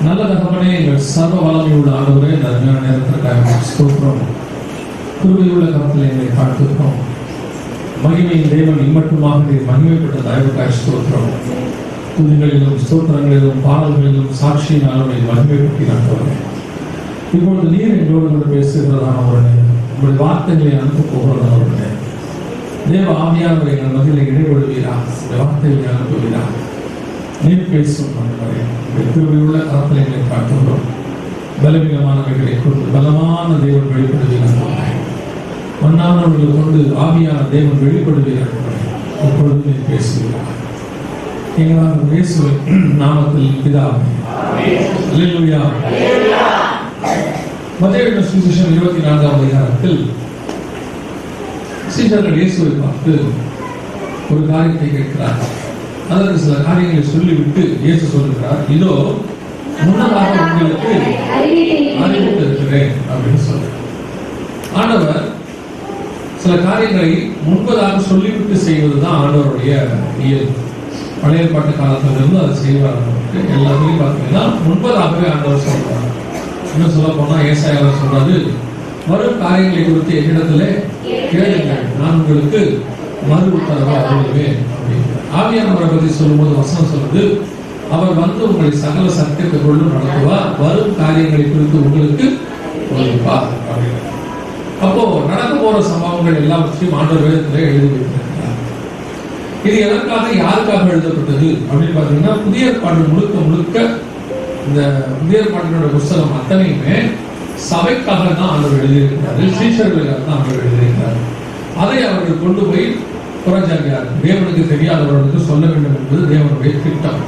நல்ல தகவனே, எங்கள் சர்வ வல்லமையுள்ள ஆண்டவரே, அருமையான நேரத்திற்காக ஸ்தோத்திரம். கிருபையுள்ள கரத்தில் எங்களை தாழ்த்துகிறோம். மகிமையின் தேவன் இம்மட்டுமாக மகிமைப்பட்ட தயவுக்காய் ஸ்தோத்திரம். துதிகளிலும் ஸ்தோத்திரங்களிலும் பாடல்களிலும் சாட்சியினாலும் மகிமைப்பட்டிருக்கிறோம். இப்பொழுது நீர் எங்களோடு பேசுகிறதான உடனே உங்களுடைய வார்த்தைகளை அனுப்ப போகிறதான உடனே தேவ ஆவியானவரை எங்கள் மத்தியில் இடைபடுவீரா, வார்த்தைகளை அனுப்புவீரா. நீர் பேசும் திருவியுள்ள கரத்தில் எங்களை காட்டுகிறோம். பலவீனமானவைகளை கொண்டு பலமான தேவன் வெளிப்படுவீர்கள். மண்ணானவர்களை கொண்டு ஆவியான தேவன் வெளிப்படுவீர்கள். இப்பொழுது நீர் பேசுகிறார். எங்களால் இயேசுவின் நாமத்தில் பிதாவே. அல்லேலூயா. மத்தேயு சுவிசேஷம் 24ஆம் அதிகாரத்தில் சீடர்கள் இயேசுவை பார்த்து ஒரு காரியத்தை கேட்கிறார்கள். அதற்கு சில காரியங்களை சொல்லிவிட்டு இயேசு சொல்லுகிறார், இதோ முன்னதாக உங்களுக்கு அறிவித்து இருக்கிறேன் அப்படின்னு சொல்றார். ஆண்டவர் சில காரியங்களை முன்பதாக சொல்லிவிட்டு செய்வதுதான் ஆண்டவருடைய இயல்பு. பழைய பாட்டு காலத்திலிருந்து அதை செய்வார். எல்லாத்தையும் பார்த்தீங்கன்னா முன்பதாகவே ஆண்டவர் சொல்றார். இன்னும் சொல்ல போனா ஏசாயாவை சொல்றாரு, வரும் காரியங்களை குறித்து என்னிடத்துல கேளுங்கள், நான் உங்களுக்கு மறு உத்தரவை அருளுவேன் அப்படின்னு. ஆவியானவரை பற்றி சொல்லும்போது வசனம் சொல்லுது, அவர் வந்து உங்களை சகல சத்தியத்துக்குள்ளும் நடத்துவார், வரும் காரியங்களை குறித்து உங்களுக்கு சொல்லிப்பார் அப்படின்னு. அப்போ நடக்க போற சம்பவங்கள் எல்லாவற்றையும் ஆண்டவர் வேதத்திலே எழுதி வைத்திருக்கிறார். இது எதற்காக யாருக்காக எழுதப்பட்டது அப்படின்னு பாத்தீங்கன்னா, புதிய ஏற்பாடு முழுக்க இந்த புதிய ஏற்பாட்டினுடைய புஸ்தகம் அத்தனையுமே சபைக்காக தான் ஆண்டவர் எழுதியிருக்கிறாரு, சீஷர்களுக்காக தான் ஆண்டவர் எழுதியிருக்கிறார். அதை அவர்கள் கொண்டு போய் புறஜாதியார் தேவனுக்கு தெரியாதவர்களுக்கு சொல்ல வேண்டும் என்பது தேவனுடைய திட்டம்.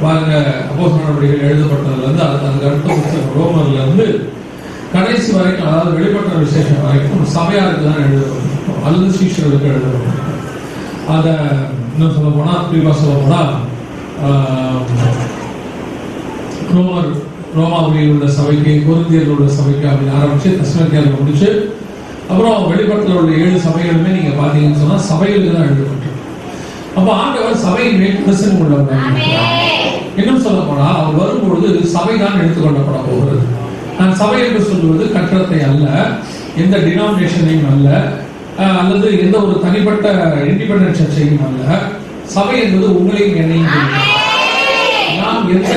பாருங்க, அப்போஸ்தலர் நடவடிக்கைகள் எழுதப்பட்டதுல இருந்து அதுக்கு அடுத்த புத்தகம் ரோமர்ல இருந்து கடைசி வரைக்கும், அதாவது வெளிப்பட்ட விசேஷம் வரைக்கும் சபையாருக்கு தான் எழுதப்பட்டிருக்கும் அல்லது சீஷர்களுக்கு எழுதப்பட்டிருக்கும். அதை இன்னும் சொல்ல போனா குறிப்பா சொல்ல போனா ரோமாபுரியில் உள்ள சபைக்கு, கொரிந்தியரில் உள்ள சபைக்கு அப்படின்னு ஆரம்பிச்சு தெசலோனிக்கேயர்ல முடிச்சு அப்புறம் வெளிப்படத்தில் உள்ள 7 சபைகளுமே நீங்க பாத்தீங்கன்னு சொன்னா சபைகளுக்கு தான் எழுதப்பட்டிருக்கு. அப்ப ஆண்டவர் சபையின் மேல் பிரசனம் உள்ளவர். இன்னும் சொல்ல போனா அவர் வரும்பொழுது சபை தான் எடுத்துக்கொள்ளப்பட போகிறது. நான் சபை என்று சொல்வது கட்டடத்தை அல்ல, எந்த டினாமினேஷனையும் அல்ல, அல்லது எந்த ஒரு தனிப்பட்ட இண்டிபெண்டன்ட் சர்ச்சையும் அல்ல. சபை என்பது உங்களையும் என்னையும். நாம் எந்த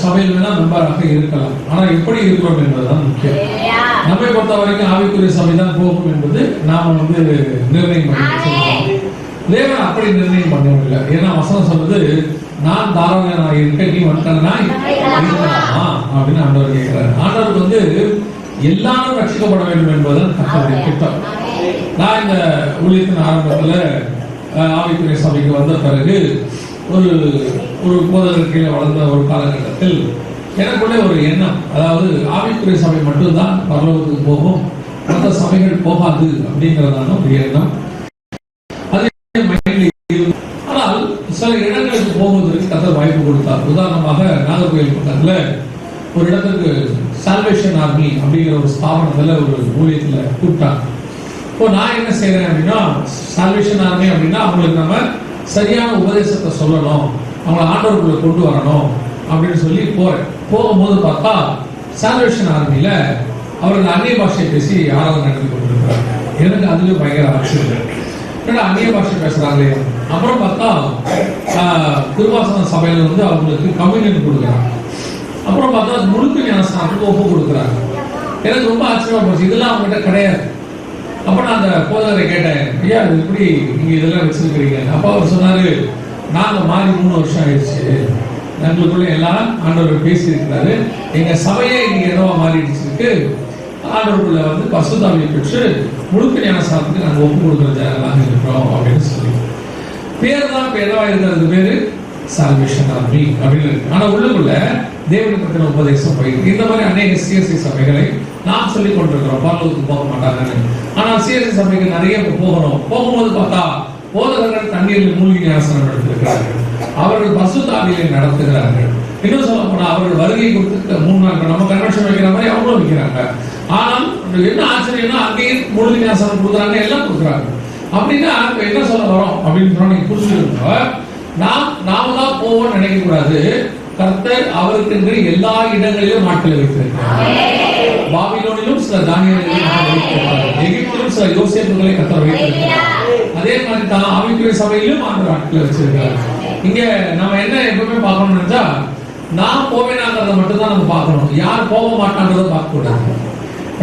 சபையில் வேணா மெம்பராக இருக்கலாம், ஆனா எப்படி இருக்கிறோம் என்பதுதான் முக்கியம். நம்மை பொறுத்த வரைக்கும் ஆவிக்குரிய சபை தான் போகும் என்பது நாம நிர்ணயம் பண்ணி தேவன் அப்படி நிர்ணயம் பண்ணவில்லை. ஏன்னா வசனம் சொல்றது, நான் தாராளனா இருக்க நீ வந்துட்டா இருக்கலாமா அப்படின்னு ஆண்டவர் கேட்கிறார். ஆண்டவருக்கு எல்லாரும் ரட்சிக்கப்பட வேண்டும் என்பதுதான் கர்த்தருடைய திட்டம். நான் இந்த ஊழியத்தின் ஆரம்பத்துல ஆவிக்குரிய சபைக்கு வந்த பிறகு ஒரு போதகர் கீழே வளர்ந்த ஒரு காலகட்டத்தில் எனக்குள்ளே ஒரு எண்ணம், அதாவது ஆவிக்குரிய சபை மட்டும்தான் பரலோகத்துக்கு போகும், மற்ற சபைகள் போகாது அப்படிங்கிறதான ஒரு எண்ணம். ஆனால் சில இடங்களுக்கு போவதற்கு கர்த்தர் வாய்ப்பு கொடுத்தார். உதாரணமாக நாகர்கோயில் பக்கத்துல ஒரு இடத்துக்கு சால்வேஷன் ஆர்மி அப்படிங்கிற ஒரு ஸ்தாபனத்துல ஒரு ஊழியத்துல கூப்பிட்டாங்க. இப்போ நான் என்ன செய்யறேன் அப்படின்னா, சால்வேஷன் ஆர்மி அப்படின்னா அவங்களுக்கு நம்ம சரியான உபதேசத்தை சொல்லணும், அவங்களை ஆண்டவருக்குள்ள கொண்டு வரணும் அப்படின்னு சொல்லி போறேன். போகும்போது பார்த்தா சால்வேஷன் ஆர்மியில அவர்கள் அந்நிய பாஷையை பேசி ஆராதனை நடத்தி கொண்டிருக்கிறாங்க. எனக்கு அதுவே பயங்கர ஆச்சரியம், ஏன்னா அந்நிய பாஷை பேசுறாங்களே. அப்புறம் பார்த்தா திருவாசன சபையில அவங்களுக்கு கம்யூனியன் கொடுக்குறாங்க. அப்புறம் பார்த்தா முழுக்க ஞானஸ்நானத்துக்கு ஒப்பு கொடுக்குறாங்க. எனக்கு ரொம்ப ஆச்சரியமா போச்சு, இதெல்லாம் அவங்ககிட்ட கிடையாது. அப்ப நான் அந்த போதகரை கேட்டேன், ஐயா இது எப்படி நீங்க இதெல்லாம் வச்சிருக்கிறீங்க? அப்ப அவர் சொன்னாரு, நாங்க மாறி 3 வருஷம் ஆயிடுச்சு, எங்களுக்குள்ள எல்லாம் ஆண்டவர் பேசி இருக்கிறாரு, எங்க சபையே இன்னைக்கு என்னவா மாறிடுச்சு இருக்கு, ஆண்டவருக்குள்ள பசுதாவியை பெற்று முழுக்க ஞானஸ்நானத்துக்கு நாங்க ஒப்பு கொடுக்குற ஜனங்களாக இருக்கிறோம் அப்படின்னு சொல்லி. பேர் தான் இப்ப என்னவா இருக்கிறது, பேரு சால்வேஷன் ஆர்மி அப்படின்னு இருக்கு. ஆனா உள்ளுக்குள்ள தேவனை பற்றின உபதேசம் போயிருக்கு. இந்த மாதிரி அநேக சிஎஸ்சி சபைகளை நாம் சொல்லிக் கொண்டிருக்கிறோம், பரலோகத்துக்கு போக மாட்டாங்கன்னு. ஆனால் சிஎஸ்சி சபைக்கு நிறைய போகணும். போகும்போது பார்த்தா போதகர்கள் தண்ணீரில் மூழ்கி ஞானஸ்நானம் எடுத்திருக்கிறார்கள், அவர்கள் பசுத்த ஆவியை நடத்துகிறார்கள். இன்னும் சொல்ல போனா அவர்கள் வருகை கொடுத்து 3 நாட்கள் நம்ம கன்வென்ஷன் வைக்கிற மாதிரி அவங்களும் வைக்கிறாங்க. ஆனால் என்ன ஆச்சரியம்னா அங்கேயும் மூழ்கி ஞானஸ்நானம் கொடுக்குறாங்க, எல்லாம் கொடுக்குறாங்க. அப்படின்னா என்ன சொல்ல வரோம் அப்படின்னு சொன்னா நீங்க புரிஞ்சுக்கணும். நாம தான் போவோம்னு நினைக்க கூடாது. கர்த்தர் அவருக்கென்று எல்லா இடங்களிலும் ஆட்களை வைத்திருக்கிறார். பாபிலோனிலும் சில தானியேலை வைத்திருக்கிறார், எகிப்திலும் சில யோசேப்புகளை கர்த்தர் வைத்திருக்கிறார். அதே மாதிரி தான் ஆவிக்குரிய சபையிலும் ஆண்டவர் ஆட்களை வச்சிருக்கிறார். இங்க நம்ம என்ன எப்பவுமே பார்க்கணும்னு நினைச்சா, நான் போவேனாங்கிறத மட்டும் தான் நம்ம பார்க்கணும், யார் போக மாட்டான்றதை பார்க்க கூடாது.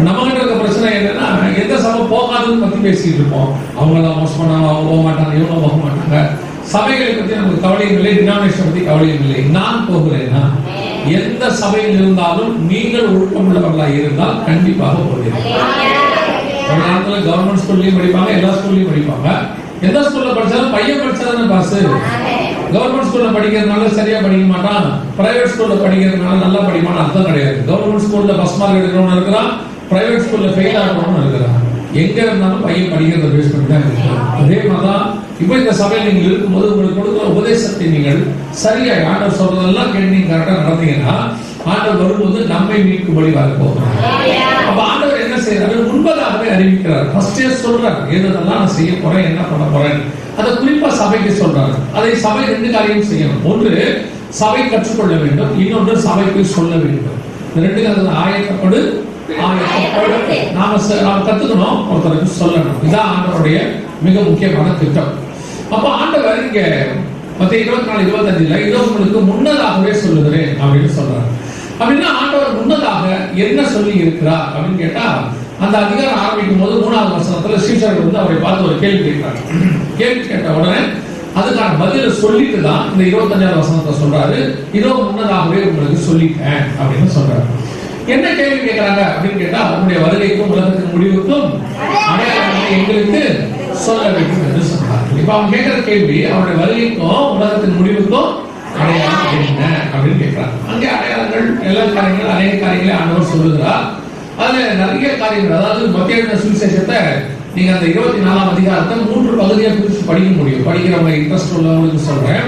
நம்ம கிட்ட இருக்க பிரச்சனை என்னன்னா, எந்த சபை போகாதது பத்தி பேசிட்டு இருப்போம். அவங்க தான் மோசம் பண்ணாங்க, அவங்க போக மாட்டாங்க, இவங்க போக மாட்டாங்க. சபைகளை பத்தி நமக்கு கவலையும் இல்லை, டினாமினேஷன் பத்தி கவலையும் இல்லை. நான் போகிறேன்னா எந்த சபையில் இருந்தாலும் நீங்கள் ஒழுக்கம் உள்ளவர்களாக இருந்தால் கண்டிப்பாக போகிறீர்கள். ஒரு நேரத்துல கவர்மெண்ட் ஸ்கூல்லயும் படிப்பாங்க, எல்லா ஸ்கூல்லயும் படிப்பாங்க. எந்த ஸ்கூல்ல படிச்சாலும் பையன் படிச்சாதானே பாஸ். கவர்மெண்ட் ஸ்கூல்ல படிக்கிறதுனால சரியா படிக்க மாட்டான், பிரைவேட் ஸ்கூல்ல படிக்கிறதுனால நல்லா படிப்பான்னு அர்த்தம் கிடையாது. கவர்மெண்ட் ஸ்கூல்ல ஃபர்ஸ்ட் மார்க் எடுக்கிறவங்க இருக்கிறான், பிரைவேட் ஸ்கூல்ல ஃபெயில் ஆகிறவங்க இருக்கிறான். எங்க இருந்தாலும் பையன் படிக்கிறத பேஸ் பண்ணி தான் இருக்கிறான். அதே மாதிரிதான் இப்ப இந்த சபையில் நீங்கள் இருக்கும்போது உங்களுக்கு கொடுக்குற உபதேசத்தை நீங்கள் சரியா ஆண்டவர் சொல்றதெல்லாம் கேட்டு நீங்க கரெக்டா நடந்தீங்கன்னா, ஆண்டவர் வரும்போது நம்மை மீட்கும்படி வர போகிறார். அப்ப ஆண்டவர் என்ன செய்யறாரு, முன்பதாகவே அறிவிக்கிறார். ஃபர்ஸ்டே சொல்றாரு எதெல்லாம் நான் செய்ய போறேன், என்ன பண்ண போறேன். அதை குறிப்பா சபைக்கு சொல்றாரு. அதை சபை ரெண்டு காரியம் செய்யணும். ஒன்று சபை கற்றுக்கொள்ள வேண்டும், இன்னொன்று சபைக்கு சொல்ல வேண்டும். இந்த ரெண்டு ஆயத்தப்படு நாம கத்துக்கணும், ஒருத்தருக்கு சொல்லணும். இதான் ஆண்டவருடைய மிக முக்கியமான திட்டம். அப்ப ஆண்டவர் இங்க மத்திய 24:25 இதோ உங்களுக்கு முன்னதாகவே சொல்லுகிறேன் அப்படின்னு சொல்றாரு. அப்படின்னா ஆண்டவர் முன்னதாக என்ன சொல்லி இருக்கிறார் அப்படின்னு கேட்டா, அந்த அதிகாரம் ஆரம்பிக்கும் போது 3வது வசனத்துல சீஷர்கள் வந்து அவரை பார்த்து ஒரு கேள்வி கேட்கிறாங்க. கேள்வி கேட்ட உடனே அதுக்கான பதில சொல்லிட்டு தான் இந்த 25வது வசனத்தை சொல்றாரு, இதோ முன்னதாகவே உங்களுக்கு சொல்லிட்டேன் அப்படின்னு சொல்றாரு. என்ன கேள்வி கேட்கிறாங்க அப்படின்னு கேட்டா, அவருடைய வருகைக்கும் உலகத்தின் முடிவுக்கும் அடையாளங்களை எங்களுக்கு சொல்ல வேண்டும் என்று சொன்னார். இப்ப அவங்க கேட்கிற கேள்வி, அவருடைய வருகைக்கும் உலகத்தின் முடிவுக்கும் அடையாளம் என்ன அப்படின்னு கேட்கிறாங்க. அங்கே அடையாளங்கள் எல்லா காரியங்கள் அநேக காரியங்களை ஆண்டவர் சொல்லுகிறார். அதுல நிறைய காரியங்கள், அதாவது மத்திய சுவிசேஷத்தை நீங்க அந்த 24ஆம் அதிகாரத்தை 3 பகுதியாக பிரிச்சு படிக்க முடியும். படிக்கிறவங்க இன்ட்ரெஸ்ட் உள்ளவங்களுக்கு சொல்றேன்,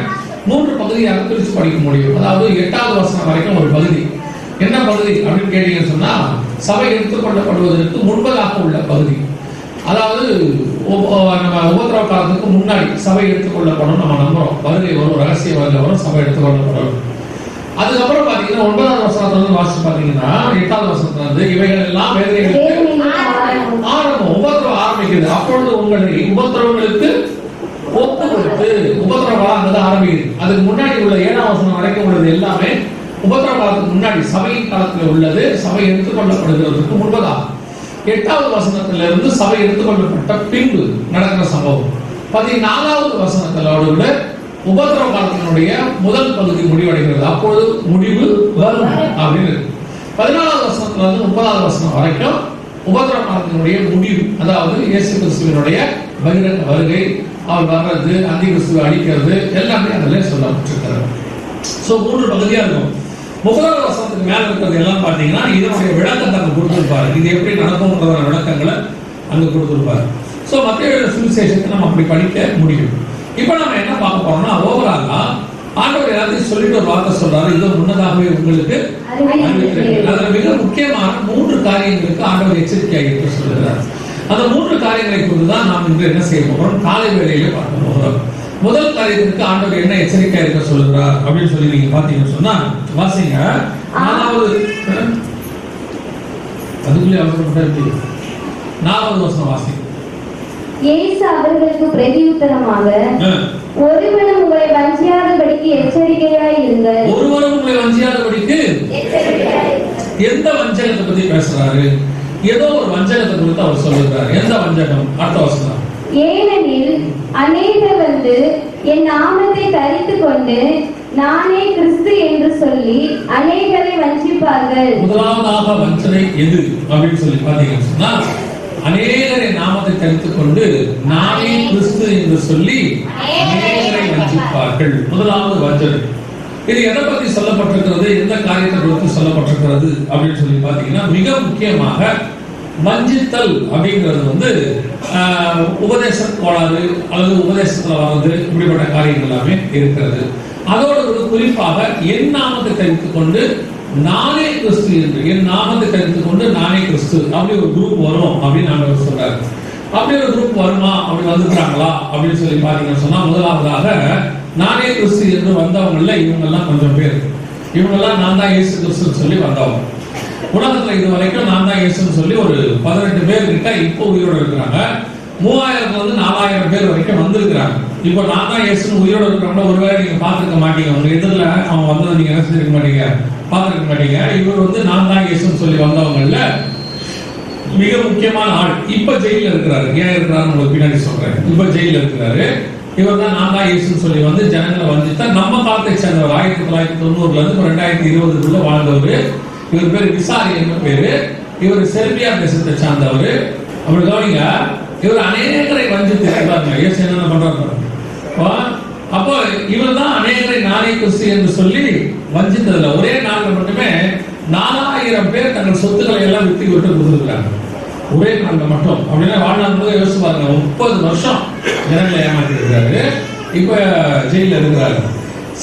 3 பகுதியாக பிரிச்சு படிக்க முடியும். அதாவது 8வது வசனம் வரைக்கும் ஒரு பகுதி. என்ன பகுதி அப்படின்னு கேட்டீங்கன்னு சொன்னா, சபை எடுத்துக்கொள்ளப்படுவதற்கு முன்பதாக உள்ள பகுதி. அதாவது நம்ம உபத்திரவ காலத்துக்கு முன்னாடி சபை எடுத்துக்கொள்ளப்படும் நம்ம நம்புறோம். வருகை வரும், ரகசிய வருகை வரும், சபை எடுத்துக்கொள்ளப்படும். அதுக்கப்புறம் பாத்தீங்கன்னா 9வது வசனத்துல இருந்து வாசிச்சு பாத்தீங்கன்னா 8வது வசனத்துல இருந்து இவைகள் எல்லாம் வேதனைகளுக்கு ஆரம்பம், உபத்திரவம் ஆரம்பிக்குது. அப்பொழுது உங்களை உபத்திரவங்களுக்கு ஒப்பு கொடுத்து, உபத்திரவ காலம் அங்கதான் ஆரம்பிக்குது. அதுக்கு முன்னாடி உள்ள 7ஆம் வசனம் வரைக்கும் உள்ளது எல்லாமே உபத்திரவ காலத்துக்கு முன்னாடி சபையின் காலத்துல உள்ளது. சபை எடுத்துக்கொள்ளப்படுகிறதுக்கு முன்பதாக 8வது வசனத்துல இருந்து சபை எடுத்துக்கொள்ளப்பட்ட பின்பு நடக்கிற சம்பவம். 14வது வசனத்தோட உபத்திரவ காலத்தினுடைய முதல் பகுதி முடிவடைகிறது. அப்பொழுது முடிவு வரும் அப்படின்னு. 14வது வசனத்துல இருந்து 30வது வசனம் வரைக்கும் உபத்திரவ காலத்தினுடைய முடிவு, அதாவது இயேசு கிறிஸ்துவினுடைய பகிரங்க வருகை, அவர் வர்றது, அந்தி கிறிஸ்துவை அழிக்கிறது, எல்லாமே அதில் சொல்லப்பட்டிருக்கிறது. சோ 3 பகுதியா இருக்கும். 30வது வசனத்துக்கு மேல இருக்கிறது எல்லாம் பாத்தீங்கன்னா இதனுடைய விளக்கத்தை அங்க கொடுத்திருப்பாரு. இது எப்படி நடக்கும்ன்ற விளக்கங்களை அங்க கொடுத்திருப்பாரு. சோ மத்திய சுவிசேஷத்தை நம்ம அப்படி படிக்க முடியும். இப்ப நம்ம என்ன பார்க்க போறோம்னா, ஓவராலா ஆண்டவர் எல்லாத்தையும் சொல்லிட்டு ஒரு வார்த்தை சொல்றாரு, இதோ முன்னதாகவே உங்களுக்கு அறிவிக்கிறேன். அதுல மிக முக்கியமான 3 காரியங்களுக்கு ஆண்டவர் எச்சரிக்கையாக இருக்க சொல்லுகிறார். அந்த 3 காரியங்களை கொண்டுதான் நாம் இன்று என்ன செய்ய போறோம், காலை வேளையில பார்க்க போகிறோம். முதல் காரியத்திற்கு ஆண்டவர் என்ன எச்சரிக்கையா இருக்க சொல்லுகிறார் அப்படின்னு சொல்லி நீங்க பாத்தீங்கன்னு சொன்னா, வாசிங்க 4வது அதுக்குள்ளே அவசரப்பட்டு 4வது வசனம் வாசிங்க. இயேசு அவர்களுக்கு பிரதியுத்தரமாக, ஒருவனும் உங்களை வஞ்சியாதபடிக்கு எச்சரிக்கையாய் இருங்கள். ஒருவனும் உங்களை வஞ்சியாதபடிக்கு எந்த வஞ்சகத்தை பத்தி பேசுறாரு? ஏதோ ஒரு வஞ்சகத்தை குறித்து அவர் சொல்லுகிறார். எந்த வஞ்சகம்? அடுத்த வசனம். ஏனெனில் அநேகர் வந்து என் நாமத்தை தரித்துக் கொண்டு நானே கிறிஸ்து என்று சொல்லி அநேகரை வஞ்சிப்பார்கள். முதலாவதாக வஞ்சனை எது அப்படின்னு சொல்லி பாத்தீங்கன்னு சொன்னா, அநேகரை நாமத்தை தரித்துக் கொண்டு நானே கிறிஸ்து என்று சொல்லி அநேகரை வஞ்சிப்பார்கள். முதலாவது வஞ்சனை. இது எதை பத்தி சொல்லப்பட்டிருக்கிறது, எந்த காரியத்தை குறித்து சொல்லப்பட்டிருக்கிறது அப்படின்னு சொல்லி பாத்தீங்கன்னா, மிக முக்கியமாக வஞ்சித்தல் அப்படிங்கிறது வந்து உபதேச கோளாறு அல்லது உபதேசத்துல வர்றது, இப்படிப்பட்ட காரியங்கள் எல்லாமே இருக்கிறது. அதோடு ஒரு குறிப்பாக என் நாமத்தை தெரிவித்துக் கொண்டு நானே கிறிஸ்து என்று, என் நாமத்தை தெரிவித்துக் கொண்டு நானே கிறிஸ்து அப்படி ஒரு குரூப் வரும் அப்படின்னு நாங்கள் சொல்றாரு. அப்படி ஒரு குரூப் வருமா, அப்படி வந்துட்டாங்களா அப்படின்னு சொல்லி பாத்தீங்கன்னு சொன்னா, முதலாவதாக நானே கிறிஸ்து என்று வந்தவங்கல இவங்க எல்லாம் கொஞ்சம் பேர். இவங்கெல்லாம் நான் தான் இயேசு கிறிஸ்துன்னு சொல்லி வந்தவங்க. உலகத்துல இது வரைக்கும் நான் தான் இயேசுன்னு சொல்லி ஒரு 18 பேர் கிட்ட இப்போ உயிரோடு இருக்கிறாங்க. 3000 4000 பேர் வரைக்கும் வந்திருக்கிறாங்க. இப்போ நான் தான் இயேசுன்னு உயிரோடு இருக்கிறவங்க ஒருவேளை நீங்க பார்த்துருக்க மாட்டீங்க. உங்க எதிரில் அவன் வந்ததை நீங்க என்ன செஞ்சிருக்க மாட்டீங்க, பார்த்துருக்க மாட்டீங்க. இவர் நான் தான் இயேசுன்னு சொல்லி வந்தவங்கல்ல மிக முக்கியமான ஆள். இப்ப ஜெயில இருக்கிறாரு. ஏன் இருக்கிறாரு உங்களுக்கு பின்னாடி சொல்றேன். இப்ப ஜெயில இருக்கிறாரு. இவர் தான் நான் தான் இயேசுன்னு சொல்லி வந்து ஜனங்களை வந்துட்டா நம்ம காலத்தை சேர்ந்தவர். 1990 இருந்து 2020 வாழ்ந்தவர். இவர் பேரு விசாரி என்ன பேரு. இவர் செர்பியா தேசத்தை சார்ந்தவர். அப்படி கவனிங்க, இவர் அநேகரை வஞ்சித்து இருக்கிறாங்க. இயேசு என்ன பண்றாரு அப்போ இவர் தான் அநேகரை நானே கிறிஸ்து என்று சொல்லி வஞ்சித்ததுல ஒரே நாள்ல மட்டுமே 4000 பேர் தங்கள் சொத்துக்களை எல்லாம் விட்டு விட்டு கொடுத்துருக்காங்க. ஒரே நாள்ல மட்டும். அப்படின்னா வாழ்நாள் யோசிச்சு பாருங்க, 30 வருஷம் ஜனங்களை ஏமாற்றி இருக்காரு. இப்ப ஜெயில இருக்கிறாரு.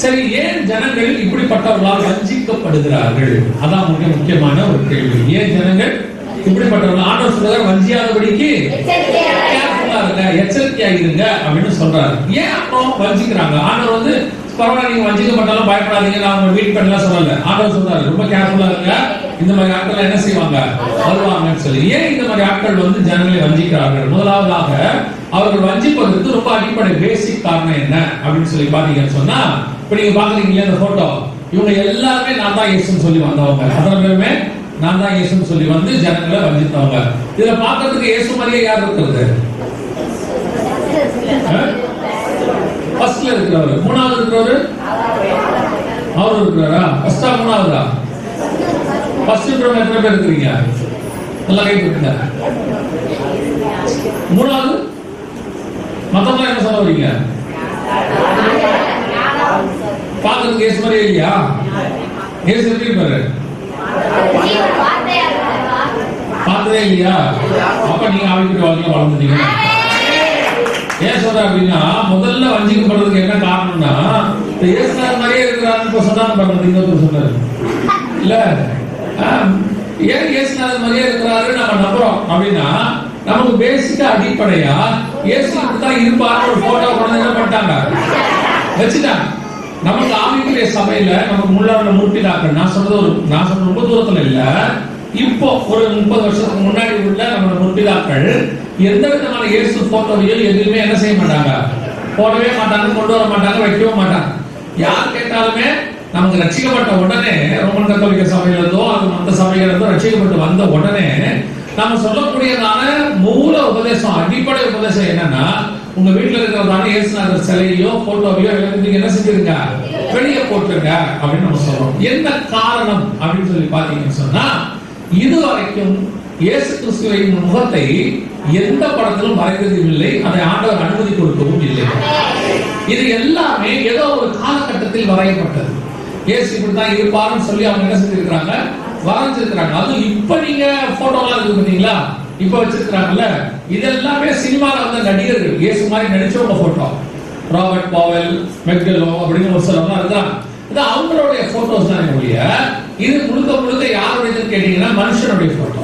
சரி, ஏன் ஜனங்கள் இப்படிப்பட்டவர்களால் வஞ்சிக்கப்படுகிறார்கள்? அதான் மிக முக்கியமான ஒரு கேள்வி. ஏன் ஜனங்கள் இப்படிப்பட்டவர்கள்? ஆண்டவர் சொல்றார், வஞ்சியாதபடிக்கு கேர்ஃபுல்லா இருங்க, எச்சரிக்கையா இருங்க அப்படின்னு சொல்றாரு. ஏன் அப்புறம் வஞ்சிக்கிறாங்க? ஆண்டவர் பரவாயில்ல, நீங்க வஞ்சிக்கப்பட்டாலும் பயப்படாதீங்க, நான் உங்க வீட் பண்ணலாம் சொல்லல. ஆண்டவர் சொல்றாரு, ரொம்ப கேர்ஃபுல்லா இருங்க, இந்த மாதிரி ஆட்கள் என்ன செய்வாங்க, வருவாங்கன்னு சொல்லி. ஏன் இந்த மாதிரி ஆட்கள் ஜனங்களை வஞ்சிக்கிறார்கள்? முதலாவதாக அவர்கள் வஞ்சிப்பதற்கு ரொம்ப அடிப்படை பேசிக் காரணம் என்ன அப்படின்னு சொல்லி பாத்தீங்கன்னு சொன்னா, இப்ப நீங்க பாக்குறீங்களா இந்த போட்டோ, இவங்க எல்லாருமே நான் தான் இயேசுன்னு சொல்லி வந்தவங்க. அத்தனை பேருமே நான் தான் இயேசுன்னு சொல்லி வந்து ஜனங்களை வஞ்சித்தவங்க. இதுல பாக்குறதுக்கு இயேசு மாதிரியே யார் இருக்கிறது? ஃபர்ஸ்ட்ல இருக்கிறவர். மூணாவது இருக்கிறவர் அவரு இருக்கிறாரா? ஃபர்ஸ்டா மூணாவதா? ஃபர்ஸ்ட் இருக்கிறவங்க எத்தனை பேர் இருக்கிறீங்க? நல்லா கை கொடுங்க. மூணாவது மத்தவங்க என்ன சொல்ல வரீங்க? பாக்குறதுக்கு இயேசு மாதிரியே இல்லையா? இயேசு எப்படி இருப்பாரு? பார்த்ததே இல்லையா? அப்ப நீங்க ஆவிக்குரிய வாழ்க்கையில வளர்ந்துட்டீங்க. ஏன் சொல்ற அப்படின்னா, முதல்ல வஞ்சிக்கப்படுறதுக்கு என்ன காரணம்னா, இயேசுநாதர் மாதிரியே இருக்கிறாருன்னு சொன்னாங்க பாருங்க. இன்னொருத்தர் சொன்னாரு இல்ல, ஏன் இயேசுநாதர் மாதிரியே இருக்கிறாரு நம்ம நம்புறோம் அப்படின்னா, நமக்கு பேசிக்கா அடிப்படையா இயேசு இப்படித்தான் இருப்பாரு ஒரு போட்டோ கொண்டு என்ன பண்ணிட்டாங்க, வச்சுட்டாங்க. நமக்கு ஆவிக்குரிய சபையில நமக்கு முன்னாடி முற்பிதாக்கள், நான் சொல்றது ரொம்ப தூரத்துல இல்ல, இப்போ ஒரு 30 வருஷத்துக்கு முன்னாடி உள்ள நம்ம முற்பிதாக்கள் எந்த விதமான இயேசு போட்டோவையும் எதுவுமே என்ன செய்ய மாட்டாங்க, போடவே மாட்டாங்க, கொண்டு வர மாட்டாங்க, வைக்கவும் மாட்டாங்க. யார் கேட்டாலுமே நமக்கு ரட்சிக்கப்பட்ட உடனே, ரோமன் கத்தோலிக்க சபையில இருந்தோ அது மற்ற சபையில இருந்தோ ரட்சிக்கப்பட்டு வந்த உடனே நம்ம சொல்லக்கூடியதான மூல உபதேசம், அடிப்படை உபதேசம் என்னன்னா, உங்க வீட்டுல இருக்கிறதான இயேசுநாதர் சிலையோ போட்டோவையோ நீங்க என்ன செஞ்சிருங்க, வெளியே போட்டுருங்க அப்படின்னு நம்ம சொல்றோம். என்ன காரணம் அப்படின்னு சொல்லி பாத்தீங்கன்னு சொன்னா, இதுவரைக்கும் இயேசு கிறிஸ்துவின் முகத்தை எந்த படத்திலும் வரைந்ததும் இல்லை, அதை ஆண்டவர் அனுமதி கொடுக்கவும் இல்லை. இது எல்லாமே ஏதோ ஒரு காலகட்டத்தில் வரையப்பட்டது. இயேசு இப்படித்தான் இருப்பாருன்னு சொல்லி அவங்க என்ன செஞ்சிருக்கிறாங்க, வரைஞ்சிருக்கிறாங்க. அது இப்ப நீங்க போட்டோலாம் இருக்கு பாத்தீங்களா, இப்ப வச்சிருக்கிறாங்கல்ல, இதெல்லாமே சினிமால வந்த நடிகர்கள் இயேசு மாதிரி நடிச்சவங்க போட்டோ. ராபர்ட் பாவல், மெக்டலோ அப்படின்னு ஒரு சிலர்லாம் இருக்கிறாங்க. இது அவங்களுடைய போட்டோஸ் தான் ஒழிய, இது முழுக்க முழுக்க யாருடையதுன்னு கேட்டீங்கன்னா மனுஷனுடைய போட்டோ.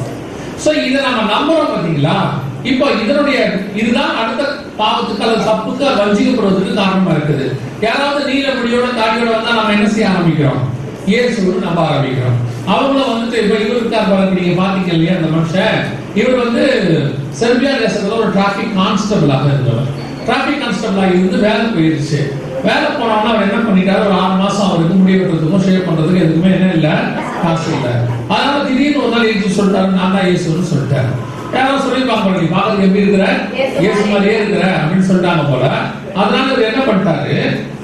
சோ இதை நம்ம நம்புறோம் பாத்தீங்களா. இப்போ இதுதான் அடுத்த பாவத்துக்கு அல்லது தப்புக்கு வஞ்சிக்கப்படுவதற்கு காரணமா இருக்குது. யாராவது நீல முடியோட தாடியோட வந்தா நம்ம என்ன செய்ய ஆரம்பிக்கிறோம், இயேசுன்னு நம்ப ஆரம்பிக்கிறோம். அவங்கள இப்ப இவருக்கார் பாருங்க, நீங்க பாத்தீங்க இல்லையா அந்த மனுஷன், இவர் செர்பியா தேசத்துல ஒரு டிராபிக் கான்ஸ்டபிளாக இருந்தவர். டிராபிக் கான்ஸ்டபிளா இருந்து வேலை போயிருச்சு. வேலை போனவனா அவர் என்ன பண்ணிட்டாரு, ஒரு 6 மாசம் அவருக்கு முடி வெட்டுறதுக்கும் ஷேவ் பண்றதுக்கும் எதுக்குமே என்ன இல்ல, காசு இல்ல. அதனால திடீர்னு ஒரு நாள் இயேசு சொல்லிட்டாரு, நான் தான் இயேசுன்னு சொல்லிட்டாரு. யாராவது சொல்லிருப்பாங்க, நீ பாக்கிறதுக்கு எப்படி இருக்கிற, இயேசு மாதிரியே இருக்கிற அப்படின்னு சொல்லிட்டாங்க போல. அதனால இவர் என்ன பண்ணிட்டாரு,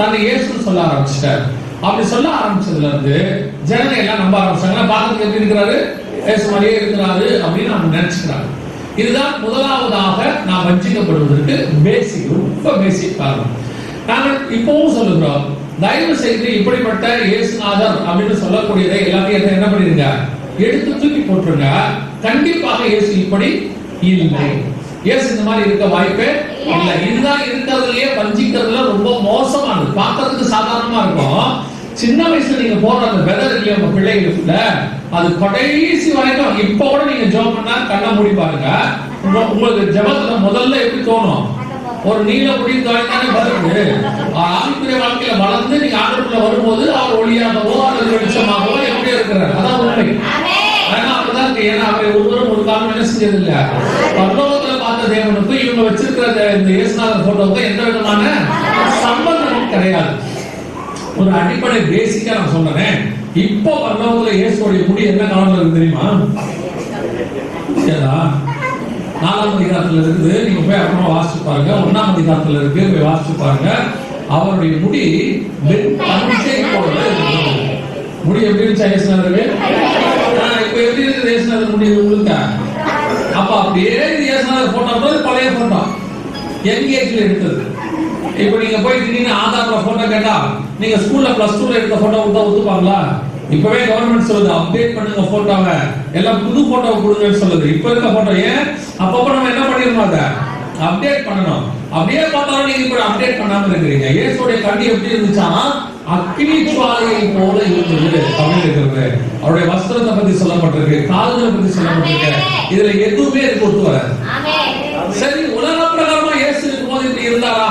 தன்னை இயேசுன்னு சொல்ல ஆரம்பிச்சிட்டாரு. அப்படி சொல்ல ஆரம்பிச்சதுல இருந்து ஜனங்க எல்லாம் நம்ப ஆரம்பிச்சாங்க. பாக்கிறதுக்கு எப்படி இருக்கிறாரு, இயேசு மாதிரியே இருக்கிறாரு அப்படின்னு அவங்க நினைச்சுக்கிறாங்க. இதுதான் முதலாவதாக நாம் வஞ்சிக்கப்படுவதற்கு பேசிக், ரொம்ப பேசிக் காரணம். நாங்கள் இப்பவும் சொல்லுகிறோம், தயவு செய்து இப்படிப்பட்ட இயேசுநாதர் அப்படின்னு சொல்லக்கூடியதை எல்லாத்தையும் என்ன பண்ணிருங்க, எடுத்து தூக்கி போட்டுருங்க. கண்டிப்பாக இயேசு இப்படி இல்லை, இயேசு இந்த மாதிரி இருக்க வாய்ப்பே இல்லை. இதுதான் இருக்கிறதுலயே வஞ்சிக்கிறதுல ரொம்ப மோசமானது. பார்க்கறதுக்கு சாதாரணமா இருக்கும். சின்ன வயசுல நீங்க போற அந்த வெதர் இல்லையா உங்க பிள்ளைகளுக்குள்ள, அது கடைசி வரைக்கும் இப்ப கூட நீங்க ஜெபம் பண்ணா கண்ணை மூடி பாருங்க, உங்களுக்கு ஜெபத்துல முதல்ல எப்படி தோணும், ஒரு நீல முடி தானே வருது. ஆவிக்குரிய வாழ்க்கையில வளர்ந்து நீங்க ஆண்டவருக்குள்ள வரும்போது அவர் ஒளியாகவோ அல்லது வெளிச்சம் ஆதாம் என்ன செஞ்சது இல்ல. பரலோகத்துல பார்த்த தேவனுக்கும் இவங்க வச்சிருக்கிற இந்த இயேசுநாதர் போட்டோவுக்கும் எந்த விதமான சம்பந்தமும் கிடையாது. ஒரு அடிப்படை பேசிக்கா நான் சொல்றேன். இப்போ பரலோகத்துல இயேசுவோட முடி என்ன கலர்ல இருக்கு தெரியுமா? 4ஆம் அதிகாரத்துல இருக்குது. நீங்க போய் அப்புறமா வாசிச்சு பாருங்க. 1ஆம் அதிகாரத்துல இருக்கு, போய் வாசிச்சு பாருங்க. அவருடைய முடி பஞ்சை போல முடி எப்படி இருந்துச்சு இயேசுநாதருக்கு? இப்ப எப்படி இருக்கு இயேசுநாதர் முடி உங்களுக்கு? அப்ப அப்படியே இயேசுநாதர் போட்டோ பழைய போட்டோ எங்கேஜ்ல எடுத்தது. இப்ப நீங்க போய் திடீர்னு ஆதார்ல போட்டோ கேட்டா நீங்க ஸ்கூல்ல +2ல எடுத்த போட்டோ விட்டா ஒத்துப்பாங்களா? இப்பவே கவர்மெண்ட் சொல்லுது அப்டேட் பண்ணுங்க போட்டோவை, எல்லாம் புது போட்டோவை கொடுங்கன்னு சொல்லுது. இப்ப இருக்க போட்டோ ஏன் அப்பப்ப நம்ம என்ன பண்ணிருக்கோம், அதை அப்டேட் பண்ணணும். அப்படியே பார்த்தாலும் நீங்க இப்ப அப்டேட் பண்ணாம இருக்கிறீங்க. இயேசுடைய கண்ணி எப்படி இருந்துச்சானா அக்கினி ஜுவாலையை போல இருந்தது அப்படின்னு இருக்கிறது. அவருடைய வஸ்திரத்தை பத்தி சொல்லப்பட்டிருக்கு, கால்களை பத்தி சொல்லப்பட்டிருக்கு. இதுல எதுவுமே இருக்கு ஒத்து வராது. சரி, உலக பிரகாரமா இயேசு இருக்கும்போது இப்படி இருந்தாரா,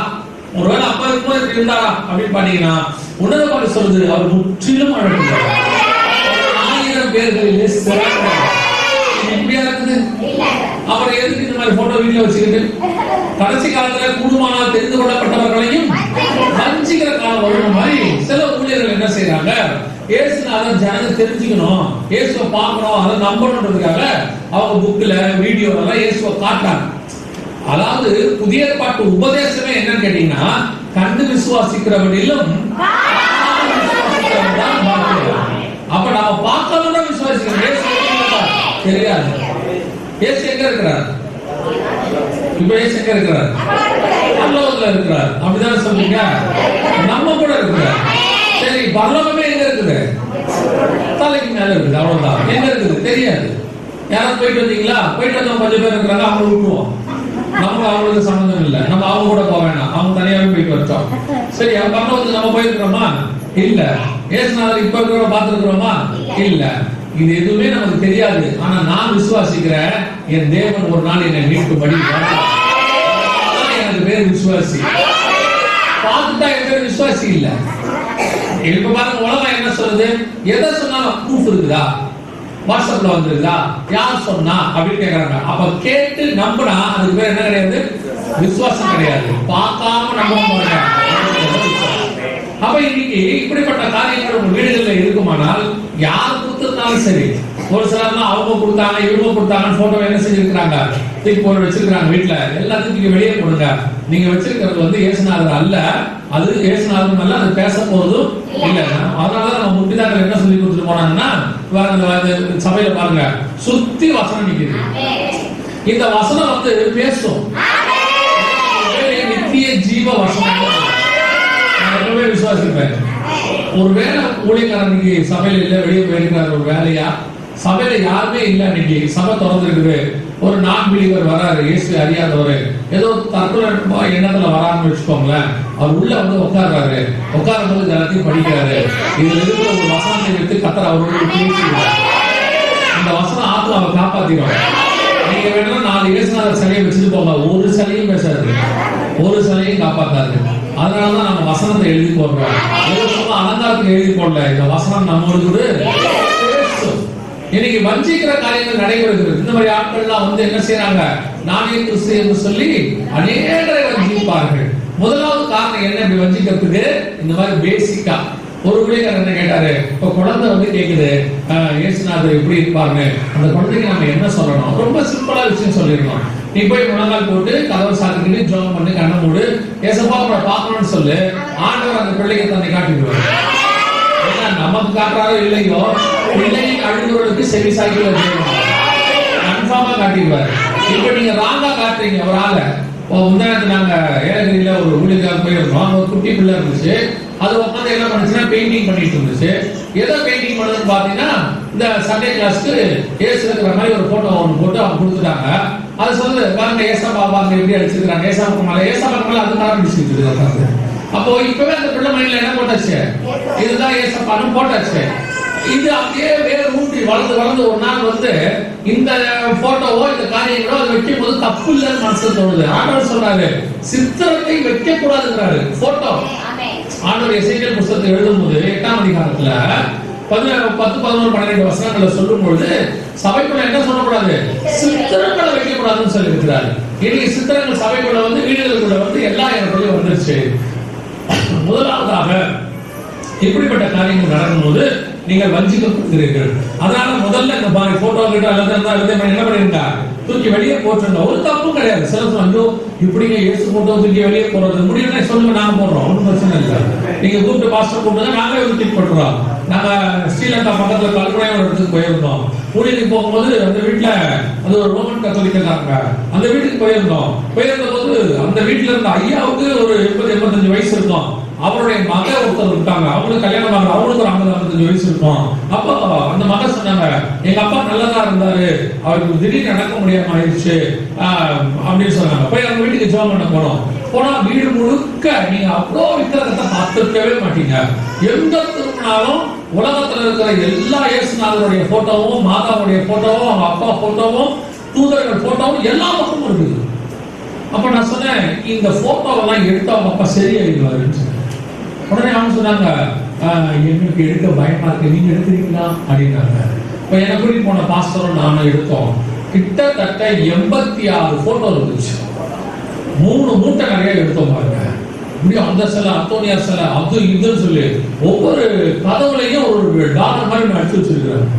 ஒருவேளை அப்ப இருக்கும்போது இப்படி இருந்தாரா அப்படின்னு பாத்தீங்கன்னா உன்னத பாட்டு சொல்லுது அவர் முற்றிலும் அழகுகிறார். 1000 பேர்களிலே இப்படியா இருக்குது. அப்புறம் எதுக்கு இந்த மாதிரி போட்டோ வீட்டுல வச்சுக்கிட்டு கடைசி காலத்துல கூடுமானால் தெரிந்து கொள்ளப்பட்டவர்களையும் வஞ்சிக்கிற காலம் வரும் மாதிரி சில ஊழியர்கள் என்ன செய்யறாங்க, இயேசுநாதர் ஜனங்க தெரிஞ்சுக்கணும், இயேசுவை பார்க்கணும், அதை நம்பணுன்றதுக்காக அவங்க புக்ல வீடியோல எல்லாம் இயேசுவை காட்டுறாங்க. அதாவது புதிய ஏற்பாட்டு உபதேசமே என்னன்னு கேட்டீங்கன்னா கண்டு விசுவாசிக்கிறவனிலும் அப்ப நாம பார்க்கணும்னா விசுவாசிக்கிறோம். தெரியாது இயேசு எங்க இருக்கிறார்? இப்ப இயேசு எங்க இருக்கிறார்? பரலோகத்துல இருக்கிறார். அப்படிதானே சொல்றீங்க? நம்ம கூட இருக்கிறார். சரி, பரலோகமே எங்க இருக்குது? தலைக்கு மேல இருக்குது. அவ்வளவுதான். எங்க இருக்குது தெரியாது. யாராவது போயிட்டு வந்தீங்களா? போயிட்டு வந்தவங்க கொஞ்சம் பேர் இருக்கிறாங்க, அவங்க விட்டுருவோம். நம்ம அவங்களுக்கு சம்பந்தம் இல்லை, நம்ம அவங்க கூட போக வேண்டாம், அவங்க தனியாவே போயிட்டு வச்சோம். சரி, அவங்க பரலோகத்துக்கு நம்ம போயிருக்கிறோமா? இல்ல. இயேசுநாதர் இப்ப இருக்கிற பார்த்திருக்கிறோமா? இல்ல. இது எதுவுமே நமக்கு தெரியாது. ஆனா நான் விசுவாசிக்கிறேன், என் தேவன் ஒரு நாள் என்னை மீட்கும்படி எனக்கு பேர் விசுவாசி. பார்த்துட்டா என் பேர் விசுவாசி இல்ல. இப்ப பாருங்க, உலகம் என்ன சொல்லுது? எதை சொன்னாலும் ப்ரூஃப் இருக்குதா, வாட்ஸ்அப்ல வந்துருக்குதா, யார் சொன்னா அப்படின்னு கேக்குறாங்க. அப்ப கேட்டு நம்பினா அதுக்கு பேர் என்ன கிடையாது? விசுவாசம் கிடையாது. பார்க்காம நம்ப. அப்ப இன்னைக்கு இப்படிப்பட்ட காரியங்கள் உங்க வீடுகள்ல இருக்குமானால் யார் கொடுத்திருந்தாலும் சரி, ஒரு சிலர்லாம் அவங்க கொடுத்தாங்க இவங்க கொடுத்தாங்கன்னு போட்டோ என்ன செஞ்சிருக்காங்க, தூக்கி போட்டு வச்சிருக்காங்க வீட்டுல. எல்லாத்தையும் நீங்க வெளியே போடுங்க. நீங்க வச்சிருக்கிறது வந்து இயேசுநாதர் அல்ல, அது இயேசுநாதரும் அல்ல, அது பேச போறதும் இல்ல. அதனாலதான் நம்ம முட்டிதாக்கள் என்ன சொல்லி கொடுத்துட்டு போனாங்கன்னா, சபையில பாருங்க சுத்தி வசனம் நிக்குது. இந்த வசனம் வந்து பேசும், நித்திய ஜீவ வசனம். விசுவாசிப்பேன். ஒருவேளை ஊழியக்காரன் இன்னைக்கு சபையில இல்ல, வெளியே போயிருக்கிறார் ஒரு வேலையா, சபையில யாருமே இல்ல, இன்னைக்கு சபை திறந்து இருக்குது. ஒரு நான் பிலீவர் வராரு, இயேசு அறியாதவரு, ஏதோ தற்கொலை எண்ணத்துல வரான்னு வச்சுக்கோங்களேன். அவர் உள்ள வந்து உட்கார்றாரு, உட்காரும் போது எல்லாத்தையும் படிக்கிறாரு. இதுல இருக்கிற ஒரு வசனத்தை எடுத்து கத்தர் அவரோட பேசுகிறார். அந்த வசனம் ஆத்துல அவர் காப்பாத்திடுவார். நீங்க வேணும்னா 4 இயேசுநாதர் சிலையை வச்சுட்டு போங்க, ஒரு சிலையும் பேசாது, ஒரு சிலையும் காப்பாத்தாது. அதனாலதான் நம்ம வசனத்தை எழுதி போடுறோம். அலங்காரத்துக்கு எழுதி போடல, இந்த வசனம் நம்மளோட பேசும். இன்னைக்கு வஞ்சிக்கிற காரியங்கள் நடைபெறுகிறது. இந்த மாதிரி ஆட்கள் எல்லாம் வந்து என்ன செய்யறாங்க, நானே கிறிஸ்து என்று சொல்லி அநேகரை வஞ்சிப்பார்கள். முதலாவது காரணம் என்ன இப்படி வஞ்சிக்கிறதுக்கு? இந்த மாதிரி பேசிக்கா ஒரு ஊழியக்காரர் என்ன கேட்டாரு, இப்ப குழந்தை வந்து கேக்குது இயேசுநாதர் எப்படி இருப்பாருன்னு, அந்த குழந்தைக்கு நம்ம என்ன சொல்லணும்? ரொம்ப சிம்பிளா விஷயம் சொல்லிடணும். நீ போய் முழங்கால் போட்டு கதவை சாத்திக்கிட்டு ஜெபம் பண்ணி கண்ணை மூடு, ஏசப்பா உங்களை பார்க்கணும்னு சொல்லு. ஆண்டவர் அந்த பிள்ளைக்கு தன்னை காட்டிடுவார். நமக்கு காட்டுறாரோ இல்லையோ, பிள்ளை அழுகிறவர்களுக்கு செவி சாய்க்கல கன்ஃபார்மா காட்டிடுவார். இப்ப நீங்க ராங்கா காட்டுறீங்க ஒரு ஆள. முந்தானத்து நாங்க ஏலகிரியில ஒரு ஊழியக்காக போயிருந்தோம். ஒரு குட்டி பிள்ளை இருந்துச்சு, அது உட்காந்து என்ன பண்ணுச்சுன்னா பெயிண்டிங் பண்ணிட்டு இருந்துச்சு. எதோ பெயிண்டிங் பண்ணதுன்னு பாத்தீங்கன்னா இந்த சண்டே கிளாஸ்க்கு ஏசு இருக்கிற மாதிரி ஒரு போட்டோ ஒன்று போட்டு அவங்க கொடுத்துட்டாங்க. அது சொல்லு பாருங்க, ஏசப்பா பாருங்க எப்படி அடிச்சிருக்காங்க, ஏசாப்பாக்கு மேல அது காரணம் அடிச்சுட்டு. அப்போ இப்பவே அந்த பிள்ளை மைண்ட்ல என்ன போட்டாச்சு, இதுதான் ஏசப்பான்னு போட்டாச்சு. இது அப்படியே வேற ஊட்டி வளர்ந்து வளர்ந்து ஒரு நாள் வந்து இந்த போட்டோவோ இந்த காரியங்களோ அதை வைக்கும் போது தப்பு இல்லைன்னு மனசு தோணுது. ஆண்டவர் சொல்றாரு, சித்திரத்தை வைக்க கூடாதுங்கிறாரு. போட்டோ ஆண்டவர் எசேக்கியேல் புத்தகத்தை எழுதும் போது 8ஆம் அதிகாரத்துல 10, 11, 12 வசனங்களை சொல்லும் பொழுது சபைக்குள்ள என்ன சொல்லக்கூடாது, சித்திரங்களை வைக்கக்கூடாதுன்னு சொல்லி இருக்கிறாரு. இன்னைக்கு சித்திரங்கள் சபைக்குள்ள வீடுகளுக்குள்ள எல்லா இடத்துலயும் வந்துருச்சு. முதலாவதாக இப்படிப்பட்ட காரியங்கள் நடக்கும்போது நீங்கள் வஞ்சிக்கப்படுகிறீர்கள். அதனால முதல்ல இந்த மாதிரி போட்டோ கிட்ட அல்லது என்ன பண்ணிருங்க, தூக்கி வெளியே போட்டுருங்க. ஒரு தப்பும் கிடையாது. சில ஐயோ இப்படிங்க இயேசு போட்டோ தூக்கி வெளியே போடுறது முடியும்னா சொல்லுங்க, நாங்க போடுறோம், ஒன்றும் பிரச்சனை இல்லை. நீங்க கூப்பிட்டு பாஸ்டர் கூப்பிட்டு நாங்களே தூக்கி போட்டுறோம். நாங்க ஸ்ரீலங்கா பக்கத்துல கல்பனை ஒரு இடத்துக்கு போயிருந்தோம். ஊழியருக்கு போகும்போது அந்த வீட்டுல அது ஒரு ரோமன் கத்தோலிக்காங்க, அந்த வீட்டுக்கு போயிருந்த போது அந்த வீட்டுல இருந்த ஐயாவுக்கு ஒரு 80-85 வயசு இருக்கும். அவருடைய மக ஒருத்தர் இருக்காங்க, அவங்களுக்கு கல்யாணம் ஆகல, அவங்களுக்கு ஒரு 50-55 வயசு இருக்கும். அப்போ அந்த மக சொன்னாங்க, எங்க அப்பா நல்லதா இருந்தாரு, அவருக்கு திடீர்னு நடக்க முடியாம ஆயிடுச்சு அப்படின்னு சொன்னாங்க. போய் அவங்க வீட்டுக்கு ஜெபம் பண்ண போனா வீடு முழுக்க நீங்க அவ்வளோ விக்கிரகத்தை பார்த்துருக்கவே மாட்டீங்க. எந்த திரும்பினாலும் உலகத்துல இருக்கிற எல்லா இயேசுநாதருடைய போட்டோவும், மாதாவுடைய போட்டோவும், அவங்க அப்பா போட்டோவும், தூதர்கள் போட்டோவும் எல்லா பக்கமும் இருக்குது. அப்ப நான் சொன்னேன், இந்த போட்டோவெல்லாம் எடுத்து அவங்க அப்பா சரியாயிடுவாருன்னு சொன்னேன். உடனே அவங்க சொன்னாங்க, எங்களுக்கு எடுக்க பயமா இருக்கு, நீங்க எடுக்கிறீங்களா அப்படின்னாங்க. இப்ப எனக்கு கூட்டிட்டு போன பாஸ்டரும் நானும் எடுத்தோம். கிட்டத்தட்ட 86 போட்டோ இருந்துச்சு. 3 மூட்டை நிறைய எடுத்தோம் பாருங்க. இப்படியும் அந்த சிலை, அத்தோனியார் சிலை, அது இதுன்னு சொல்லி ஒவ்வொரு கதவுலையும் ஒரு டாலர் மாதிரி அடிச்சு வச்சிருக்கிறேன்.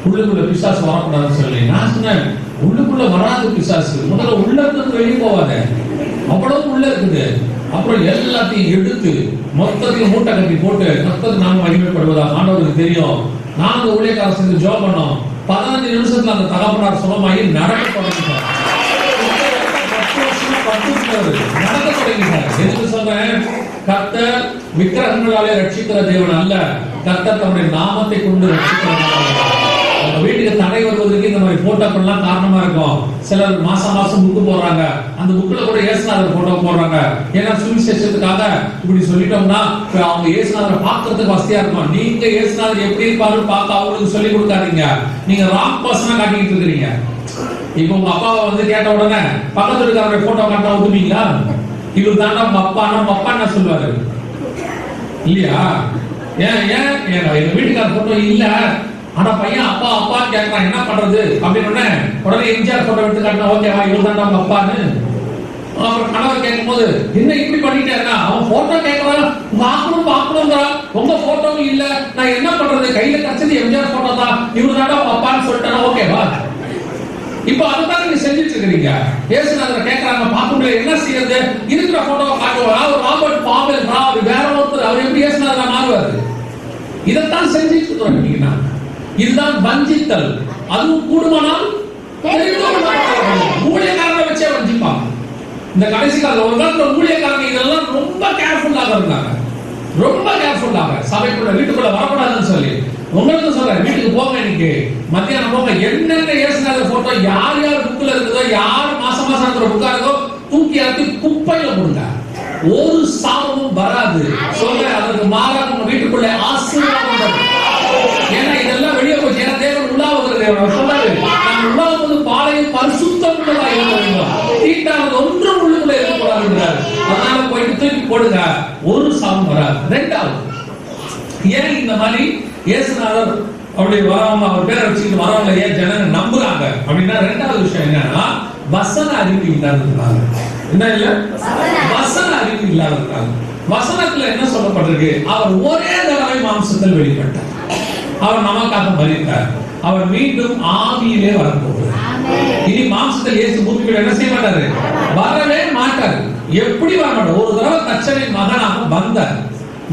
உள்ளுக்குள்ள பிசாசு வரக்கூடாதுன்னு சொல்லி நான் சொன்னேன், உள்ளுக்குள்ள வராது பிசாசு, முதல்ல உள்ள இருந்து வெளியே போவாத, அவ்வளவு உள்ள இருக்குது. அப்புறம் எல்லாத்தையும் எடுத்து மொத்தத்தையும் மூட்டை கட்டி போட்டு மொத்தத்துக்கு நாம மகிமைப்படுவதா ஆண்டவருக்கு தெரியும். நாங்க ஊழியக்காரர் சேர்ந்து ஜெபம் பண்ணோம். 15 நிமிஷத்துல அந்த தகப்பனார் சுகமாகி நடக்க தொடங்கிட்டார். நடக்க தொடங்கிட்டார். எதுக்கு சொல்றேன், கர்த்தர் விக்கிரகங்களாலே ரட்சிக்கிற தேவன் அல்ல, கர்த்தர் தன்னுடைய நாமத்தை கொண்டு ரட்சிக்கிற. வீட்டுக்கு தடை வருவதற்கு இந்த மாதிரி போட்டோக்கள்லாம் காரணமா இருக்கும். சிலர் மாசம் புக்கு போடுறாங்க, அந்த புக்ல கூட இயேசுநாதர் போட்டோ போடுறாங்க. ஏன்னா சுவிசேஷத்துக்காக இப்படி சொல்லிட்டோம்னா அவங்க இயேசுநாதரை பார்க்கறதுக்கு வசதியா இருக்கும். நீங்க இயேசுநாதர் எப்படி இருப்பாருன்னு பார்க்க அவங்களுக்கு சொல்லி கொடுக்காதீங்க. நீங்க ராங் பர்சனா காட்டிட்டு இருக்கிறீங்க. இப்ப உங்க அப்பாவை கேட்ட உடனே பக்கத்துல இருக்கிற போட்டோ காட்டா ஒத்துப்பீங்களா? இவர் தாண்டா உங்க அப்பான்னா உங்க அப்பா என்ன சொல்லுவாரு இல்லையா? எங்க வீட்டுக்கார போட்டோ இல்ல, ஆனா பையன் அப்பா அப்பா கேட்கறான், என்ன பண்றது அப்படின்னு உடனே எம்ஜிஆர் போட்டோ எடுத்து காட்டினா ஓகேவா, இவர் தாண்டா உங்க அப்பான்னு. அப்புறம் கணவர் கேட்கும் போது என்ன இப்படி பண்ணிட்டேன்னா, அவன் போட்டோ கேட்கறான், பாக்கணுங்கிறான், உங்க போட்டோவும் இல்ல, நான் என்ன பண்றது, கையில கச்சது எம்ஜிஆர் போட்டோ தான், இவர் தாண்டா உங்க அப்பான்னு சொல்லிட்டேன்னா ஓகேவா? இப்ப அதுதான் நீங்க செஞ்சுட்டு இருக்கிறீங்க. இயேசுநாதர் கேட்கறாங்க, பார்க்க முடியல, என்ன செய்யறது, இருக்கிற போட்டோவை காட்டுவாரா? ஒரு ராபர்ட் பாவல் வேற ஒருத்தர், அவர் எப்படி இயேசுநாதரா மாறுவாரு? இதைத்தான் செஞ்சுட்டு இருக்கிறோம். இதுதான் வஞ்சித்தல். அதுவும் கூடுமானால் ஊழியக்காரனை வச்சே வஞ்சிப்பாங்க. இந்த கடைசி கால ஒரு காலத்துல ஊழியக்காரங்க இதெல்லாம் ரொம்ப கேர்ஃபுல்லாக இருந்தாங்க. ரொம்ப கேர்ஃபுல்லாக சபைக்குள்ள வீட்டுக்குள்ள வரக்கூடாதுன்னு சொல்லி உங்களுக்கு சொல்றேன். வீட்டுக்கு போங்க, இன்னைக்கு மத்தியானம் போங்க, என்னென்ன இயேசுநாதர் போட்டோ யார் யார் புக்ல இருக்குதோ, யார் மாசம் இருக்கிற புக்கா இருக்கோ தூக்கி அறுத்து குப்பையில போடுங்க. ஒரு சாபமும் வராது. சொல்றேன், அதற்கு மாறாக உங்க வீட்டுக்குள்ள ஆசீர்வாதம். ஏன்னா இதெல்லாம் வெளியே போச்சு. ஏன்னா தேவன் உள்ளாவது தேவன் சொன்னாரு, நான் உள்ளாவது பாலையும் பரிசுத்தம் உள்ளதாக இருக்க வேண்டும், தீட்டானது ஒன்றும் உள்ளுக்குள்ள இருக்கக்கூடாது. அதனால போயிட்டு தூக்கி போடுங்க, ஒரு சாபம் வராது. ரெண்டாவது, ஏன் இந்த மாதிரி இயேசுநாதர் அப்படி வராம அவர் பேரை வச்சுக்கிட்டு வரவங்க ஏன் ஜனங்க நம்புறாங்க அப்படின்னா, ரெண்டாவது விஷயம் என்னன்னா வசன அறிவு இல்லாததுனால. என்ன இல்ல, வசன அறிவு இல்லாததுனால. வசனத்துல என்ன சொல்லப்பட்டிருக்கு, அவர் ஒரே தடவை மாம்சத்தில் வெளிப்பட்டார், அவர் நமக்காக மரித்தார், அவர் மீண்டும் ஆவியிலே வரப்போகிறார். இனி மாம்சத்தில் இயேசு பூமிக்குள்ள என்ன செய்ய மாட்டாரு, வரவே மாட்டாரு. எப்படி வர மாட்டார்? ஒரு தடவை தச்சனின் மகனாக வந்தார்,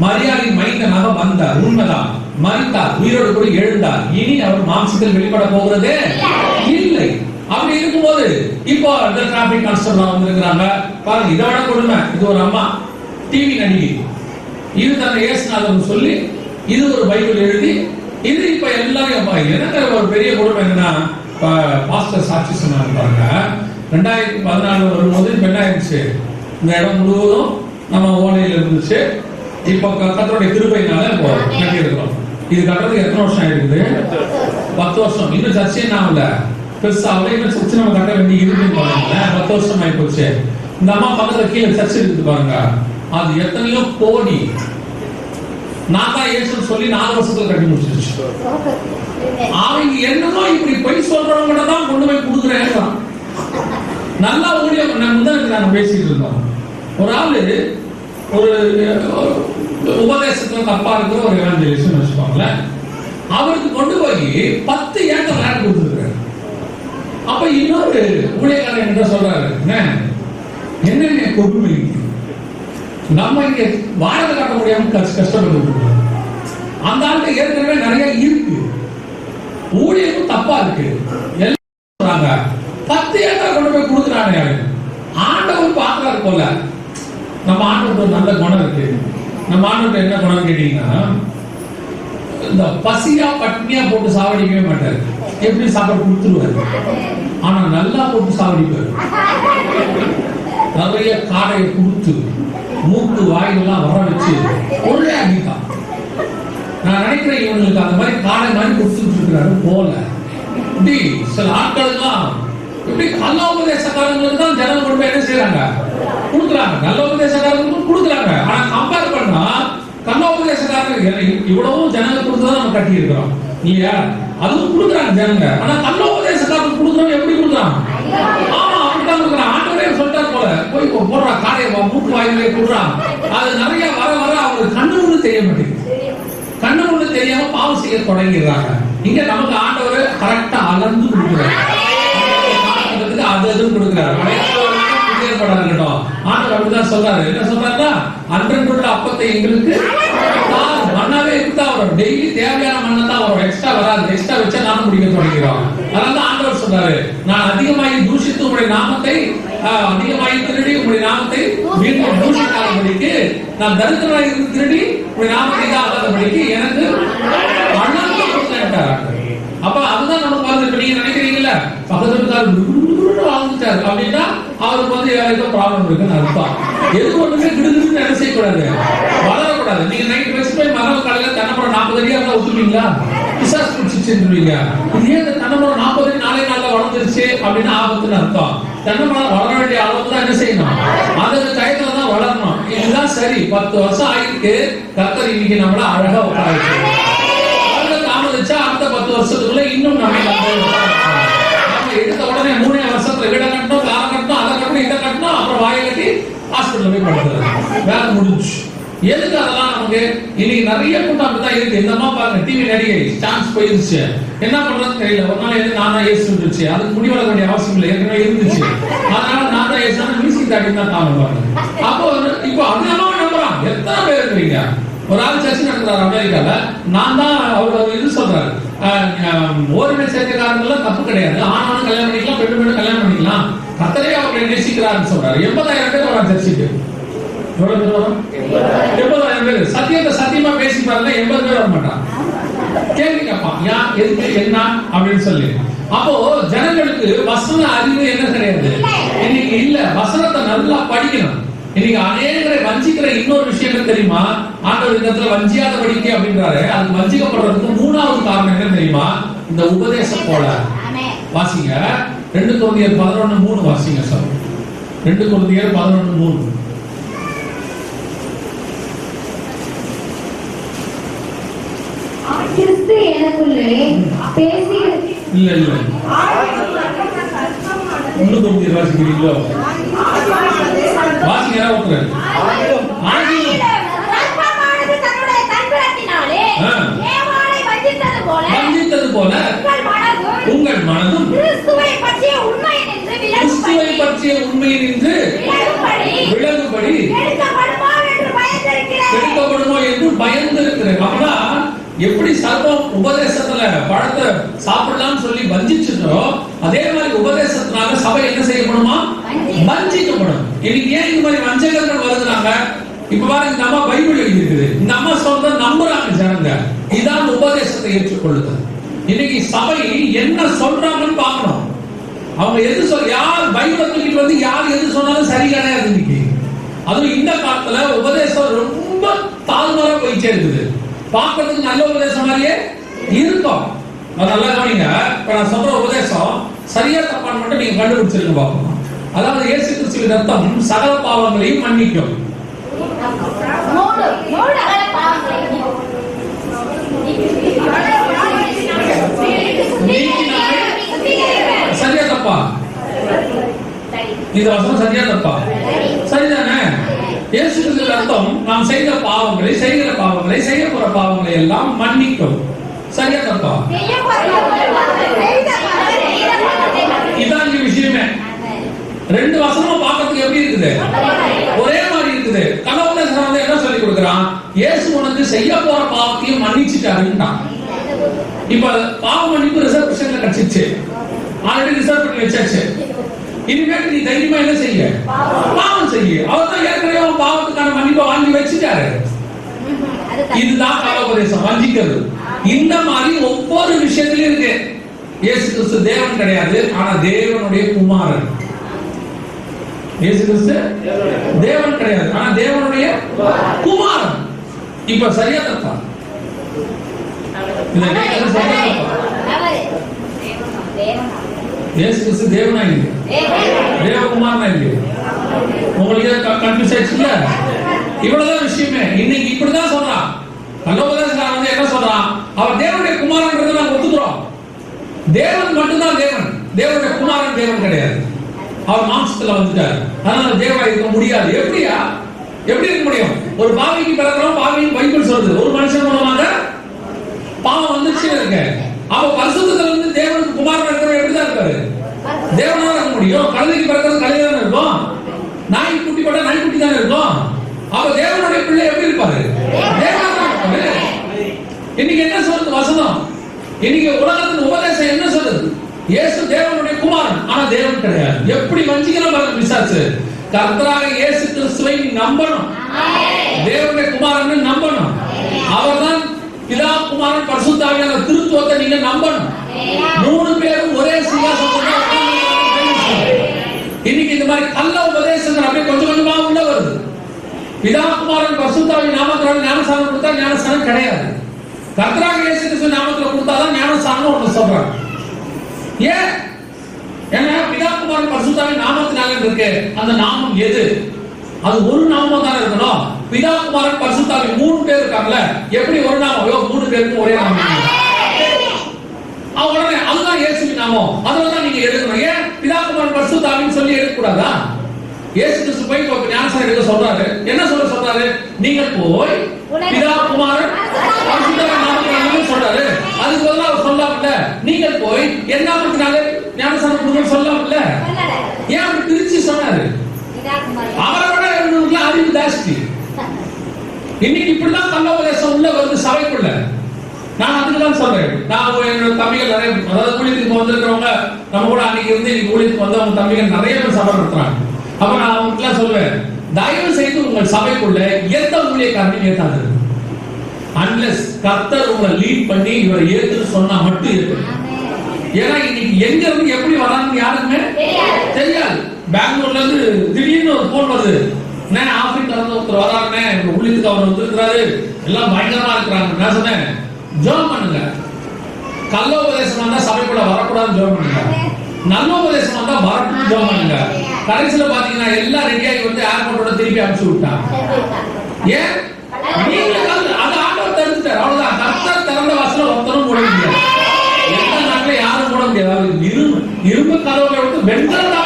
மரியாதையின் மைந்தனாக வந்தார், உண்மைதான், மரித்தார், உயிரோடு கூட எழுந்தார். இனி அவர் மாம்சத்தில் வெளிப்பட போகிறதே இல்லை. அப்படி இருக்கும்போது இப்போ இந்த டிராபிக் கான்ஸ்டபிள் வந்திருக்கிறாங்க பாருங்க. இதை விட கொடுமை, இது ஒரு அம்மா டிவி நடிகை, இது தன்னை இயேசுநாதர் சொல்லி இது ஒரு பைபிள் எழுதி இது இப்ப எல்லாரும் எனக்கு ஒரு பெரிய கொடுமை என்னன்னா, பாஸ்டர் சாட்சி சொன்னாங்க பாருங்க. 2014 வரும்போது இப்ப என்ன ஆயிடுச்சு, இந்த இடம் முழுவதும் நம்ம ஓலையில் இருந்துச்சு. இப்ப கர்த்தருடைய கிருபையினால இப்போ கட்டி இருக்கிறோம். இது கட்டுறதுக்கு எத்தனை வருஷம் ஆயிடுது? 10 வருஷம். இன்னும் சர்ச்சை நான் பெருசாக இன்னும் சர்ச்சை நம்ம கட்ட வேண்டி இருக்குன்னு பாருங்க. 10 வருஷம் ஆகி போச்சு. இந்த அம்மா பக்கத்துல கீழே சர்ச்சை இருக்குது பாருங்க, அது எத்தனையோ கோடி. நான் தான் இயேசுன்னு சொல்லி 4 வருஷத்துல கட்டி முடிச்சிருச்சு. அவங்க என்னமோ இப்படி பொய் சொல்றவங்க தான் கொண்டு போய் கொடுக்குறேன். நல்லா ஊழியம் நாங்க பேசிட்டு இருந்தோம். ஒரு ஆளு ஒரு உபதேசத்துல தப்பா இருக்கிற ஒரு எவாஞ்சலிஸ்ட் வச்சுக்கோங்களேன், அவருக்கு கொண்டு போய் 10 ஏக்கர் லேண்ட் கொடுத்துருக்காரு. அப்ப இன்னொரு ஊழியக்காரன் என்ன சொல்றாரு, என்ன கொடுமை, நம்ம இங்க வாடகை கட்ட முடியாம கஷ்டப்பட்டு அந்த ஆளுக்கு ஏற்கனவே நிறைய இருக்கு, ஊழியமும் தப்பா இருக்கு, எல்லாம் சொல்றாங்க 10 ஏக்கர் கொண்டு போய் கொடுக்குறாங்க. ஆண்டவர் பாக்குறாரு போல, நம்ம ஆண்டவருக்கு நல்ல குணம் இருக்கு. நம்ம ஆண்டவருக்கு என்ன குணம் கேட்டீங்கன்னா, இந்த பசியா பட்னியா போட்டு சாவடிக்கவே மாட்டாரு, எப்படி சாப்பாடு கொடுத்துருவாரு. ஆனா நல்லா போட்டு சாவடிப்பாரு, நிறைய காடையை கொடுத்து மூக்கு வாயிலெல்லாம் வர வச்சு ஒரே அடித்தான். நான் நினைக்கிறேன் இவங்களுக்கு அந்த மாதிரி காடை மாதிரி கொடுத்துட்டு இருக்கிறாரு போல. இப்படி சில ஆட்கள்லாம் இப்படி நல்ல உபதேசக்காரங்களுக்கு தான் ஜனம் கொண்டு என்ன செய்யறாங்க, கொடுக்குறாங்க. நல்ல உபதேசக்காரங்களுக்கும் கொடுக்குறாங்க. ஆனா கம்பேர் பண்ணா கள்ள உபதேசக்காரங்க இவ்வளவும் ஜனங்க கொடுத்ததான் நம்ம கட்டி இருக்கிறோம் இல்லையா, அதுவும் கொடுக்குறாங்க ஜனங்க. ஆனா கள்ள உபதேசக்காரங்க கொடுக்குறோம் எப்படி கொடுக்குறாங்க, அப்படித்தான் கொடுக்குறாங்க. ஆண்டவரே சொல்லிட்டார் போல, போய் போடுறா காடையை மூக்கு வாயிலே போடுறான். அது நிறைய வர வர அவங்களுக்கு கண்ணு ஒண்ணு தெரிய மாட்டேங்குது, கண்ணு ஒண்ணு தெரியாம பாவம் செய்ய தொடங்கிடுறாங்க. இங்க நமக்கு ஆண்டவர் கரெக்டா அளந்து கொடுக்குறாரு, அது எதுவும் கொடுக்குறாரு. ஆண்டவர் அப்படிதான் சொல்றாரு. என்ன சொல்றாருன்னா, அன்றன்றுள்ள அப்பத்தை எங்களுக்கு மண்ணாவே இருந்தா வரும், டெய்லி தேவையான மண்ணை தான் வரும், எக்ஸ்ட்ரா வராது. எக்ஸ்ட்ரா வச்சா நாம முடிக்க தொடங்கிறோம். அதனால ஆண்டவர் சொல்றாரு, நான் அதிகமாகி தூஷித்து உங்களுடைய நாமத்தை, அதிகமாகி திருடி உங்களுடைய நாமத்தை மீண்டும் தூஷிக்காதபடிக்கு, நான் தரித்திரமாக இருந்து திருடி உங்களுடைய நாமத்தை தான் ஆகாதபடிக்கு எனக்கு அளந்து கொடுத்தாரு. அப்ப அதுதான் நமக்கு வந்து, இப்ப நீங்க நினைக்கிறீங்கல்ல பக்கத்துல வாழ்ந்துட்டாரு அப்படின்னா அவருக்கு வந்து ஏதோ ப்ராப்ளம் இருக்குன்னு அர்த்தம். எது ஒண்ணுமே கிடுகிடுன்னு என்ன செய்யக்கூடாது, வளரக்கூடாது. நீங்க நைட் வச்சு போய் மரம் காலையில தென்னமரம் 40 அடியா இருந்தா ஊத்துவீங்களா, பிசாசு பிடிச்சிருந்துருவீங்க. இதே இந்த தென்னமரம் 40 அடி நாளே நாள்ல வளர்ந்துருச்சு அப்படின்னா ஆபத்துன்னு அர்த்தம். தென்னமரம் வளர வேண்டிய அளவுக்கு தான் என்ன செய்யணும், அதுக்கு டயத்துல தான் வளரணும். இதுதான் சரி. 10 வருஷம் ஆயிருக்கு, கர்த்தர் இன்னைக்கு நம்மள அழகா உட்கார தாமதிச்சா அடுத்த 10 வருஷத்துக்குள்ள இன்னும் நம்ம எடுத்த உடனே 3 வருஷத்துல வீட கட்டணும், கார கட்டணும், அதை கட்டணும், இதை கட்டணும், அப்புறம் வாயை கட்டி ஹாஸ்பிட்டல் போய் படுத்துறது, வேலை முடிஞ்சு. எதுக்கு அதெல்லாம் நமக்கு? இன்னைக்கு நிறைய கூட்டம் அப்படிதான் இருக்கு. இந்த அம்மா பாருங்க, டிவி நடிகை சான்ஸ் போயிருச்சு, என்ன பண்றதுன்னு தெரியல. ஒரு நாள் எது நான் தான் ஏசு இருந்துச்சு, அதுக்கு முடி வளர வேண்டிய அவசியம் இல்லை, ஏற்கனவே இருந்துச்சு. அதனால நான் தான் ஏசு மியூசிக் தாடி தான் காணும் பாருங்க. அப்போ இப்போ அதெல்லாம் நம்புறான். எத்தனை பேர் இருக்கிறீங்க? ஒரு ஆள் சர்ச்சை நடத்துறாரு அமெரிக்கால, நான் தான் அவர் இது சொல்றாரு, ஓரின சேர்க்கைக்காரங்களாம் தப்பு கிடையாது, ஆனாலும் கல்யாணம் பண்ணிக்கலாம், பெண்ணு கல்யாணம் பண்ணிக்கலாம், கர்த்தரே அவர்களை நேசிக்கிறாருன்னு சொல்றாரு. 80,000 பேர் வரான் சர்ச்சைக்கு. எவ்வளவு பேர் வரும்? 80,000 பேர். சத்தியத்தை சத்தியமா பேசி பாருங்க, 80 பேர் வர மாட்டான். கேள்வி கேட்பான், ஏன், எதுக்கு, என்ன அப்படின்னு சொல்லி. அப்போ ஜனங்களுக்கு வசன அறிவு என்ன கிடையாது இன்னைக்கு இல்ல. வசனத்தை நல்லா படிக்கணும். இன்னைக்கு அநேகரை வஞ்சிக்கிற இன்னொரு விஷயம் தெரியுமா, ஆண்டவர் இந்த இடத்துல வஞ்சியாதபடிக்கு அப்படின்றாரு. அது வஞ்சிக்கப்படுறதுக்கு 3வது காரணம் என்ன தெரியுமா, இந்த உபதேசம் போல. வாசிங்க 2 கொரிந்தியர் 11:3 வாசிங்க சார். 2 கொரிந்தியர் 11:3. கிறிஸ்து எனக்குள்ளே பேசி இல்ல இன்னும் கொரிந்தியர் வாசிக்கிறீங்களோ? வாசிங்க ஒருத்தர். வஞ்சித்தது போல உங்கள் மனதும் கிறிஸ்துவை பற்றிய உண்மையை நின்று விலகுபடி எடுக்கப்படுமோ என்று பயந்திருக்கிறேன். அப்படின்னா எப்படி சர்வம் உபதேசத்துல பழத்தை சாப்பிடலாம்னு சொல்லி வஞ்சிச்சுட்டோ, அதே மாதிரி உபதேசத்தினால சபை என்ன செய்யப்படுமா, வஞ்சிக்கப்படும். இன்னைக்கு ஏன் இந்த மாதிரி வஞ்சகர்கள் வருகிறாங்க? இப்ப பாருங்க, இந்த அம்மா பைபிள் எழுதி இருக்குது, இந்த அம்மா சொல்றத நம்புறாங்க ஜனங்க. இதான் உபதேசத்தை ஏற்றுக்கொள்ளுது. இன்னைக்கு சபை என்ன சொல்றாங்கன்னு பார்க்கணும். அவங்க எது யார் பைபிளை தூக்கிட்டு வந்து யார் எது சொன்னாலும் சரி கிடையாது இன்னைக்கு. அதுவும் இந்த காலத்துல உபதேசம் ரொம்ப தாழ்மையா போயிட்டே இருக்குது. பார்க்கறதுக்கு நல்ல உபதேசம் மாதிரியே இருக்கும். நல்லா கவனிங்க. இப்ப நான் சொல்ற உபதேசம் சரியா தப்பான்னு மட்டும் நீங்க கண்டுபிடிச்சிருக்க பார்க்கணும். அதாவது இயேசு கிறிஸ்துவின் ரத்தம் சகல பாவங்களையும் மன்னிக்கும். இந்த வசனம் சரியா தப்பா? சரிதானே? இயேசு கிறிஸ்துவின் அர்த்தம் நாம் செய்த பாவங்களை, செய்கிற பாவங்களை, செய்ய போற பாவங்களை எல்லாம் மன்னிக்கும். சரியா தப்பா? இதான் இங்க விஷயமே. ரெண்டு வசனமும் பார்க்கிறதுக்கு எப்படி இருக்குது? ஒரே மாதிரி இருக்குது. கலவரசன் வந்து என்ன சொல்லி கொடுக்குறான்? இயேசு உனக்கு செய்ய போற பாவத்தையும் மன்னிச்சுட்டாருன்னா. இப்ப பாவ மன்னிப்பு ரிசர்வேஷன்ல கிடைச்சிச்சு, ஆல்ரெடி ரிசர்வ் பண்ணி வச்சாச்சு. இனிமேல் நீ தைரியமா என்ன செய்ய? பாவம் செய்ய. அவர் தான் ஏற்கனவே பாவத்துக்கான மன்னிப்பை வாங்கி வச்சுட்டாரு. இதுதான் காலோபதேசம், வஞ்சிக்கிறது. இந்த மாதிரி ஒவ்வொரு விஷயத்திலும் இருக்கு. இயேசு கிறிஸ்து தேவன் கிடையாது, ஆனா தேவனுடைய குமாரன். இயேசு கிறிஸ்து தேவன் கிடையாது, ஆனா தேவனுடைய குமாரன். இப்ப சரியா தப்பா? இயேசு கிறிஸ்து தேவனா இல்லையா? தேவகுமாரனா இல்லையா? உங்களுக்கு கன்ஃபியூஸ் ஆயிடுச்சுல? இவ்வளவுதான் விஷயமே. இன்னைக்கு இப்படிதான் சொல்றான். கலோபதேசன் வந்து என்ன சொல்றான்? அவர் தேவனுடைய குமாரன்றதை நாங்க ஒத்துக்கிறோம். தேவன் மட்டும்தான் தேவன், தேவனுடைய குமாரன் தேவன் கிடையாது. அவர் மாம்சத்துல வந்துட்டார், அதனால தேவனா இருக்க முடியாது. எப்படியா? எப்படி இருக்க முடியும்? ஒரு பாவிக்கு பிறக்கிறோம், பாவிக்கு பைபிள் சொல்றது ஒரு மனுஷன் மூலமாக பாவம் வந்துச்சு இருக்கு. அவ பரிசுத்தத்துல இருந்து தேவனுக்கு குமாரன் இருக்கிற எப்படிதான் இருக்காரு? தேவனா இருக்க முடியும். கழுதைக்கு பிறக்கிறது கழுதை தானே இருக்கும், நாய்க்கு குட்டி போட்டா நாய்க்குட்டி தானே இருக்கும். அவ தேவனுடைய பிள்ளை எப்படி இருப்பாரு? தேவனா இருப்பாரு. இன்னைக்கு என்ன சொல்றது வசனம்? இன்னைக்கு உலகத்தின் உபதேசம் என்ன சொல்றது? இயேசு தேவனுடைய குமாரன், ஆனா தேவன் கிடையாது. எப்படி வஞ்சிக்கிறோம் பாருங்க பிசாசு. கர்த்தராக இயேசு கிறிஸ்துவை நம்பணும், தேவனுடைய குமாரன் நம்பணும். அவர்தான் பிதா, குமாரன், பரிசுத்த ஆவியானவர் திருத்துவத்தை நீங்க நம்பணும். மூணு பேரும் ஒரே சிங்காசனத்துல இன்னைக்கு இந்த மாதிரி கள்ள உபதேசங்கள் அப்படியே கொஞ்சம் கொஞ்சமா உள்ள வருது. பிதா, குமாரன், பரிசுத்த ஆவி நாமத்தினால ஞானஸ்நானம் கொடுத்தா ஞானஸ்நானம் கிடையாது. கர்த்தராக இயேசு கிறிஸ்து நாமத்துல கொடுத்தாதான் ஞானஸ்நானம் ஒன்று சொல்றாங்க. ஏன்? ஏன்னா பிதா, குமாரன், பரிசுத்த ஆவி நாமத்தினால இருக்கு. அந்த நாமம் எது? அது ஒரு நாமம் தானே இருக்கணும். பிதா, குமாரன், பரிசுத்த ஆவி மூணு பேர் இருக்காங்கல்ல, எப்படி ஒரு நாமம்? மூணு பேருக்கும் ஒரே நாமம். உடனே அதுதான் இயேசுவின் நாமம், அதனாலதான் நீங்க எடுக்கணும். ஏன் பிதா, குமாரன், பரிசுத்த ஆவின்னு சொல்லி எடுக்க கூடாதா? இயேசு கிறிஸ்து போய் ஞானஸ்நானம் எடுக்க சொல்றாரு. என்ன சொல்றாரு? நீங்க போய் பிதா, குமாரன், பரிசுத்த ஆவி நாமத்தினால சொல்றாரு. அதுக்கு பதிலா அவர் சொல்லாமல நீங்க போய் என்ன நாமத்தினால ஞானஸ்நானம் கொடுங்க சொல்லாமல. ஏன் அப்படி பிரிச்சு சொன்னாரு? அவரோட அறிவு ஜாஸ்தி. இன்னைக்கு இப்படிதான் கள்ளோபதேசம் உள்ள வருது சபைக்குள்ள. நான் அதுக்குதான் சொல்றேன். நான் என்னோட தம்பிகள் நிறைய, அதாவது ஊழியத்துக்கு வந்திருக்கிறவங்க நம்ம கூட அன்னைக்கு இருந்து இன்னைக்கு ஊழியத்துக்கு வந்து அவங்க தம்பிகள் நிறைய பேர் சபை நடத்துறாங்க. அப்ப நான் அவங்களுக்கு சொல்லுவேன், தயவு செய்து உங்கள் சபைக்குள்ள எந்த ஊழியக்காரனையும் ஏத்தாது. அன்லெஸ் கர்த்தர் உங்களை லீட் பண்ணி இவரை ஏத்துன்னு சொன்னா மட்டும் இருக்கு. ஏன்னா இன்னைக்கு எங்க இருந்து எப்படி வராங்கன்னு யாருக்குமே தெரியாது. பெங்களூர்ல இருந்து திடீர்னு ஒரு போன் வருது, ஆப்பிரிக்கா இருந்து ஒருத்தர் வராங்கண்ணே, ஊழியத்துக்கு அவர் வந்துருக்கிறாரு, எல்லாம் பயங்கரமா இருக்கிறாங்க. நான் சொன்னேன், ஜெபம் பண்ணுங்க. கள்ள உபதேசம் வந்தா சபைக்குள்ள வரக்கூடாதுன்னு ஜெபம் பண்ணுங்க. நல்ல உபதேசம் வந்தா வரட்டும் ஜெபம் பண்ணுங்க. கடைசியில பாத்தீங்கன்னா எல்லாம் ரெடியாகி வந்து ஏர்போர்ட்டோட திருப்பி அனுப்பிச்சு விட்டாங்க. ஏன்? அது ஆண்டவர் தடுத்துட்டார், அவ்வளவுதான். கர்த்தர் திறந்த வாசல ஒருத்தரும் மூட முடியாது. எந்த நாட்டுல யாரும் மூட முடியாது. இரும்பு கதவுகளை விட்டு வெண்கல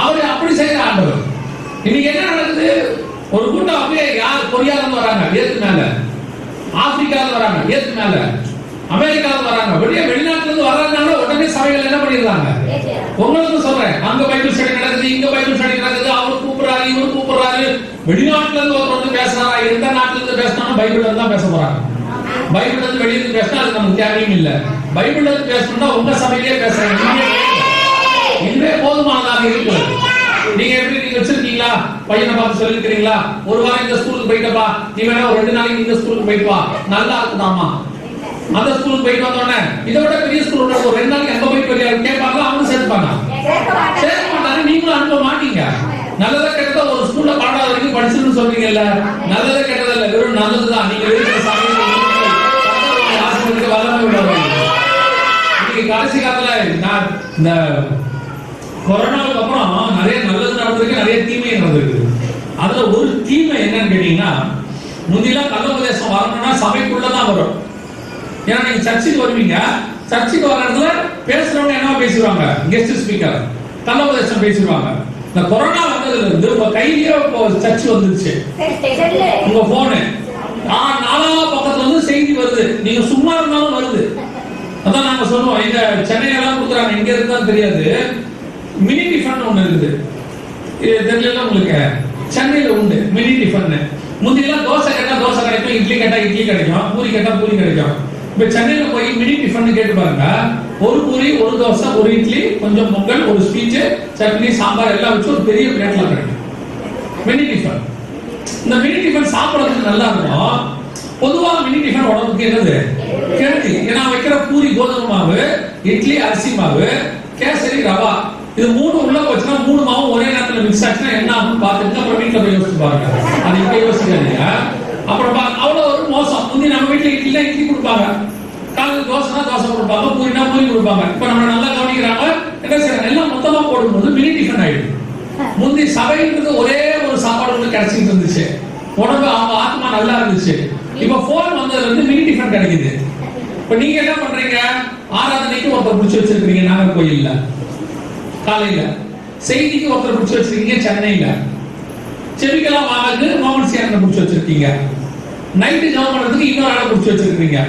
அவரு அப்படி செய்யற ஆண்டவர். இன்னைக்கு என்ன நடக்குது? ஒரு கூட்டம் அப்படியே யார் கொரியால இருந்து வராங்க ஏத்து மேல, ஆப்பிரிக்கால வராங்க ஏத்து மேல, அமெரிக்கால வராங்க, வெளிநாட்டுல இருந்து வராங்கன்னா உடனே சபைகள் என்ன பண்ணிடுறாங்க? உங்களுக்கு சொல்றேன், அங்க பைபிள் ஸ்டடி நடக்குது, இங்க பைபிள் ஸ்டடி நடக்குது, அவரு கூப்பிடுறாரு, இவரு கூப்பிடுறாரு. வெளிநாட்டுல இருந்து ஒருத்தர் வந்து பேசுறாரா? எந்த நாட்டுல இருந்து பேசினாலும் பைபிள்ல இருந்து தான் பேச போறாங்க. பைபிள்ல இருந்து வெளியில இருந்து பேசினா அது நமக்கு தேவையும் இல்ல. பைபிள்ல இருந்து பேசணும்னா உங்க சபையிலேயே பேசுறாங்க. இதுவே போதுமானதாக இருக்கு. நீங்க எப்படி நீங்க வச்சிருக்கீங்களா? பையனை பார்த்து சொல்லிருக்கீங்களா? ஒரு வாரம் இந்த ஸ்கூலுக்கு போயிட்டப்பா, நீ வேணா ஒரு 2 நாளைக்கு இந்த ஸ்கூலுக்கு போயிட்டு வா, நல்லா இருக்குதாமா. அந்த ஸ்கூலுக்கு போயிட்டு வந்தோடனே இதை விட பெரிய ஸ்கூல் ஒரு 2 நாளைக்கு அங்க போயிட்டு வரியா கேட்பாங்க, அவனும் சேர்த்துப்பாங்க. சேர்க்க மாட்டாரு, நீங்களும் அனுப்ப மாட்டீங்க. நல்லதா கெட்டதா ஒரு ஸ்கூல்ல 12வது வரைக்கும் படிச்சுன்னு சொல்றீங்கல்ல, நல்லதா கெட்டதா இல்ல, வெறும் நல்லதுதான். நீங்க இருக்கிற சமயத்துல வல்லமை விடுவாங்க. இன்னைக்கு கடைசி காலத்துல நான் இந்த கொரோனாவுக்கு அப்புறம் நிறைய நல்லது நடந்திருக்கு, நிறைய தீமை நடந்திருக்கு. அதுல ஒரு தீமை என்னன்னு கேட்டீங்கன்னா, முந்திலாம் கள்ள உபதேசம் வரணும்னா சபைக்குள்ளதான் வரும். ஏன்னா நீங்க சர்ச்சுக்கு வருவீங்க, சர்ச்சுக்கு வர இடத்துல பேசுறவங்க என்ன பேசுவாங்க? கெஸ்ட் ஸ்பீக்கர் கள்ளோபதேசம் பேசிடுவாங்க. இந்த கொரோனா வந்ததுல இருந்து உங்க கையிலேயே சர்ச் வந்துருச்சு, உங்க போனு நாலா பக்கத்துல வந்து செய்தி வருது, நீங்க சும்மா இருந்தாலும் வருது. அதான் நாங்க சொல்லுவோம், எங்க சென்னையெல்லாம் கொடுக்குறாங்க, எங்க இருக்குன்னு தெரியாது, மினி டிஃபன் ஒண்ணு இருக்குது, தெரியல உங்களுக்கு, சென்னையில உண்டு மினி டிஃபன். முந்தியெல்லாம் தோசை கேட்டா தோசை கிடைக்கும், இட்லி கேட்டா இட்லி கிடைக்கும், பூரி கேட்டா பூரி கிடைக்கும். இப்ப சென்னையில போய் மினி டிஃபன் கேட்டு பாருங்க, ஒரு பூரி, ஒரு தோசை, ஒரு இட்லி, கொஞ்சம் பொங்கல், ஒரு ஸ்வீட், சட்னி, சாம்பார் எல்லாம் வச்சு ஒரு பெரிய பிளேட்ல கிடைக்கும் மினி டிஃபன். இந்த மினி டிஃபன் சாப்பிடறதுக்கு நல்லா இருக்கும். பொதுவா மினி டிஃபன் உடம்புக்கு என்னது கெடுதி. ஏன்னா வைக்கிற பூரி கோதுமை மாவு, இட்லி அரிசி மாவு, கேசரி ரவா, இது மூணு உள்ள வச்சுன்னா மூணு மாவும் ஒரே நேரத்துல மிக்ஸ் ஆச்சுன்னா என்ன ஆகும் பாத்துட்டு அப்புறம் வீட்டுல போய் யோசிச்சு பாருங்க. அது இப்ப யோசிக்காதீங்க. அப்புறம் அவ்வளவு ஒரு மோசம். முந்தி நம்ம வீட்டுல இட்லினா இட்லி கொடுப்பாங்க, காலையில் தோசைனா தோசை கொடுப்பாங்க, பூரினா பூரி கொடுப்பாங்க. இப்ப நம்ம நல்லா கவனிக்கிறாங்க, என்ன செய்யறாங்க, எல்லாம் மொத்தமா போடும்போது மினி டிஃபன் ஆயிடுது. முந்தி சபைன்றது ஒரே ஒரு சாப்பாடு ஒண்ணு கிடைச்சிட்டு இருந்துச்சு, உடம்பு அவங்க ஆத்மா நல்லா இருந்துச்சு. இப்ப போன் வந்ததுல இருந்து மினி டிஃபன் கிடைக்குது. இப்ப நீங்க என்ன பண்றீங்க, ஆராதனைக்கு ஒருத்தர் பிடிச்சி வச்சிருக்கீங்க நாகர்கோயில்ல, காலையில செய்திக்கு ஒருத்தர் பிடிச்சி வச்சிருக்கீங்க சென்னையில, செவிக்கலாம் வாங்க மோகன் சேரனை பிடிச்சி வச்சிருக்கீங்க, நைட்டு ஜாப் பண்றதுக்கு இன்னொரு ஆளை பிடிச்சி வச்சிருக்கீங்க.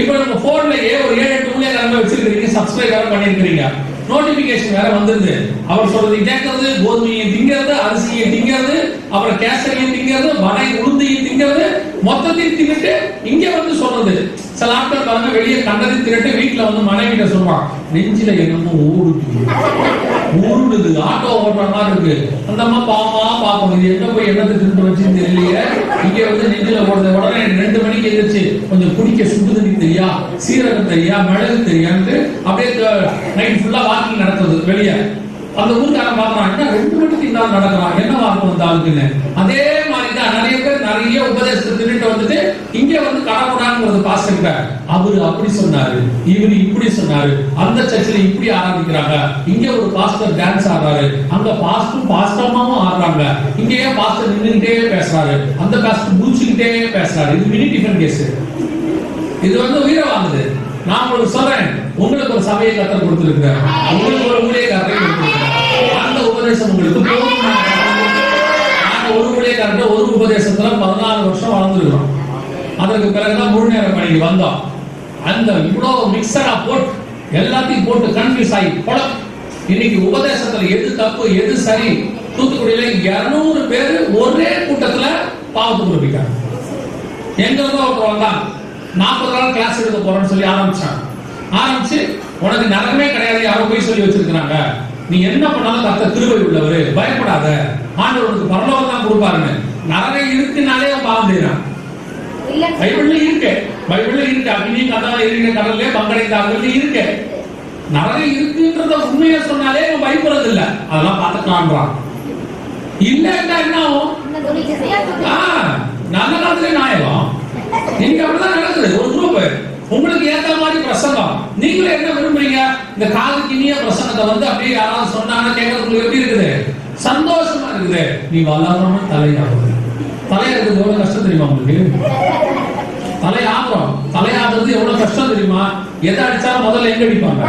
இப்ப நம்ம போன்லயே ஒரு 7-8 ஊழியக்காரங்க வச்சிருக்கீங்க, சப்ஸ்கிரைப் பண்ணிருக்கீங்க, நோட்டிபிகேஷன் வேற வந்தது. அவர் சொல்றது கேட்கறது, கோதுமையை திங்கிறது, அரிசியை திங்கிறது, அப்புறம் கேசரியை திங்கிறது, வடை உளுந்தையும் திங்கிறது, மொத்தத்தையும் தின்னுட்டு இங்க வந்து சொல்றது. சில ஆட்கள் பாருங்க, வெளியே கண்டதை தின்னுட்டு வீட்டுல வந்து மனைவிட்ட சொல்றான், நெஞ்சில என்னமோ ஊடுது, ஆட்டோ ஓடுற மாதிரி இருக்கு. அந்த அம்மா பாவமா பாப்போம், இது எங்க போய் என்னத்தை தின்ட்டு வச்சுன்னு தெரியலையே, இங்க வந்து நெஞ்சில ஓடுது. உடனே 2 மணிக்கு எதிர்த்து கொஞ்சம் குடிக்க சுடு தண்ணி தெரியா, சீரகம் தெரியா, மிளகு தெரியான்ட்டு அப்படியே நைட் ஃபுல்லா வாக்கிங் நடத்துறது வெளியே. அந்த ஊருக்காரன் பாக்குறான், என்ன 2 மணிக்கு இந்த நடக்கிறான், என்ன வாக்கு வந்த ஆளுக்குன்னு. அதே மாதிரிதான் நிறைய பேர் நிறைய உபதேசத்தை தின்னுட்டு வந்துட்டு இங்க வந்து கடவுடாங்கிறது பாஸ்டர் கிட்ட, அவரு அப்படி சொன்னாரு, இவரு இப்படி சொன்னாரு, அந்த சர்ச்சில் இப்படி ஆரம்பிக்கிறாங்க, இங்க ஒரு பாஸ்டர் டான்ஸ் ஆடுறாரு, அங்க பாஸ்டரும் பாஸ்டர்மாவும் ஆடுறாங்க, இங்கேயே பாஸ்டர் நின்றுகிட்டே பேசுறாரு, அந்த பாஸ்டர் முடிச்சுக்கிட்டே பேசுறாரு. இது மினி டிஃபன் கேஸ். இது வந்து உயிரை வாங்குது. நான் உங்களுக்கு சொல்றேன், உங்களுக்கு ஒரு சபையை கத்தர் கொடுத்திருக்கிறார், உங்களுக்கு ஒரு ஊழியக்காரரை கொடுத்திருக்கிறார். அந்த உபதேசம் உங்களுக்கு போதும். நாங்க ஒரு ஊழியக்காரர்கிட்ட ஒரு உபதேசத்துல 14 வருஷம் வளர்ந்துருக்கிறோம். அதற்கு பிறகுதான் முழு நேர பணிக்கு வந்தோம். அந்த இவ்வளவு மிக்சரா போட்டு எல்லாத்தையும் போட்டு கன்ஃபியூஸ் ஆகி இன்னைக்கு உபதேசத்துல எது தப்பு எது சரி. தூத்துக்குடியில 200 பேர் ஒரே கூட்டத்துல பாவத்துக்கு குறிப்பிட்டாங்க. எங்க இருந்து ஒருத்தர் வந்தான், 40 நாள் கிளாஸ் எடுக்க போறோம்னு சொல்லி ஆரம்பிச்சு உனக்கு நரகமே கிடையாது, யாரோ போய் சொல்லி வச்சிருக்காங்க, நீ என்ன பண்ணாலும் கர்த்தர் கிருபை உள்ளவரு, பயப்படாத, ஆண்டவர் உனக்கு பரலோகம் தான் கொடுப்பாருன்னு. நரகம் இருக்குனாலே பாவம் செய்யறான். பைபிள்ல இருக்கு, அக்னி கதவை எரிகிற கடல்ல பங்கடைந்தார்கள் இருக்கு. நரகம் இருக்குன்றத உண்மையை சொன்னாலே அவன் பயப்படுறது இல்ல, அதெல்லாம் பார்த்துக்கலான்றான். இல்லன்னா என்ன ஆகும், நல்ல காலத்திலே நாயகம். நீங்க அப்படிதான் நடக்குது. ஒரு குரூப் உங்களுக்கு ஏத்த மாதிரி பிரசங்கம், நீங்களும் என்ன விரும்புறீங்க, இந்த காதுக்கு இனிய பிரசங்கத்தை வந்து அப்படியே யாராவது சொன்னாங்கன்னா கேட்கறதுக்கு எப்படி இருக்குது, சந்தோஷமா இருக்குது. நீ வளரணும், தலையாகுது. தலையாகிறது எவ்வளவு கஷ்டம் தெரியுமா உங்களுக்கு? தலையாகிறது எவ்வளவு கஷ்டம் தெரியுமா? எதை அடிச்சாலும் முதல்ல எங்க அடிப்பாங்க,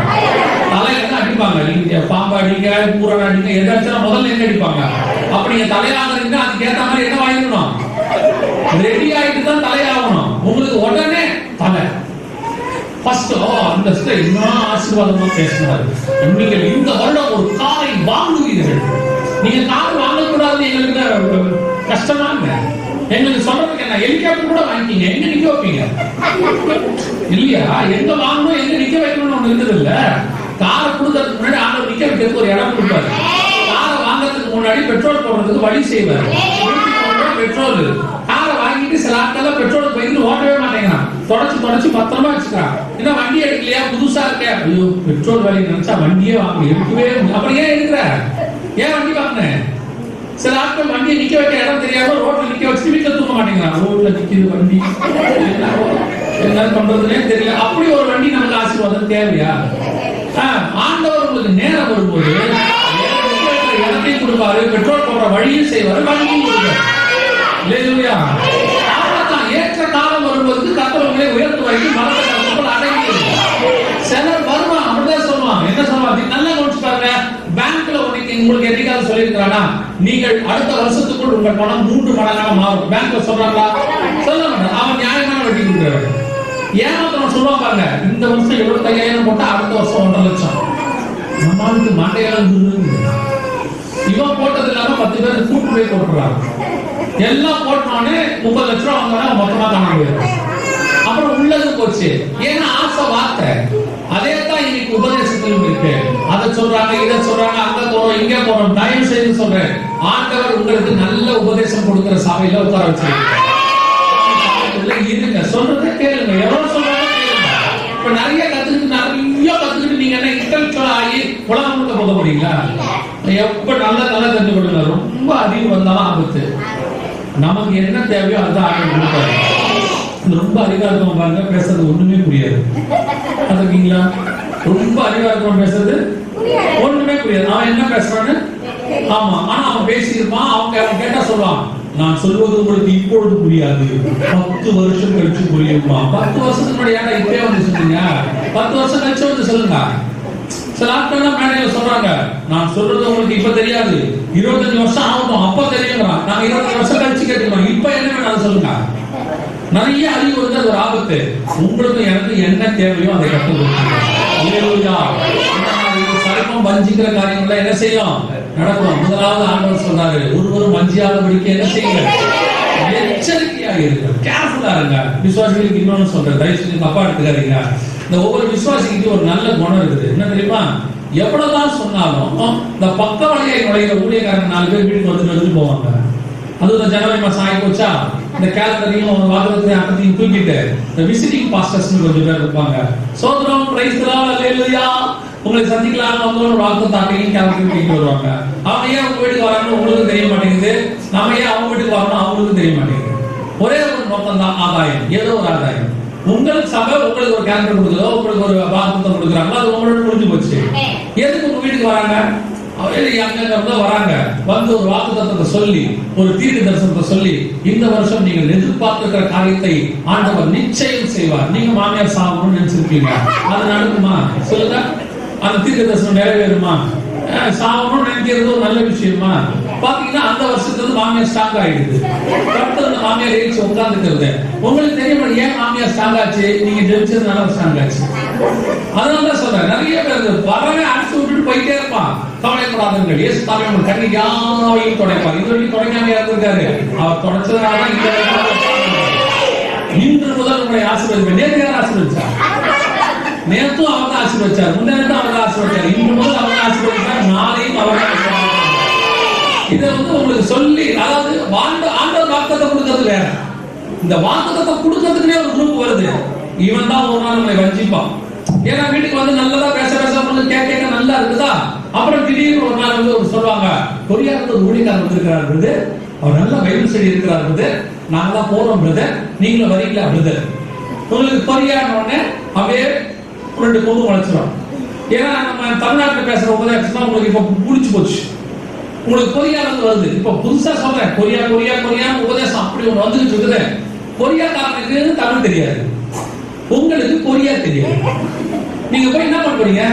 தலையில தான் அடிப்பாங்க. நீங்க பாம்பு அடிங்க, பூரன் அடிங்க, எதை அடிச்சாலும் முதல்ல எங்க அடிப்பாங்க. அப்படி நீங்க தலையாகிறீங்க, அதுக்கு ஏத்த மாதிரி என்ன வாங்கிக்கணும், ரெடி ஆயிட்டு தான் தலையாகணும். உங்களுக்கு உடனே தலை ஃபர்ஸ்ட் அந்த என்ன ஆசீர்வாதமா பேசினாரு, நீங்கள் இந்த வருடம் ஒரு காரை வாங்குவீர்கள். நீங்க கார் வாங்கக்கூடாதுன்னு எங்களுக்கு கஷ்டமா எங்களுக்கு சொல்றதுக்கு என்ன, ஹெலிகாப்டர் கூட வாங்கிக்கீங்க, எங்க நிக்க வைப்பீங்க இல்லையா? எங்க வாங்கணும் எங்க நிக்க வைக்கணும்னு ஒண்ணு இருந்தது இல்ல. காரை கொடுக்கறதுக்கு முன்னாடி ஆண்டவர் நிக்க வைக்கிறதுக்கு ஒரு இடம் கொடுப்பாரு. காரை வாங்கறதுக்கு முன்னாடி பெட்ரோல் போடுறதுக்கு வழி செய்வார். பெட்ரோல் காரை வாங்கிட்டு சில ஆட்கள் பெட்ரோல் போயிட்டு ஓட்டவே மாட்டேங்கிறான், தொடச்சு பத்திரமா வச்சுக்கிறான். ஏன்னா வண்டி எடுக்கலையா, புதுசா இருக்க, ஐயோ பெட்ரோல் வேலை நினைச்சா வண்டியே வாங்க எடுக்கவே. அப்புறம் ஏன் எடுக்கிற, ஏன் வண்டி வாங்கினேன்? சில ஆட்கள் வண்டியை நிக்க வைக்க இடம் தெரியாம ரோட்ல நிக்க வச்சு வீட்டுல தூக்க மாட்டேங்கிறான். ரோட்ல நிக்குது வண்டி, என்ன பண்றதுன்னே தெரியல. அப்படி ஒரு வண்டி நமக்கு ஆசீர்வாதம் தேவையா? ஆண்டவர் உங்களுக்கு நேரம் வரும்போது இடத்தையும் கொடுப்பாரு, பெட்ரோல் போடுற வழியும் செய்வாரு, வண்டியும் கொடுப்பாரு. ஏற்ற காலம் வரும்போது கத்தவங்களை உயர்த்து வைத்து மரத்தை அடைகிறது. சிலர் வருவான், அப்படிதான் சொல்லுவாங்க. என்ன சொல்லுவாங்க, நல்லா கவனிச்சு பாருங்க. பேங்க்ல உங்களுக்கு என்னைக்காவது சொல்லியிருக்கிறானா நீங்கள் அடுத்த வருஷத்துக்குள் உங்கள் பணம் 3 மடங்காக மாறும் பேங்க்ல சொல்றாங்களா? சொல்ல மாட்டான். அவன் நியாயமான வட்டி கொடுக்குறாரு. ஏமாத்தவன் சொல்லுவான் பாருங்க, இந்த வருஷம் 75,000 போட்டா அடுத்த வருஷம் 1.5 லட்சம். நம்மளுக்கு மண்டையாளம் இவன் போட்டது இல்லாம 10 பேர் கூட்டு போய் போட்டுறாங்க. எல்லாம் போட்டோன்னே 30 லட்சம் ரூபாய் வாங்கினா மொத்தமா காண போயிடும். அப்புறம் உள்ளது போச்சு. ஏன்னா ஆசை வார்த்தை. அதே தான் இன்னைக்கு உபதேசத்திலும் இருக்கு. அதை சொல்றாங்க, இதை சொல்றாங்க, அங்க போறோம், இங்க போறோம். தயவு செய்து சொல்றேன், ஆண்டவர் உங்களுக்கு நல்ல உபதேசம் கொடுக்கிற சபையில உட்கார வச்சிருக்காங்க. இருங்க, சொல்றதை கேளுங்க. எவ்வளவு சொல்றாங்க கேளுங்க. இப்ப நிறைய கத்துக்கிட்டு நீங்க என்ன இன்டெலெக்சுவல் ஆகி உலகம் முழுக்க போக முடியுங்களா? எப்ப நல்ல தெரிஞ்சு கொடுங்க. ரொம்ப அறிவு வந்தாலும் ஆபத்து. நமக்கு என்ன தேவையோ அதுதான் ஆகி கொடுப்பாரு. ரொம்ப அறிவா இருக்கவங்க பாருங்க, பேசுறது ஒண்ணுமே புரியாது. பாத்துருக்கீங்களா? ரொம்ப அறிவா இருக்கவங்க பேசுறது ஒண்ணுமே புரியாது. அவன் என்ன பேசுறான்னு ஆமா, ஆனா அவன் பேசியிருப்பான். அவங்க கேட்டா சொல்லுவான், நான் சொல்வது உங்களுக்கு இப்பொழுது புரியாது, 10 வருஷம் கழிச்சு புரியுமா? 10 வருஷத்துக்கு முன்னாடி ஏன்னா இப்பயே வந்து சொன்னீங்க, 10 வருஷம் கழிச்சு வந்து சொல்லுங்க. சில ஆட்கள் மேடையில சொல்றாங்க, நான் சொல்றது உங்களுக்கு இப்ப தெரியாது, 25 வருஷம் ஆகட்டும் அப்ப தெரியுங்கிறான். நாங்க 25 வருஷம் கழிச்சு கேட்டுக்கிறோம், இப்ப என்ன வேணும் அதை சொல்லுங்க. நிறைய அறிவு வந்து அது ஒரு ஆபத்து. உங்களுக்கு எனக்கு என்ன தேவையோ அதை கற்றுக்கொடுங்க. சர்ப்பம் வஞ்சிக்கிற காரியங்களை என்ன செய்யும்? நடக்கும். முதலாவது ஆண்டவர் சொல்றாரு, ஒருவரும் வஞ்சியாதபடிக்கு என்ன செய்யுங்க? எச்சரிக்கையாக இருங்க, கேர்ஃபுல்லா இருங்க. விசுவாசிகளுக்கு இன்னொன்னு சொல்றேன், தயவு செஞ்சு தப்பா எடுத்துக்காதீங்க. இந்த ஒவ்வொரு விசுவாசிக்கு ஒரு நல்ல குணம் இருக்குது. என்ன தெரியுமா? எவ்வளவுதான் சொன்னாலும் இந்த பக்க வழியை நுழைகிற ஊழியக்காரங்க 4 பேர் வீட்டுக்கு வந்து போவாங்க. அது இந்த ஜனவரி மாசம் ஆகி போச்சா, இந்த கேலண்டரையும் வாகனத்தையும் அக்கத்தையும் தூக்கிட்டு இந்த விசிட்டிங் பாஸ்டர்ஸ் கொஞ்சம் பேர் இருப்பாங்க. சோதரம் பிரைஸ் அல்லேலூயா, உங்களை சந்திக்கலாம் வந்து ஒரு வாக்கு தாக்கையும் கேலண்டரையும் தூக்கிட்டு வருவாங்க. அவங்க ஏன் அவங்க வீட்டுக்கு வராங்கன்னு உங்களுக்கு தெரிய மாட்டேங்குது, நம்ம ஏன் அவங்க வீட்டுக்கு வரணும் அவங்களுக்கு தெரிய மாட்டேங்குது. ஒரே ஒரு நோக்கம் தான், ஆதாயம். ஏதோ ஒரு ஆதாயம். உங்களுக்கு சபை உங்களுக்கு ஒரு கேலண்டர் கொடுக்குதோ, உங்களுக்கு ஒரு வாக்குத்தம் கொடுக்குறாங்களோ, அது உங்களோட முடிஞ்சு போச்சு. எதுக்கு உங்க வீட்டுக்கு வராங்க? வராங்க, வந்து ஒரு வாக்குத்தத்தத்தை சொல்லி, ஒரு தீர்க்க தரிசனத்தை சொல்லி, இந்த வருஷம் நீங்கள் எதிர்பார்த்திருக்கிற காரியத்தை ஆண்டவர் நிச்சயம் செய்வார். நீங்க மாமியார் சாகணும்னு நினைச்சிருக்கீங்க, அது நடக்குமா சொல்லுங்க? அந்த தீர்க்க தரிசனம் நிறைவேறுமா? சாகணும்னு நினைக்கிறது ஒரு நல்ல விஷயமா? பாத்தீங்கன்னா அந்த வருஷத்துல மாமியார் ஸ்ட்ராங் ஆயிடுது. அடுத்த மாமியார் ஏறிச்சு உட்கார்ந்துக்கிறது. உங்களுக்கு தெரியும் ஏன் மாமியார் ஸ்ட்ராங் ஆச்சு? நீங்க ஜெபிச்சதுனால ஸ்ட்ராங் ஆச்சு. அதனால சொல்றேன், நிறைய பேர் வரவே அடிச்சு விட்டுட்டு போயிட்டே இருப்பான். கவலைப்படாதீர்கள், இயேசு தாமே உங்கள் கண்ணீர் யாவையும் துடைப்பார். இது வரைக்கும் துடைக்காம இருந்திருக்காரு. அவர் துடைச்சதுனால இன்று முதல் உங்களை ஆசீர்வதிப்பார். நேற்று யார் ஆசீர்வதிச்சார்? நேற்றும் அவர் தான் ஆசீர்வதிச்சார், முன்னேற்றம் அவர் தான் ஆசீர்வதிச்சார், இன்று முதல் அவர் ஆசீர்வதிச்சார், நாளையும் அவர் தான். இதை வந்து உங்களுக்கு சொல்லி, அதாவது ஆண்டவர் வாக்குத்தத்தம் கொடுக்கிறது வேற. இந்த வாக்குத்தத்தம் கொடுக்கிறதுக்குனே ஒரு குரூப் வருது. இவன் தான் ஒரு நாள் உங்களை வஞ்சிப்பான். ஏன்னா வீட்டுக்கு வந்து நல்லதா பேச கேட்க நல்லா இருக்குதா, அப்புறம் திடீர்னு ஒரு நாள் வந்து சொல்லுவாங்க, கொரியாவில் ஒரு ஊழியக்காரர் வந்திருக்கிறார் பிரதர், அவர் நல்ல பைபிள் ஸ்டடி இருக்கிறார் பிரதர், நாங்க தான் போறோம் பிரதர், நீங்களும் வரீங்களா பிரதர்? உங்களுக்கு கொரியான்னு உடனே அப்படியே 2 கொம்பு முளைச்சிடும். ஏன்னா நம்ம தமிழ்நாட்டில் பேசுற உபதேசம் உங்களுக்கு இப்ப புடிச்சு போச்சு. உங்களுக்கு கொரியால இருந்து வருது. இப்ப புதுசா சொல்றேன், கொரியா கொரியா கொரியான்னு உபதேசம் அப்படி ஒண்ணு வந்துட்டு இருக்குது. கொரியாக்காரனுக்கு தமிழ் தெரியாது, உங்களுக்கு கொரியா தெரியாது. நீங்க போய் என்ன பண்ண போறீங்க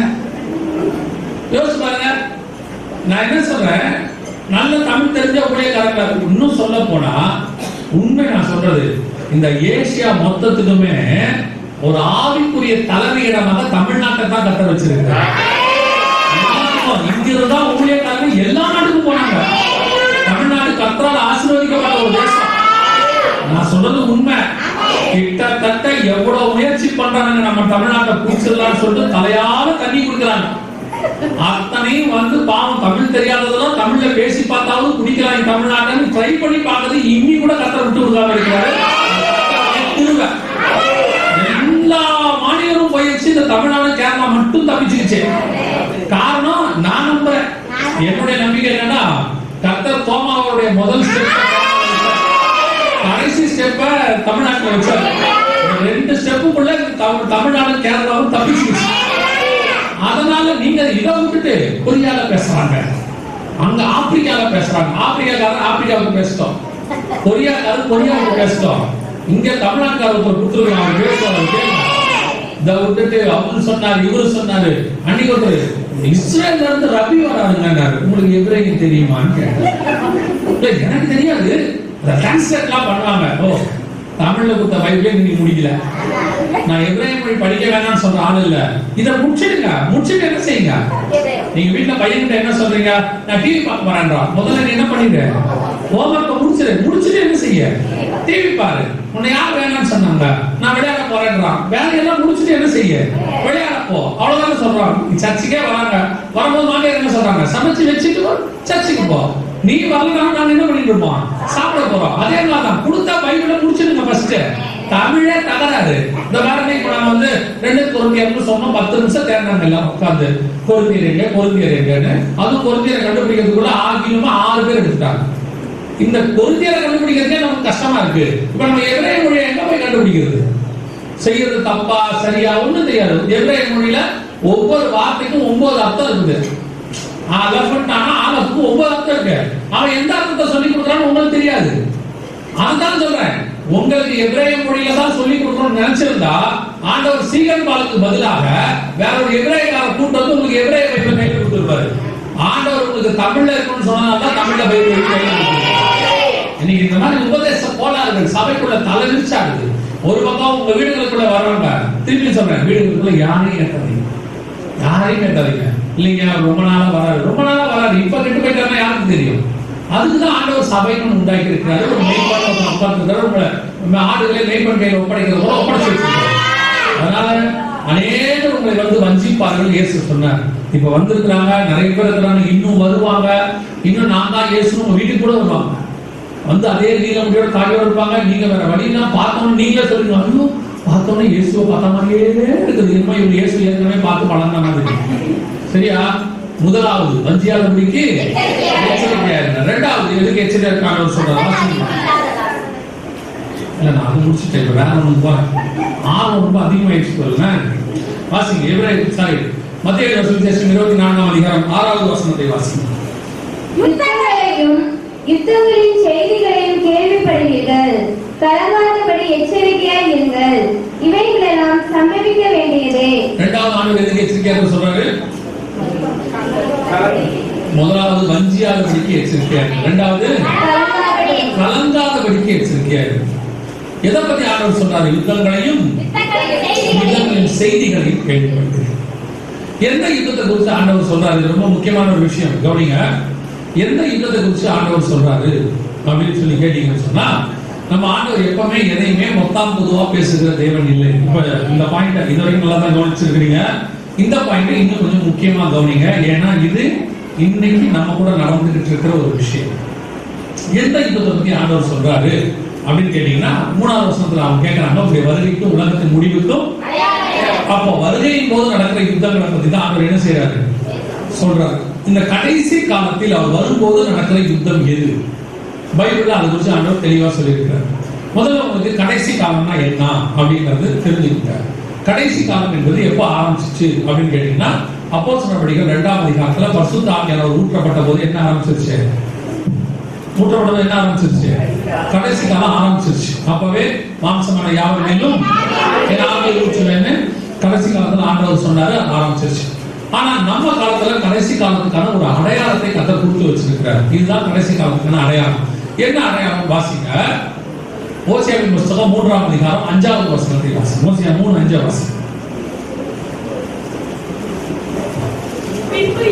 யோசிச்சு பாருங்க. நான் என்ன சொல்றேன், நல்ல தமிழ் தெரிஞ்ச ஊழியக்காரங்க, இன்னும் சொல்ல போனா உண்மை நான் சொல்றது, இந்த ஏசியா மொத்தத்துக்குமே ஒரு ஆவிக்குரிய தலைமையிடமாக தமிழ்நாட்டை தான் கட்ட வச்சிருக்கிறார். இங்கிருந்தா ஊழியக்காரங்க எல்லா நாட்டுக்கும் போனாங்க. தமிழ்நாடு கர்த்தரால் ஆசீர்வதிக்கப்பட்ட ஒரு தேசம். நான் சொல்றது உண்மை. கிட்டத்தட்ட எவ்வளவு முயற்சி பண்றாங்க நம்ம தமிழ்நாட்டை பிடிச்சிடலாம்னு சொல்லிட்டு தலையால தண்ணி குடிக்கிறாங்க. அத்தனையும் வந்து பாவம் தமிழ் தெரியாததெல்லாம் தமிழ்ல பேசி பார்த்தாவது குடிக்கிறாங்க. தமிழ்நாட்டை ட்ரை பண்ணி பார்த்தது இன்னி கூட கர்த்தர் விட்டு கொடுக்காம இருக்கிறாரு. எல்லா மாநிலமும் போயிடுச்சு, இந்த தமிழ்நாடு கேரளா மட்டும் தப்பிச்சுக்கிச்சு. காரணம் நான் நம்புறேன், என்னுடைய நம்பிக்கை என்னன்னா, கர்த்தர் தோமாவுடைய முதல் ஸ்டெப், கடைசி ஸ்டெப்ப தமிழ்நாட்டில் வச்சார். 2 ஸ்டெப்புக்குள்ள தமிழ்நாடு கேரளாவும் தப்பிச்சுக்கிச்சு. அதனால நீங்க இதை விட்டுட்டு கொரியால பேசுறாங்க, அங்க ஆப்பிரிக்கால பேசுறாங்க, ஆப்பிரிக்காக்காரன் ஆப்பிரிக்காவுக்கு பேசிட்டோம், கொரியாக்காரன் கொரியாவுக்கு பேசிட்டோம், இங்க தமிழ்நாட்டுக்காரர் கொடுத்துருக்காங்க பேசுவாங்க. இதை விட்டுட்டு அவரு சொன்னாரு இவரு சொன்னாரு. அன்னைக்கு ஒரு இஸ்ரேல்ல இருந்து ரபி வராதுங்கன்னாரு. உங்களுக்கு எபிரேயம் தெரியுமான்னு கேட்டேன். எனக்கு தெரியாது, டிரான்ஸ்லேட்லாம் பண்ணுவாங்க. ஓ, தமிழ்ல கொடுத்த பைபிளே நீங்க முடிக்கல, நான் எபிரேய மொழி படிக்க வேணாம்னு சொல்ற ஆள் இல்ல. இதை முடிச்சிடுங்க. முடிச்சிட்டு என்ன செய்யுங்க, நீங்க வீட்டுல பையன்கிட்ட என்ன சொல்றீங்க, நான் டிவி பார்க்க போறேன்றா, முதல்ல நீ என்ன பண்ணிடு, ஹோம்வொர்க்கை முடிச்சிட்டு என்ன செய்ய, டிவி பாரு. உன்னை யார் வேணாம்னு சொன்னாங்க, நான் விளையாட போறேன்றான். வேலையெல்லாம் முடிச்சிட்டு என்ன செய்ய, விளையாட போ. அவ்வளவுதானே சொல்றான். சர்ச்சுக்கே வராங்க, வரும்போது மாமியார் என்ன சொல்றாங்க, சமைச்சு வச்சுட்டு சர்ச்சுக்கு போ. நீ வரலாம், நாங்க என்ன பண்ணிட்டு இருப்போம், சாப்பிட போறோம். அதே மாதிரிதான் கொடுத்தா பைபிளை முடிச்சிடுங்க ஃபர்ஸ்ட். தமிழே தகராறு. இந்த வாரமே இப்ப நம்ம வந்து 2 கொரிந்தியர்னு சொன்னோம், 10 நிமிஷம் தேர்ந்தாங்க எல்லாம் உட்கார்ந்து கொரிந்தியர்ங்கன்னு. அதுவும் கொரிந்தியரை கண்டுபிடிக்கிறதுக்குள்ள ஆகியமா 6 பேர் எடுத்துட்டாங்க. இந்த கொரிந்தியரை கண்டுபிடிக்கிறதே நமக்கு கஷ்டமா இருக்கு. இப்ப நம்ம எபிரேய மொழியை எங்க போய் கண்டுபிடிக்கிறது, செய்யறது தப்பா சரியா ஒண்ணும் தெரியாது. எபிரேய மொழியில ஒவ்வொரு வார்த்தைக்கும் 9 அர்த்தம் இருக்குது. ஆலப்புக்கு 9 அர்த்தம் இருக்கு. அவன் எந்த அர்த்தத்தை சொல்லி கொடுக்குறான்னு உங்களுக்கு தெரியாது. அதான் சொல்றேன், உங்களுக்கு எபிரேய மொழியில தான் சொல்லி கொடுக்கணும்னு நினைச்சிருந்தா ஆண்டவர் சீகன் பாலுக்கு பதிலாக வேற ஒரு எபிரேயக்கார கூட்டு வந்து உங்களுக்கு எபிரேய பைபிள் கையில் கொடுத்துருப்பாரு. ஆண்டவர் உங்களுக்கு தமிழ்ல இருக்கணும்னு சொன்னதால தமிழ்ல பைபிள் இன்னைக்கு இந்த மாதிரி உபதேச கோளாறுகள் சபைக்குள்ள தலைவிரிச்சாடுது. ஒரு பக்கம் உங்க வீடுகளுக்குள்ள வர்றாங்க. திருப்பி சொல்றேன், வீடுகளுக்குள்ள யாரையும் கேட்டாதீங்க. இல்லைங்க ரொம்ப நாளா வராது, இப்ப கெட்டு போயிட்டாருன்னா யாருக்கு தெரியும். அதுக்குதான் ஆண்டவர் சபைன்னு உண்டாக்கி இருக்கிறாரு. ஒரு மெய்ப்பன் உட்கார்ந்து ஆடுகளை மெய்ப்பன் கையில ஒப்படைக்கிறது போல ஒப்படைச்சு வச்சிருக்காரு. அதனால அநேகர் உங்களை வந்து வஞ்சிப்பார்கள் இயேசு சொன்னார். இப்ப வந்திருக்கிறாங்க, நிறைய பேர் இருக்கிறாங்க, இன்னும் வருவாங்க. இன்னும் நான் தான் இயேசு உங்க வீட்டுக்கு கூட வருவாங்க. வந்து அதே நீல முடியோட தாயோட இருப்பாங்க. நீங்க வேற வழியெல்லாம் பார்த்தோம்னு நீங்களே சொல்லுங்க, ஐயோ பார்த்தோன்னே இயேசுவை பார்த்த மாதிரியே இருக்குது. இனிமே இவங்க இயேசு ஏற்கனவே பார்த்து பழந்த மாதிரி. சரியா? முதலாவது வஞ்சியாதபடிக்கு எச்சரிக்கையா இருங்க. 2வது எதுக்கு எச்சரிக்கையா இருக்காங்க சொல்றாங்க. இல்ல நான் அதை முடிச்சுட்டேன், இப்ப வேற ஒண்ணு போறேன். ஆர்வம் ரொம்ப அதிகமாயிடுச்சு போலுங்க. வாசிங்க மத்தேயு சுவிசேஷம் 24ஆம் அதிகாரம் 6வது வசனத்தை வாசிங்க. யுத்தங்களின் செய்திகளையும் கேள்விப்படுவீர்கள், கலங்காதபடி எச்சரிக்கையாய் இருங்கள், இவைகளெல்லாம் சம்பவிக்க வேண்டியதே. 2வது ஆண்டவர் எதுக்கு எச்சரிக்கையா சொல்றாரு? முதலாவது வஞ்சியாதபடிக்கு எச்சரிக்கையா இருக்கு. 2வது கலங்காதபடிக்கு எச்சரிக்கையா இருக்கு. எதை பத்தி ஆண்டவர் சொல்றாரு? யுத்தங்களையும் யுத்தங்களின் செய்திகளையும் கேள்விப்படுவீர்கள். எந்த யுத்தத்தை குறித்து ஆண்டவர் சொல்றாரு? ரொம்ப முக்கியமான ஒரு விஷயம் கவனிங்க. எந்த யுத்தத்தை குறித்து ஆண்டவர் சொல்றாரு அப்படின்னு சொல்லி கேட்டீங்கன்னு சொன்னா, நம்ம ஆண்டவர் எப்பவுமே எதையுமே மொத்தம் பொதுவா பேசுகிற தேவன் இல்லை. இப்ப இந்த பாயிண்ட் இது வரைக்கும் நல்லா தான் கவனிச்சிருக்கிறீங்க. இந்த பாயிண்ட் இன்னும் கொஞ்சம் முக்கியமா கவனிங்க. ஏன்னா இது இன்னைக்கு நம்ம கூட நடந்துகிட்டு இருக்கிற ஒரு விஷயம். எந்த யுத்தத்தை பத்தி ஆண்டவர் சொல்றாரு அப்படின்னு கேட்டீங்கன்னா, 3வது வசனத்துல அவங்க கேட்கறாங்க, உங்களுடைய வருகைக்கும் உலகத்தின் முடிவுக்கும். அப்போ வருகையின் போது நடக்கிற யுத்தங்களை பத்தி தான் ஆண்டவர் என்ன செய்யறாரு சொல்றாரு. இந்த கடைசி காலத்தில் அவர் வரும்போது நடக்கிற யுத்தம் எது? பைபிள்ல அதை குறித்து ஆண்டவர் தெளிவா சொல்லியிருக்கிறார். முதல்ல உங்களுக்கு கடைசி காலம்னா என்ன அப்படிங்கிறது தெரிஞ்சுக்கிட்டார். கடைசி காலம் என்பது எப்போ ஆரம்பிச்சிச்சு அப்படின்னு கேட்டீங்கன்னா, அப்போஸ்தலர் நடவடிக்கைகள் 2ஆம் அதிகாரத்துல பரிசுத்த ஆவியானவர் ஊற்றப்பட்ட போது என்ன ஆரம்பிச்சிருச்சு? ஊற்றப்பட்டது என்ன ஆரம்பிச்சிருச்சு? கடைசி காலம் ஆரம்பிச்சிருச்சு. அப்பவே மாம்சமான யாவர் மேலும் என் ஆவியை ஊற்றுவேன்னு கடைசி காலத்துல ஆண்டவர் சொன்னாரு, ஆரம்பிச்சிருச்சு. ஆனா நம்ம காலத்துல கடைசி காலத்துக்கான ஒரு அடையாளத்தை கர்த்தர் கொடுத்து வச்சிருக்கிறார். இதுதான் கடைசி காலத்துக்கான அடையாளம். என்ன அடையாளம்? வாசிங்க. ஓசியாவின் புத்தகம் 3ஆம் அதிகாரம் 5வது வசனத்தை வாசிங்க. ஓசியா 3:5 வாசிங்க. பின்பு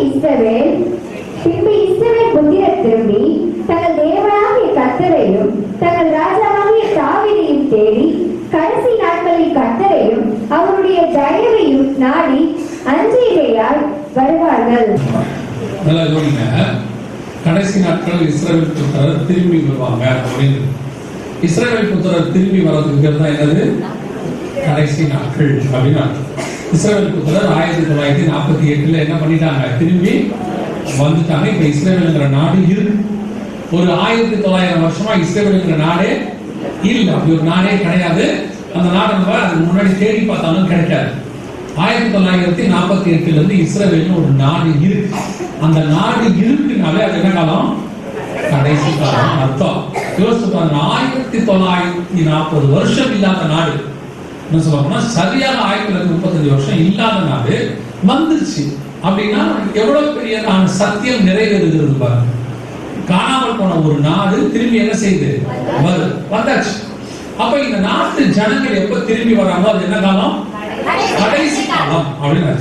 இஸ்ரவேல் புத்திரர் திரும்பி தங்கள் தேவனாகிய கர்த்தரையும் தங்கள் ராஜாவாகிய தாவீதையும் தேடி கடைசி நாட்களில் கர்த்தரையும் அவருடைய தயவையும் நாடி அஞ்சேயாய் வருவார்கள். நல்லா கவனிங்க. கடைசி நாட்களில் இஸ்ரவேல் புத்திரர் திரும்பி வருவாங்க அப்படின்னு. இஸ்ரவேல் புத்திரர் திரும்பி வர்றதுக்கு தான் என்னது? கடைசி நாட்கள் அப்படின்னு. இஸ்ரவேல் புத்திரர் 1948 என்ன பண்ணிட்டாங்க? திரும்பி வந்துட்டாங்க. இப்ப இஸ்ரவேல்ங்கிற நாடு இருக்கு. ஒரு 1900 வருஷமா இஸ்ரவேல்ங்கிற நாடே இல்ல. அப்படி ஒரு நாடே கிடையாது. அந்த நாடு நம்ம அதுக்கு முன்னாடி தேடி பார்த்தாலும் கிடைக்காது. 1948 இருந்து இஸ்ரவேல்னு ஒரு நாடு இருக்கு. அந்த நாடு இருக்குனாலே அது என்ன காலம்? கடைசி காலம் அர்த்தம். யோசிச்சு பாருங்க, 1940 வருஷம் இல்லாத நாடு என்ன சொல்லணும்னா சரியாக 1935 வருஷம் இல்லாத நாடு வந்துருச்சு அப்படின்னா எவ்வளவு பெரிய சத்தியம் நிறைவேறுகிறது பாருங்க. காணாமல் போன ஒரு நாடு திரும்பி என்ன செய்யுது? வந்தாச்சு. அப்ப இந்த நாட்டு ஜனங்கள் எப்ப திரும்பி வராங்களோ அது என்ன காலம்? கடைசி காலம் அப்படின்னு.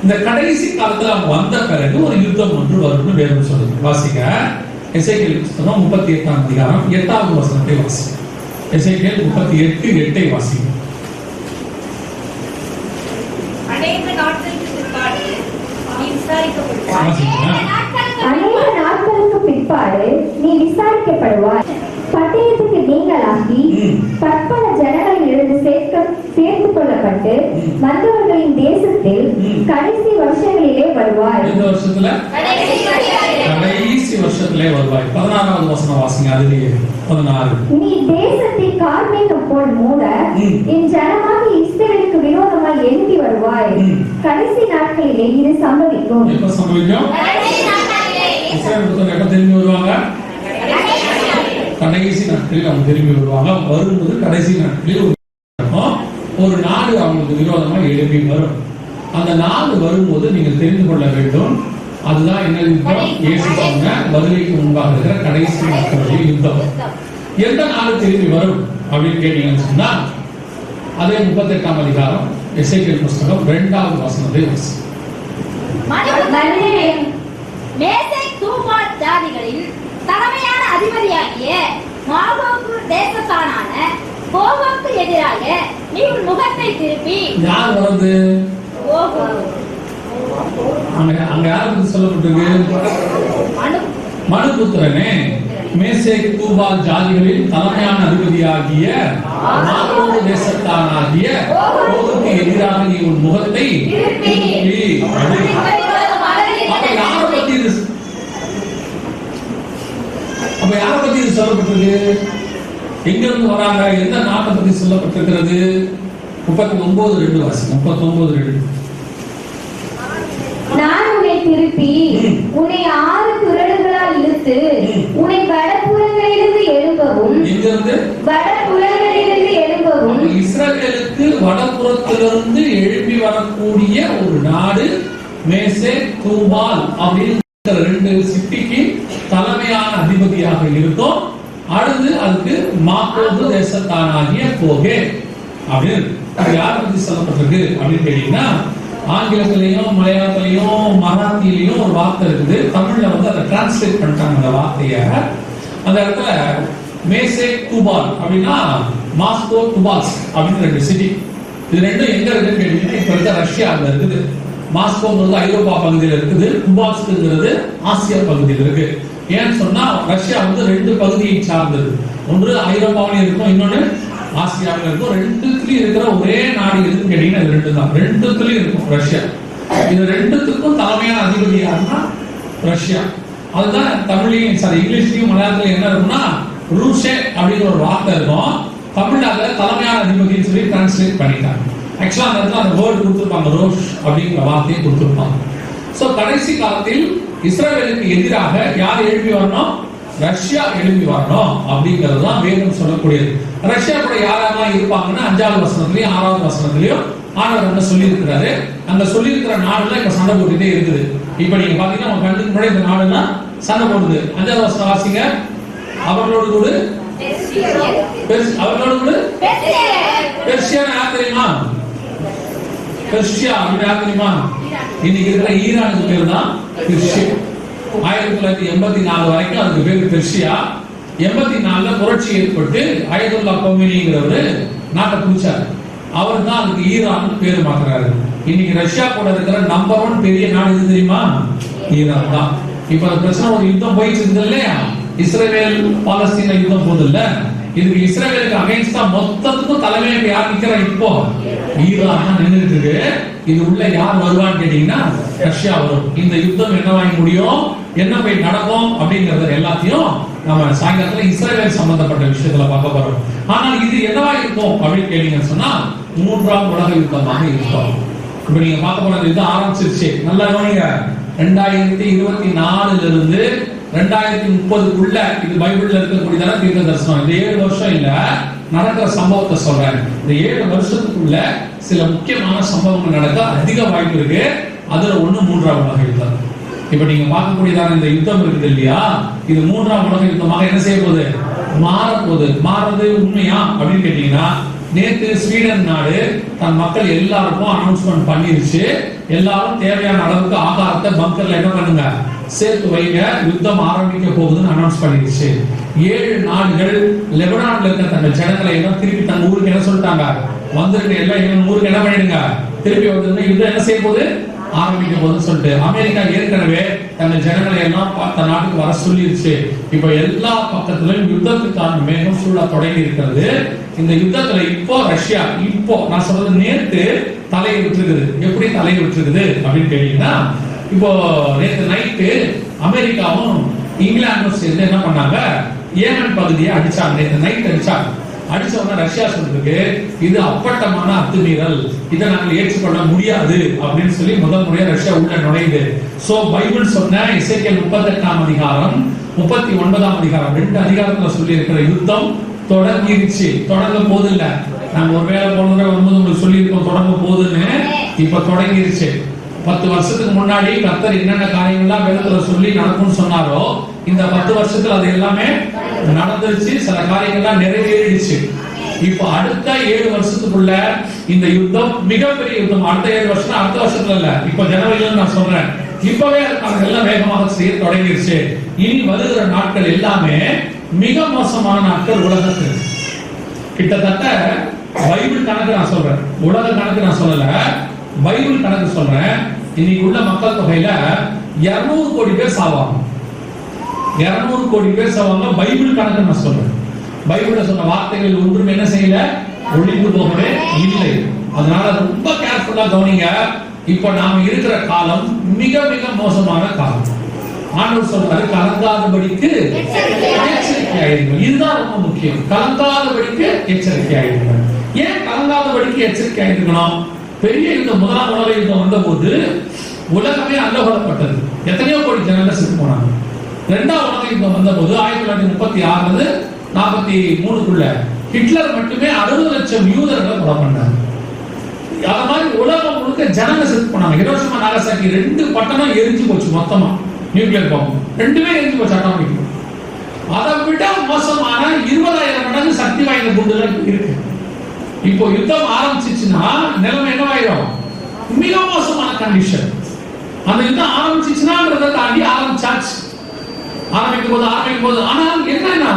இந்த கடைசி காலத்துல அவங்க வந்த பிறகு ஒரு யுத்தம் ஒன்று வரும்னு வேதம் சொல்லுது. வாசிக்க எசேக்கியேல் புத்தகம் 38ஆம் அதிகாரம் 8வது வசனத்தை வாசிக்க. எசேக்கியேல் 38:8 வாசிக்க. அநேக நாட்களுக்கு பிற்பாடு நீ விசாரிக்கப்படுவாய். பட்டயத்துக்கு நீங்களாகி பற்பல ஜனங்களில் இருந்து சேர்த்துக் கொள்ளப்பட்டு வந்தவர்களின் தேசத்தில் கடைசி வருஷங்களிலே வருவாய். இந்த வருஷத்துல கடைசி வருஷத்திலே வருவாய். 16வது வசனம் வாசிங்க. அதுலயே 16. நீ தேசத்தை கார்மேகம் போல் மூட என் ஜனமாகி இஸ்ரவேலுக்கு விரோதமாய் எழும்பி வருவாய். கடைசி நாட்களிலே இது சம்பவிக்கும். எப்ப சம்பவிக்கும்? இஸ்ரவேல் எப்ப திரும்பி வருவாங்க? கடைசி நாட்களில் அவங்க திரும்பி வருவாங்க. வரும்போது கடைசி நாட்களில் ஒரு நாடு அவங்களுக்கு விரோதமாக எழுப்பி வரும். அந்த நாடு வரும்போது நீங்கள் தெரிந்து கொள்ள வேண்டும், அதுதான் என்ன யுத்தம்? இயேசு சொன்ன வருகைக்கு முன்பாக இருக்கிற கடைசி நாட்களுடைய யுத்தம். எந்த நாடு திரும்பி வரும் அப்படின்னு கேட்டீங்கன்னு சொன்னா அதே 38ஆம் அதிகாரம் எசேக்கியேல் புத்தகம் 2வது வசனத்தை வாசி. மேசேக் தூபால் ஜாதிகளின் தலைமையான அதிபதியாகிய மாகோகு தேசத்தானான கோகுக்கு எதிராக நீ உன் முகத்தை திருப்பி. யார் வருது? அங்க யாருக்கு சொல்லப்பட்டிருக்கு? மனுபுத்திரனே, மேசேக் தூபால் ஜாதிகளில் தலைமையான அதிபதியாகிய மாகோகு தேசத்தானாகிய கோகுக்கு எதிராக நீ உன் முகத்தை திருப்பி. அப்ப யாரை பத்தி இது சொல்லப்பட்டிருக்கு? எங்க இருந்து வராங்க? எந்த நாட்டை பத்தி சொல்லப்பட்டிருக்கிறது? 39:2 வாசி. 39:2. நான் உன்னை திருப்பி உன்னை 6 குரல்களால் இழுத்து உன்னை வடபுறங்களிலிருந்து எழும்பவும். எங்கிருந்து? வடபுறங்களிலிருந்து எழும்பவும். இஸ்ரவேலுக்கு வடபுறத்திலிருந்து எழுப்பி வரக்கூடிய ஒரு நாடு மேசேக் தூபால் அப்படின்னு 2 சிட்டிக்கு தலைமையான அதிபதியாக இருக்கும். அடுத்து அதுக்கு மாகோகு தேசத்தானாகிய கோகே அப்படின்னு. அது யார் பத்தி சொல்லப்பட்டிருக்கு அப்படின்னு கேட்டீங்கன்னா ஆங்கிலத்திலையும் மலையாளத்திலையும் மராத்தியிலையும் ஒரு வார்த்தை இருக்குது. தமிழ்ல அதை டிரான்ஸ்லேட் பண்ணிட்டாங்க அந்த வார்த்தைய. அந்த இடத்துல மேசேக் தூபால் அப்படின்னா மாஸ்கோ துபால்ஸ் அப்படின்னு 2 சிட்டி. இது ரெண்டும் எங்க இருக்குன்னு கேட்டீங்கன்னா இப்ப இருக்க ரஷ்யாவில் இருக்குது. மாஸ்கோங்கிறது ஐரோப்பா பகுதியில் இருக்குது, குபால்ஸ்ங்கிறது ஆசியா பகுதியில் இருக்கு. ஏன்னு சொன்னா ரஷ்யா 2 பகுதியை சார்ந்தது. ஒன்று ஐரோப்பாவிலும் இருக்கும், இன்னொன்னு ஆசியாவில் இருக்கும். 2த்துலயும் இருக்கிற ஒரே நாடு எதுன்னு கேட்டீங்கன்னா இது 2 தான். 2த்துலயும் இருக்கும் ரஷ்யா. இது 2த்துக்கும் தலைமையான அதிபதி யாருன்னா ரஷ்யா. அதுதான் தமிழ்லையும் இங்கிலீஷ்லயும் மலையாளத்திலையும் என்ன இருக்கும்னா ரூஷே அப்படிங்கிற ஒரு வார்த்தை இருக்கும். தமிழ்நாட்டில் தலைமையான அதிபதினு சொல்லி டிரான்ஸ்லேட் பண்ணிட்டாங்க. ஆக்சுவலா அந்த இடத்துல அந்த வேர்டு கொடுத்துருப்பாங்க, ரோஷ் அப்படிங்கிற வார்த்தையை கொடுத்துருப்பாங்க. சோ கடைசி காலத்தில் இஸ்ரவேலுக்கு எதிராக யார் எழுப்பி வரணும்? ரஷ்யா எழுப்பி வரணும் அப்படிங்கிறது தான் வேதம் சொல்லக்கூடியது. ரஷ்யா கூட யாரெல்லாம் இருப்பாங்கன்னா 5வது வசனத்திலையும் 6வது வசனத்திலையும் ஆண்டவர் என்ன சொல்லி இருக்கிறாரு. அங்க சொல்லி இருக்கிற நாடுல இப்ப சண்டை போட்டுட்டே இருக்குது. இப்ப நீங்க பாத்தீங்கன்னா உங்க கண்ணுக்கு முன்னாடி இந்த நாடுலாம் சண்டை போடுது. 5வது வசனம் வாசிங்க. அவர்களோடு கூட பெர்சியா யார் தெரியுமா? பெர்சியா அப்படின்னு யார் தெரியுமா? இன்னைக்கு இருக்கிற ஈரானுக்கு பேர் தான் பெர்சியா. 1984 வரைக்கும் அதுக்கு பேர் பெர்சியா. 84ல புரட்சி ஏற்பட்டு அயதுல்லா கொமேனிங்கிறவரு நாட்டை பிடிச்சாரு. அவர் தான் அதுக்கு ஈரான் பேர் மாத்துறாரு. இன்னைக்கு ரஷ்யா கூட இருக்கிற நம்பர் 1 பெரிய நாடு எது தெரியுமா? ஈரான் தான். இப்ப அந்த பிரச்சனை ஒரு யுத்தம் போயிட்டு இருக்குது இல்லையா? இஸ்ரேல் பாலஸ்தீன யுத்தம் போது இல்ல, இதுக்கு இஸ்ரேலுக்கு அகைன்ஸ்டா மொத்தத்துக்கும் தலைமையாக யார் நிக்கிறா? இப்போ ஈரான் தான் நின்றுட்டு இருக்கு. இது உள்ள யார் வருவான்னு கேட்டீங்கன்னா ரஷ்யா வரும். இந்த யுத்தம் என்னவாகி முடியும், என்ன போய் நடக்கும் அப்படிங்கறது எல்லாத்தையும் நம்ம சாயங்காலத்துல இஸ்ரேல் சம்பந்தப்பட்ட விஷயத்துல பார்க்க போறோம். ஆனால் இது என்னவா இருக்கும் அப்படின்னு கேட்டீங்கன்னு சொன்னா 3ஆம் உலக யுத்தமாக இருக்கும். இப்ப நீங்க பார்க்க போன யுத்தம் ஆரம்பிச்சிருச்சு. நல்லா கவனிங்க. 2024 இருந்து 2030க்குள்ள இது பைபிள்ல இருக்கக்கூடியதான தீர்க்க தரிசனம். இந்த 7 வருஷம் இல்ல, நடக்கிற சம்பவத்தை சொல்றேன். இந்த 7 வருஷத்துக்குள்ள சில முக்கியமான சம்பவங்கள் நடக்க அதிக வாய்ப்பு இருக்கு. அதுல ஒண்ணு 3ஆம் உலக யுத்தம். இப்ப நீங்க பார்க்கக்கூடியதான இந்த யுத்தம் இருக்குது இல்லையா, இது 3ஆம் உலக யுத்தமாக என்ன செய்ய போகுது, மாறப்போகுது. மாறது உண்மையா அப்படின்னு கேட்டீங்கன்னா, நேற்று ஸ்வீடன் நாடு தன் மக்கள் எல்லாருக்கும் அனௌன்ஸ்மெண்ட் பண்ணிருச்சு, எல்லாரும் தேவையான அளவுக்கு ஆகாரத்தை பங்கர்ல என்ன பண்ணுங்க சேர்த்து வைங்க, யுத்தம் ஆரம்பிக்க போகுதுன்னு அனௌன்ஸ் பண்ணிருச்சு. 7 நாடுகள் லெபனான்ல இருக்க தங்க ஜனங்களை எல்லாம் திருப்பி தங்க ஊருக்கு என்ன சொல்லிட்டாங்க, வந்துருங்க எல்லாம் எங்க ஊருக்கு என்ன பண்ணிடுங்க, திருப்பி வந்துருங்க, யுத்தம் என்ன செய்ய போகுது ஆரம்பிக்க போகுதுன்னு சொல்லிட்டு அமெரிக்கா ஏற்கனவே தங்க ஜனங்களை எல்லாம் தன் நாட்டுக்கு வர சொல்லிருச்சு. இப்ப எல்லா பக்கத்திலும் யுத்தத்துக்கான மேகம் சூழ தொடங்கி இருக்கிறது. இந்த யுத்தத்துல இப்போ ரஷ்யா இப்போ நான் சொல்றது நேற்று தலையை விட்டுருக்குது. எப்படி தலையை விட்டுருக்குது அப்படின்னு கேட்டீங்கன்னா, இப்போ நேற்று நைட்டு அமெரிக்காவும் இங்கிலாந்தும் சேர்ந்து என்ன பண்ணாங்க, ஏமன் பகுதியை அடிச்சாங்க. நேற்று நைட் அடிச்சாங்க. அடிச்ச உடனே ரஷ்யா சொல்றதுக்கு இது அப்பட்டமான அத்துமீறல், இதை நாங்கள் ஏற்றுக்கொள்ள முடியாது அப்படின்னு சொல்லி முதல் முறையா ரஷ்யா உள்ள நுழையுது. சோ பைபிள் சொன்ன எசேக்கியேல் 38ஆம் அதிகாரம் 39ஆம் அதிகாரம் 2 அதிகாரத்துல சொல்லி இருக்கிற யுத்தம் தொடங்கிருச்சு. தொடங்க போது இல்ல, நாங்க ஒருவேளை போன வரும்போது உங்களுக்கு சொல்லி இருக்கோம் தொடங்க போகுதுன்னு. இப்ப தொடங்கிருச்சு. 10 வருஷத்துக்கு முன்னாடி கர்த்தர் என்னென்ன காரியங்கள்லாம் வேதத்துல சொல்லி நடக்கும்னு சொன்னாரோ, இந்த 10 வருஷத்துல அது எல்லாமே நடந்துருச்சு. சில காரியங்கள்லாம் நிறைவேறிடுச்சு. இப்ப அடுத்த 7 வருஷத்துக்குள்ள இந்த யுத்தம் மிகப்பெரிய யுத்தம். அடுத்த 7 வருஷம் அடுத்த வருஷத்துல இல்ல, இப்ப ஜனவரியில நான் சொல்றேன், இப்பவே எல்லாம் வேகமாக செய்ய தொடங்கிருச்சு. இனி வருகிற நாட்கள் எல்லாமே மிக மோசமான நாட்கள் உலகத்துக்கு. கிட்டத்தட்ட பைபிள் கணக்கு நான் சொல்றேன், உலக கணக்கு நான் சொல்லல, பைபிள் கணக்கு சொல்றேன். இன்னைக்கு உள்ள மக்கள் தொகையில 200 கோடி பேர் சாவாங்க. 200 கோடி பேர் சாவாங்க. பைபிள் கணக்கு நான் சொல்றேன். பைபிள்ல சொன்ன வார்த்தைகள் ஒன்றும் என்ன செய்யல, ஒளிந்து போகவே இல்லை. அதனால ரொம்ப கேர்ஃபுல்லா கவனிங்க. இப்ப நாம இருக்கிற காலம் மிக மிக மோசமான காலம். ஆண்டவர் சொல்றாரு, கலங்காதபடிக்கு எச்சரிக்கையாயிருங்கள். இதுதான் ரொம்ப முக்கியம். கலங்காதபடிக்கு எச்சரிக்கையாயிருங்கள். ஏன் கலங்காதபடிக்கு எச்சரிக்கையாயிருக்கணும்? பெரிய யுத்தம், 1ஆம் உலக யுத்தம் வந்த போது உலகமே அல்லோலப்பட்டது. எத்தனையோ கோடி ஜனங்கள் செத்து போனாங்க. 2ஆம் உலக யுத்தம் வந்த போது 1936 43க்குள்ள ஹிட்லர் மட்டுமே 60 லட்சம் யூதர்களை கொலை பண்ணார். அத மாதிரி உலகம் முழுக்க ஜனங்க செத்து போனாங்க. ஹிரோஷிமா நாகசாக்கி 2 பட்டணம் எரிஞ்சு போச்சு. மொத்தமா நியூக்ளியர் பாம்பு 2மே எரிஞ்சு போச்சு. அட்டாமிக். அதை விட மோசமான 20,000 மடங்கு சக்தி வாய்ந்த குண்டுகள் இருக்கு. இப்போ யுத்தம் ஆரம்பிச்சிச்சுன்னா நிலைமை என்னவாயிரும், மிக மோசமான கண்டிஷன். அந்த யுத்தம் ஆரம்பிச்சிச்சுன்னா தாண்டி ஆரம்பிச்சாச்சு. ஆரம்பிக்கும் போது ஆனால் என்னன்னா,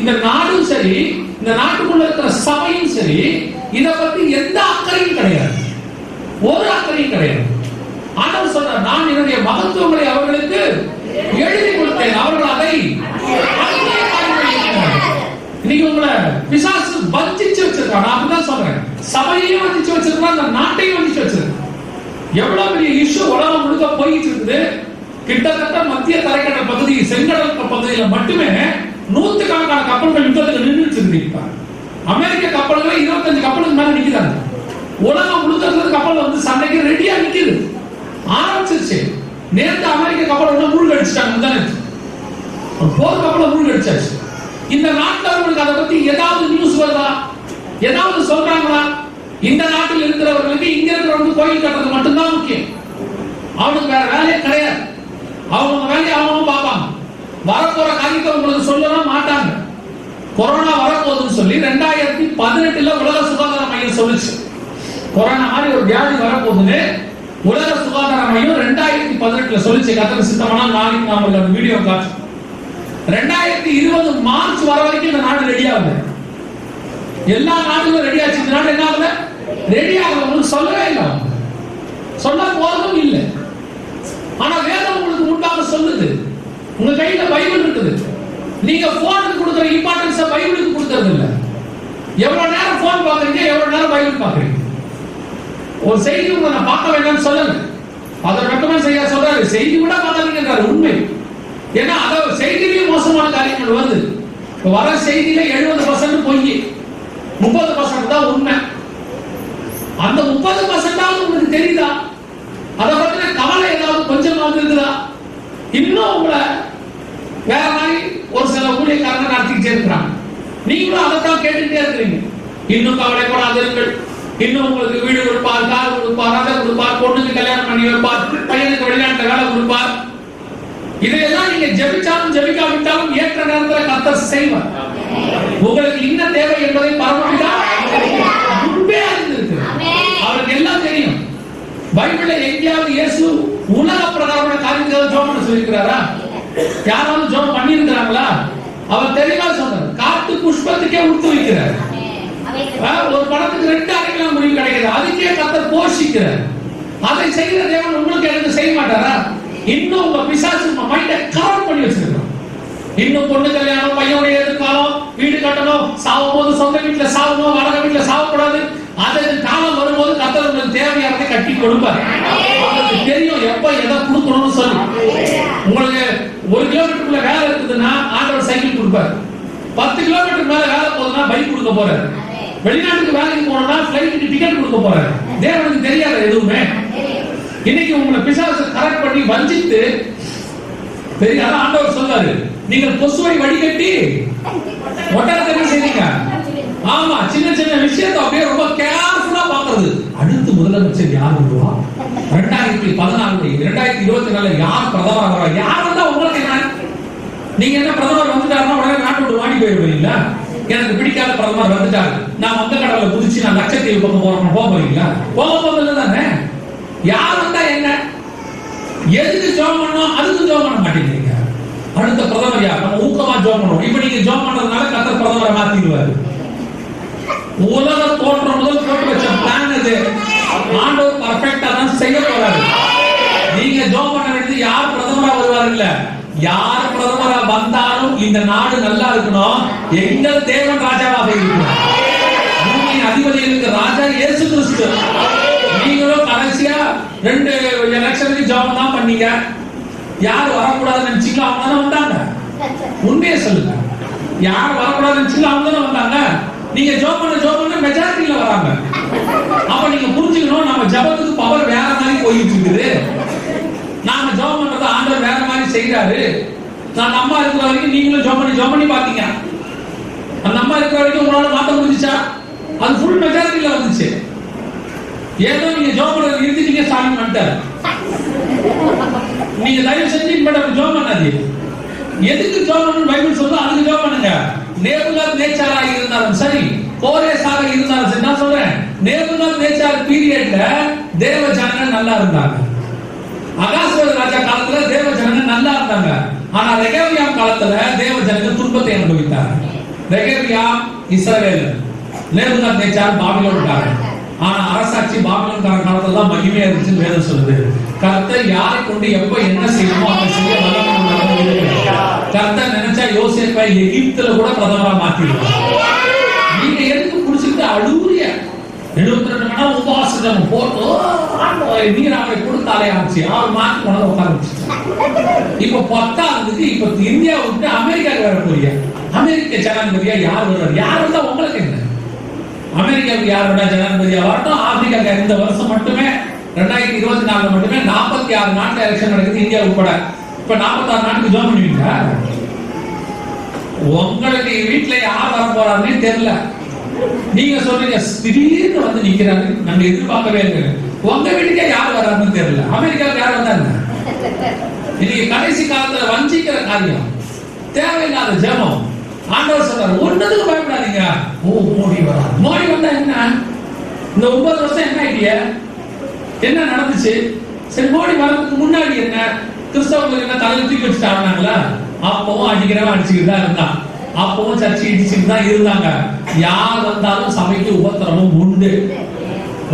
இந்த நாடும் சரி, இந்த நாட்டுக்குள்ள இருக்கிற சபையும் சரி, இத பத்தி எந்த அக்கறையும் கிடையாது. ஒரு அக்கறையும் கிடையாது. ஆண்டவர் சொல்றார், நான் என்னுடைய மகத்துவங்களை அவர்களுக்கு எழுதி கொடுத்தேன், அவர்கள் அதை இன்னைக்கு உங்களை பிசாசு வஞ்சிச்சு வச்சிருக்கான். நான் அப்படிதான் சொல்றேன். சபையையும் வஞ்சிச்சு வச்சிருக்கான், அந்த நாட்டையும் வஞ்சிச்சு வச்சிருக்கான். எவ்வளவு பெரிய இஷ்யூ உலகம் முழுக்க போயிட்டு இருக்குது. கிட்டத்தட்ட மத்திய தரைக்கடல் பகுதி, செங்கடல் பகுதியில மட்டுமே 100கணக்கான கப்பல்கள் யுத்தத்துக்கு நின்றுட்டு இருக்கு. அமெரிக்க கப்பல்கள் 25 கப்பலுக்கு மேல நிக்கிறாங்க. உலகம் முழுக்க கப்பல் வந்து சண்டைக்கு ரெடியா நிக்குது. ஆரம்பிச்சிருச்சு. நேற்று அமெரிக்க கப்பல் மூழ்கி அடிச்சிட்டாங்க. போர் கப்பலை மூழ்கி அடிச்சாச்சு. இந்த நாட்டவர்களுக்கு அதை பத்தி ஏதாவது நியூஸ் வருதா, ஏதாவது சொல்றாங்களா? இந்த நாட்டில் இருக்கிறவர்களுக்கு இங்க இருக்கிறவங்க கோயில் கட்டுறது மட்டும்தான் முக்கியம். அவனுக்கு வேற வேலையே கிடையாது. அவங்க வேலையை அவங்க பார்ப்பாங்க. வரப்போற காரியத்தை உங்களுக்கு சொல்லலாம் மாட்டாங்க. கொரோனா வரப்போகுதுன்னு சொல்லி 2018 உலக சுகாதார மையம் சொல்லுச்சு. கொரோனா மாதிரி ஒரு வியாதி வரப்போகுதுன்னு உலக சுகாதார மையம் 2018 சொல்லுச்சு. கத்தர் சித்தமான நாளைக்கு நாம அந்த வீடியோ காட்சி. 2020 மார்ச் வர வரைக்கும் இந்த நாடு ரெடி ஆகுது. எல்லா நாடுகளும் ரெடி ஆச்சு. இந்த நாடு என்ன ஆகுது, ரெடி ஆகுது. சொல்லவே இல்லை, சொல்ல போதும் இல்லை. ஆனா வேதம் உங்களுக்கு முன்பாக சொல்லுது. உங்க கையில பைபிள் இருக்குது. நீங்க போனுக்கு கொடுக்கிற இம்பார்ட்டன்ஸ் பைபிளுக்கு கொடுக்கறது இல்ல. எவ்வளவு நேரம் போன் பாக்குறீங்க, எவ்வளவு நேரம் பைபிள் பாக்குறீங்க? ஒரு செய்தி உங்களை நான் பார்க்க வேண்டாம்னு சொல்லல, அதை மட்டுமே செய்ய சொல்றாரு. செய்தி கூட பார்க்காதீங்கன்றாரு. உண்மை. ஏன்னா அதாவது செய்தியிலேயே மோசமான காரியங்கள் வருது. வர செய்தியில 70% பொய், 30% தான் உண்மை. அந்த 30% உங்களுக்கு தெரியுதா? அதை பத்தின கவலை ஏதாவது கொஞ்சமாவது இருக்குதா? இன்னும் உங்களை வேற மாதிரி ஒரு சில ஊழியக்காரங்க நடத்திக்கிட்டே இருக்கிறாங்க. நீங்களும் அதைத்தான் கேட்டுட்டே இருக்கிறீங்க. இன்னும் கவலைப்படாதீர்கள், இன்னும் உங்களுக்கு வீடு கொடுப்பார், கார் கொடுப்பார், அதை கொடுப்பார், பொண்ணுக்கு கல்யாணம் பண்ணி வைப்பார், பையனுக்கு வெளிநாட்டுல வேலை கொடுப்பார். இதையெல்லாம் நீங்க ஜெபிச்சாலும் ஜெபிக்காவிட்டாலும் ஏற்ற நேரத்தில் கர்த்தர் செய்வார். உங்களுக்கு என்ன தேவை என்பதை பரமபிதா முன்பே அறிந்திருக்கிறார். அவருக்கு எல்லாம் தெரியும். பைபிள்ல எங்கேயாவது இயேசு உலக பிரகாரமான காரியத்தை ஜெபம் பண்ண சொல்லியிருக்கிறாரா? யாராவது ஜெபம் பண்ணி இருக்கிறாங்களா? அவர் தெளிவா சொன்னார். காட்டு புஷ்பத்துக்கே உடுத்து வைக்கிறார். ஒரு படத்துக்கு 2 அறைகளாம் முடிவு கிடைக்கிறது. அதுக்கே கர்த்தர் போஷிக்கிறார். அதை செய்கிற தேவன் உங்களுக்கு எனக்கு செய்ய மாட்டாரா? இன்னும் உங்க பிசாசு உங்க மைண்டை கவர் பண்ணி வச்சிருக்கோம். இன்னும் பொண்ணு கல்யாணம், பையனுடைய எதிர்காலம், வீடு கட்டணும், சாவும் போது சொந்த வீட்டுல சாவணும், வாடகை வீட்டுல சாவக்கூடாது. அதற்கு காலம் வரும்போது கர்த்தர் உங்களுக்கு தேவையானதை கட்டி கொடுப்பார். உங்களுக்கு தெரியும் எப்ப எதை கொடுக்கணும்னு சொல்லி. உங்களுக்கு 1 கிலோமீட்டருக்குள்ள வேலை இருக்குதுன்னா ஆண்டவர் சைக்கிள் கொடுப்பார். 10 கிலோமீட்டர் மேல வேலை போகுதுன்னா பைக் கொடுக்க போறாரு. வெளிநாட்டுக்கு வேலைக்கு போனோம்னா பிளைட்டுக்கு டிக்கெட் கொடுக்க போறாரு. தேவனுக்கு தெரியாத எதுவுமே. இன்னைக்கு உங்களை பிசாசு கரெக்ட் பண்ணி வஞ்சித்து பெரிய ஆண்டவர் சொல்றாரு, நீங்கள் கொசுவை வடிகட்டி ஒட்டகத்தை என்ன செய்வீங்க? ஆமா, சின்ன சின்ன விஷயத்தை அப்படியே ரொம்ப கேர்ஃபுல்லா பாக்குறது. அடுத்து முதலமைச்சர் யார் வருவா? 2014 2024 யார் பிரதமர் ஆகிறா? யார் வந்தா உங்களுக்கு என்ன? நீங்க என்ன பிரதமர் வந்துட்டாருன்னா உடனே நாட்டு விட்டு வாடி போயிருவீங்களா? எனக்கு பிடிக்காத பிரதமர் வந்துட்டாரு, நான் வந்த கடவுளை குதிச்சு நான் லட்சத்தீவு பக்கம் போறேன், போக போறீங்களா? போக போகல தானே. யார் வந்தா என்ன? எதுக்கு ஜெபம் பண்ணோம்? அதுக்கு ஜெபம் பண்ண மாட்டேங்கிறீங்க. அடுத்த பிரதமர் யார்? நம்ம ஊக்கமா ஜெபம் பண்ணுவோம். இப்ப நீங்க ஜெபம் பண்றதுனால கர்த்தர் பிரதமரை மாத்திடுவாரு. உலக தோற்றம் முதல் போட்டு வச்ச பிளான் இது. ஆண்டவர் பர்ஃபெக்ட்டா தான் செய்ய போறாரு. நீங்க ஜெபம் பண்ண வேண்டியது யார் பிரதமரா வருவார் இல்ல, யார் பிரதமரா வந்தாலும் இந்த நாடு நல்லா இருக்கணும். எங்கள் தேவன் ராஜாவாக இருக்கணும். பூமியின் அதிபதிகளுக்கு ராஜா இயேசு கிறிஸ்து. நீங்களும் கடைசியா 2 எலெக்ஷனுக்கு ஜெபம் தான் பண்ணீங்க. யார் வரக்கூடாதுன்னு நினைச்சீங்களோ அவங்க தானே வந்தாங்க. உண்மையை சொல்லுங்க, யார் வரக்கூடாதுன்னு நினைச்சீங்களோ அவங்க தானே வந்தாங்க. நீங்க ஜெபம் பண்ண மெஜாரிட்டியில வராங்க. அப்ப நீங்க புரிஞ்சுக்கணும், நம்ம ஜெபத்துக்கு பவர் வேற மாதிரி போயிட்டு இருக்குது. நாம ஜெபம் பண்றது ஆண்டவர் வேற மாதிரி செய்யறாரு. நான் அம்மா இருக்கிற வரைக்கும் நீங்களும் ஜெபம் பண்ணி பாத்தீங்க. அந்த அம்மா இருக்கிற வரைக்கும் உங்களால மாத்த முடிஞ்சுச்சா? அது ஃபுல் மெஜாரிட்டியில வந்துச்சு. ஏதோ நீங்க ஜெபம் பண்றது நிறுத்திட்டீங்க, சாமி பண்ணிட்டாரு. நீங்க தயவு செஞ்சு மேடம் ஜெபம் பண்ணாதீங்க. எதுக்கு ஜெபம் பண்ணணும் பைபிள் சொல்லுது, அதுக்கு ஜெபம் பண்ணுங்க. நேபுகாத் நேச்சாராக இருந்தாலும் சரி, கோரேசாக இருந்தாலும் சரி. நான் சொல்றேன், நேபுகாத் நேச்சார் பீரியட்ல தேவ ஜனங்கள் நல்லா இருந்தாங்க. அகாஸ்வேரு ராஜா காலத்துல தேவ ஜனங்கள் நல்லா இருந்தாங்க. ஆனா ரெகபியாம் காலத்துல தேவ ஜனங்கள் துன்பத்தை அனுபவித்தாங்க. ரெகபியாம் இஸ்ரவேல், நேபுகாத் நேச்சார் பாபிலோன்காரன். ஆனா அரசாட்சி பாபிலோன்காரன் காலத்துல தான் மகிமையா இருந்துச்சு வேதம் சொல்லுது. கர்த்தர் யாரை கொண்டு எப்ப என்ன செய்யணுமோ அதை செய்ய வல்லமை. கர்த்தர் நினைச்சா யோசேப்பை எகிப்துல கூட பிரதமரா மாத்திடுவார். நீங்க எதுக்கு புடிச்சிட்டு அழுவுறிய? 72 மணி நேரம் உபவாசம் போட்டு நீர் அவரை கொடுத்தாலே ஆச்சு. 6 மாசம் கொண்டு உட்கார. இப்ப 10ஆவதுக்கு இப்ப இந்தியா விட்டு அமெரிக்காவுக்கு வர போறிய. அமெரிக்க ஜனாதிபதியா யார் வருவார்? யார் வந்தா உங்களுக்கு என்ன? அமெரிக்காவுக்கு யார் வேணா ஜனாதிபதியா வரட்டும். ஆப்பிரிக்கா இந்த வருஷம் மட்டுமே 2024 மட்டுமே 46 நாட்டுல எலெக்ஷன் நடக்குது, இந்தியா உட்பட. இப்ப 46 நாட்டுக்கு ஜெபம் பண்ணுவீங்களா? உங்களுக்கு வீட்டுல யார் வர போறாருன்னே தெரியல. நீங்க சொல்றீங்க திடீர்னு வந்து நிக்கிறாங்க, நாங்க எதிர்பார்க்கவே இல்லை. உங்க வீட்டுக்கே யார் வர்றாருன்னு தெரியல. அமெரிக்காவுக்கு யார் வந்தாங்க? இன்னைக்கு கடைசி காலத்துல வஞ்சிக்கிற காரியம், தேவையில்லாத ஜெபம். ஆண்டவர் சொல்றாரு, ஒன்னதுக்கு பயப்படாதீங்க. மோடி வரா. மோடி வந்தா என்ன? இந்த 9 வருஷம் என்ன ஐடியா? என்ன நடந்துச்சு? சரி, மோடி வரதுக்கு முன்னாடி என்ன கிறிஸ்தவர்கள் என்ன தலையில தூக்கி வச்சுட்டு ஆடினாங்களா? அப்பவும் அடிக்கிறவன் அடிச்சுக்கிட்டு தான் இருந்தான். அப்பவும் சர்ச்சை இடிச்சுட்டு தான் இருந்தாங்க. யார் வந்தாலும் சபைக்கு உபத்திரமும் உண்டு.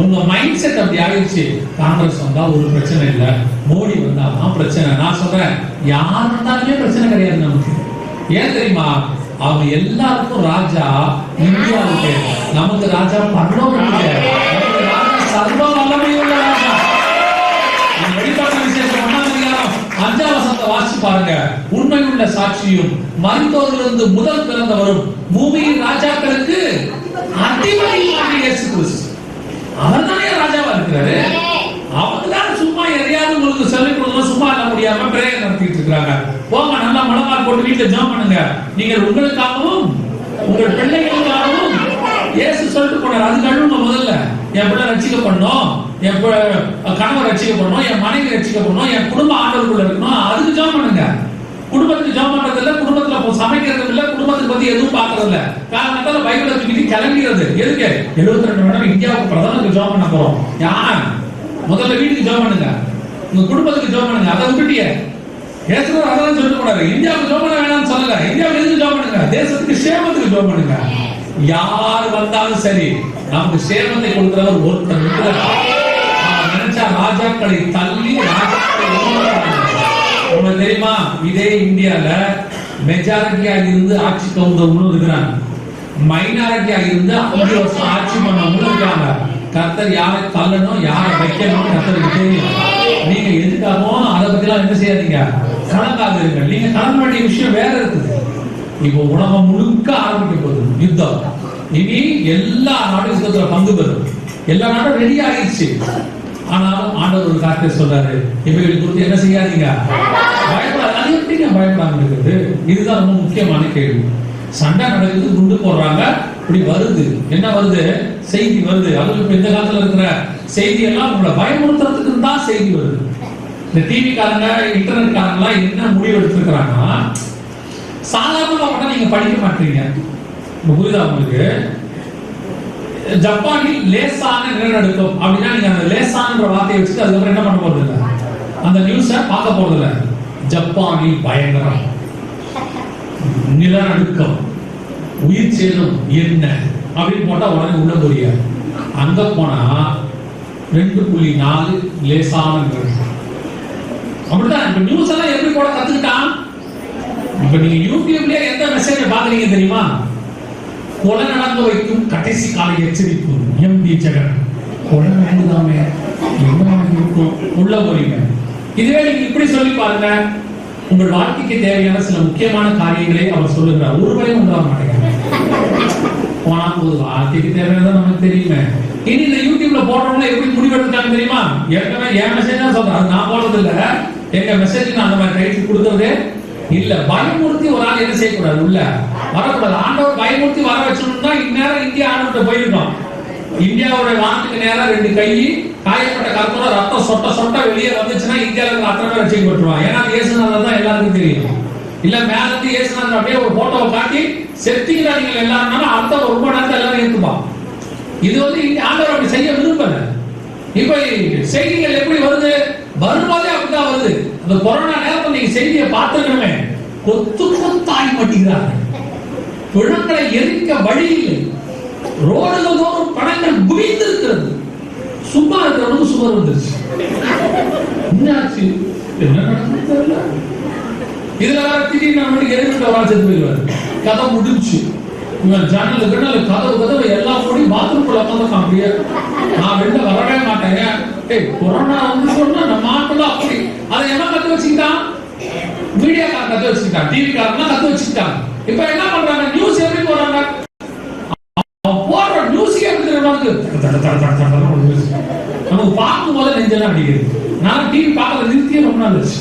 உங்க மைண்ட் செட் அப்படி ஆயிடுச்சு. காங்கிரஸ் வந்தா ஒரு பிரச்சனை இல்ல, மோடி வந்தாதான் பிரச்சனை. நான் சொல்றேன், யார் வந்தாலுமே பிரச்சனை கிடையாது நமக்கு. ஏன் தெரியுமா? அவங்க எல்லாருக்கும் ராஜா இந்தியாவுக்கு, நமக்கு ராஜா பரலோகத்துக்கு. நமக்கு ராஜா சர்வ வல்லமையுள்ள ராஜா. வெளிப்பாட்டு விசேஷம் 1ஆம் அதிகாரம் 5ஆம் வசனத்தை வாசிச்சு பாருங்க. உண்மையுள்ள சாட்சியும் மரித்தோரிலிருந்து முதல் பிறந்தவரும் பூமியின் ராஜாக்களுக்கு அதிபதியுமான இயேசு கிறிஸ்து. அவர்தானே ராஜாவா இருக்கிறாரு. அவங்கதான் சும்மா எதையாவது உங்களுக்கு சொல்லிக் கொடுக்கணும், சும்மா இல்ல முடியாம பிரேயர் நடத்திட்டு இருக்காங்க. போங்க, நல்லா மனமார் போட்டு வீட்டுல ஜெபம் பண்ணுங்க. நீங்கள் உங்களுக்காகவும் உங்கள் பிள்ளைகளுக்காகவும் இயேசு சொல்லிட்டு போனார். அது கழுவுங்க முதல்ல. என் பிள்ளை ரட்சிக்கப்படணும், என் கணவர் ரட்சிக்கப்படணும், என் மனைவி ரட்சிக்கப்படணும், என் குடும்ப ஆண்டவருக்குள்ள இருக்கணும். அதுக்கு ஜெபம் பண்ணுங்க. குடும்பத்துக்கு ஜெபம் பண்றது இல்ல, குடும்பத்துல சமைக்கிறது இல்ல, குடும்பத்தை பத்தி எதுவும் பாக்குறது இல்ல. காரணத்தால பைபிளை தூக்கி கிளம்பிடுறது. எதுக்கு 72 மணி நேரம் இந்தியாவுக்கு பிரதமருக்கு ஜெபம் பண்ண போறோம்? யார் முதல்ல வீட்டுக்கு ஜெபம் பண்ணுங்க, உங்க குடும்பத்துக்கு ஜெபம் பண்ணுங்க. அதை விட்டுட்டிய ஏசுவர் அதான் சொல்லிட்டு போனாரு. இந்தியாவுக்கு ஜெபம் பண்ண வேணாம்னு சொல்லல. இந்தியாவுக்கு எதுக்கு ஜெபம் பண்ணுங்க? தேசத்துக்கு சேமத்துக்கு ஜெபம் பண்ணுங்க. யார் வந்தாலும் சரி, நமக்கு சேமத்தை கொடுக்கிறவர் ஒருத்தர் இருக்கிறார். நினைச்சா ராஜாக்களை தள்ளி ராஜாக்களை உங்களுக்கு தெரியுமா? இதே இந்தியால மெஜாரிட்டியா இருந்து ஆட்சி கவுந்தவங்களும் இருக்கிறாங்க, மைனாரிட்டியா இருந்து 5 வருஷம் ஆட்சி பண்ணவங்களும் இருக்காங்க. கர்த்தர் யாரை தள்ளணும் யாரை வைக்கணும் கர்த்தருக்கு தெரியும். நீங்க எதுக்காகவும் அதை பத்தி எல்லாம் என்ன செய்யாதீங்க, கலங்காதீங்க. நீங்க கலங்க வேண்டிய விஷயம் வேற இருக்குது. இப்போ உலகம் முழுக்க ஆரம்பிக்க போகுது யுத்தம். இனி எல்லா நாடும் யுத்தத்துல பங்கு பெறும். எல்லா நாடும் ரெடி ஆயிடுச்சு. ஆனாலும் ஆண்டவர் ஒரு காரியத்தை சொல்றாரு, இவைகளை குறித்து என்ன செய்யாதீங்க, பயப்படாது. அது எப்படிங்க பயப்படாம இருக்குது? இதுதான் ரொம்ப முக்கியமான கேள்வி. சண்டை நடக்குது, குண்டு போடுறாங்க, இப்படி வருது. என்ன வருது? செய்தி வருது. அதுவும் இப்ப இந்த காலத்துல இருக்கிற செய்தி எல்லாம் உங்களை பயமுறுத்துறதுக்கு தான் செய்தி வருது. இந்த டிவி காரங்க இன்டர்நெட் காரங்க என்ன முடிவு எடுத்துருக்கிறாங்கன்னா, சாதாரணமா நீங்க படிக்க மாட்டீங்க. புரியுதா உங்களுக்கு? ஜப்பானில் லேசான நிலநடுக்கம் அப்படின்னா நீங்க அந்த லேசான வார்த்தையை வச்சுட்டு அதுக்கப்புறம் என்ன பண்ண போறது இல்லை, அந்த நியூஸை பார்க்க போறது இல்லை. ஜப்பானில் பயங்கரம் நிலநடுக்கம், உயிர் சேதம் என்ன அப்படின்னு போட்டா உடனே உள்ள போறிய. அங்க போனா 2.4 லேசான நிலநடுக்கம். அப்படிதான் இப்ப நியூஸ் எல்லாம் எப்படி போட கத்துக்கிட்டான். இப்ப நீங்க யூடியூப்லயே எந்த மெசேஜ் பாக்குறீங்க தெரியுமா? கொலை நடந்து வைக்கும் கடைசி கால எச்சரிப்பு, எம்பி ஜெகன் கொலை நடந்துதாமே என்ன இருக்கும் உள்ள போறீங்க. இதுவே நீங்க இப்படி சொல்லி பாருங்க, உங்கள் வாழ்க்கைக்கு தேவையான சில முக்கியமான காரியங்களை அவர் சொல்லுகிறார். ஒரு பயம் உண்டாக மாட்டேங்க. போனா போது வாழ்க்கைக்கு தேவையானதான் நமக்கு தெரியுமே. இனி இந்த யூடியூப்ல போடுறவங்க எப்படி முடிவெடுத்தாங்க தெரியுமா? ஏற்கனவே என் மெசேஜ் தான் சொல்றேன், அது நான் போடுறது இல்ல. எங்க மெசேஜ் அந்த மாதிரி டைட்டில் கொடுக்கறதே இல்ல. பயமுறுத்தி ஒரு ஆள் என்ன செய்யக்கூடாது, உள்ள வரக்கூடாது. ஆண்டவர் பயமுறுத்தி வர வச்சோம்னா இந்நேரம் இந்தியா ஆண்டவர்கிட்ட போயிருக்கோம். இந்தியாவோட வானத்துக்கு நேரம் 2 கை காயப்பட்ட கருத்தோட ரத்தம் சொட்ட சொட்ட வெளியே வந்துச்சுன்னா இந்தியாவில் இருக்கிற அத்தனை பேர் ரட்சிக்கப்பட்டுருவான். ஏன்னா இயேசுநாதர் தான் எல்லாருக்கும் தெரியும். இல்ல மேல இருந்து இயேசுநாதர் அப்படியே ஒரு போட்டோவை காட்டி செத்தீங்களா நீங்கள் எல்லாரும் அடுத்த ரொம்ப நேரத்தில் எல்லாரும் ஏற்றுப்பான். இது வந்து ஆண்டவர் அப்படி செய்ய விரும்பல. இப்ப செய்திகள் எப்படி வருது? வரும்போதே அப்படிதான் வருது. அந்த கொரோனா நேரத்தில் நீங்க செய்தியை பார்த்துக்கணுமே, கொத்து கொத்தாய் மாட்டேங்கிறாங்க. பிணங்களை எரிக்க வழி இல்லை. ரோடுகள் தோறும் பணங்கள் குவிந்து இருக்கிறது. சும்மா இருக்கிறவனுக்கு சுவர் வந்துருச்சு. என்னாச்சு, என்ன நடக்குது தெரியல. இதுல வேற திடீர்னு நம்மளுக்கு எதிர்த்து ஒரு செத்து போயிடுவாரு. கதை முடிஞ்சு. ஜன்னல் கதவு எல்லாம் மூடி பாத்ரூம்ல உட்காந்துருக்கான். அப்படியே நான் வெளில வரவே மாட்டேங்க. கொரோனா வந்து சொன்னா நம்ம நாட்டுல அப்படி அதை என்ன கத்து வச்சுக்கிட்டான்? மீடியாக்காரன் கத்து வச்சுக்கிட்டான், டிவி காரன் கத்து வச்சுக்கிட்டான். இப்ப என்ன பண்றாங்க? நியூஸ் எப்படி போறாங்க? போடுற நியூஸுக்கே நமக்கு பார்க்கும் போது நெஞ்செல்லாம் அடிக்குது. நான் டிவி பார்க்கறது நிறுத்தியே ரொம்ப நாள் ஆச்சு.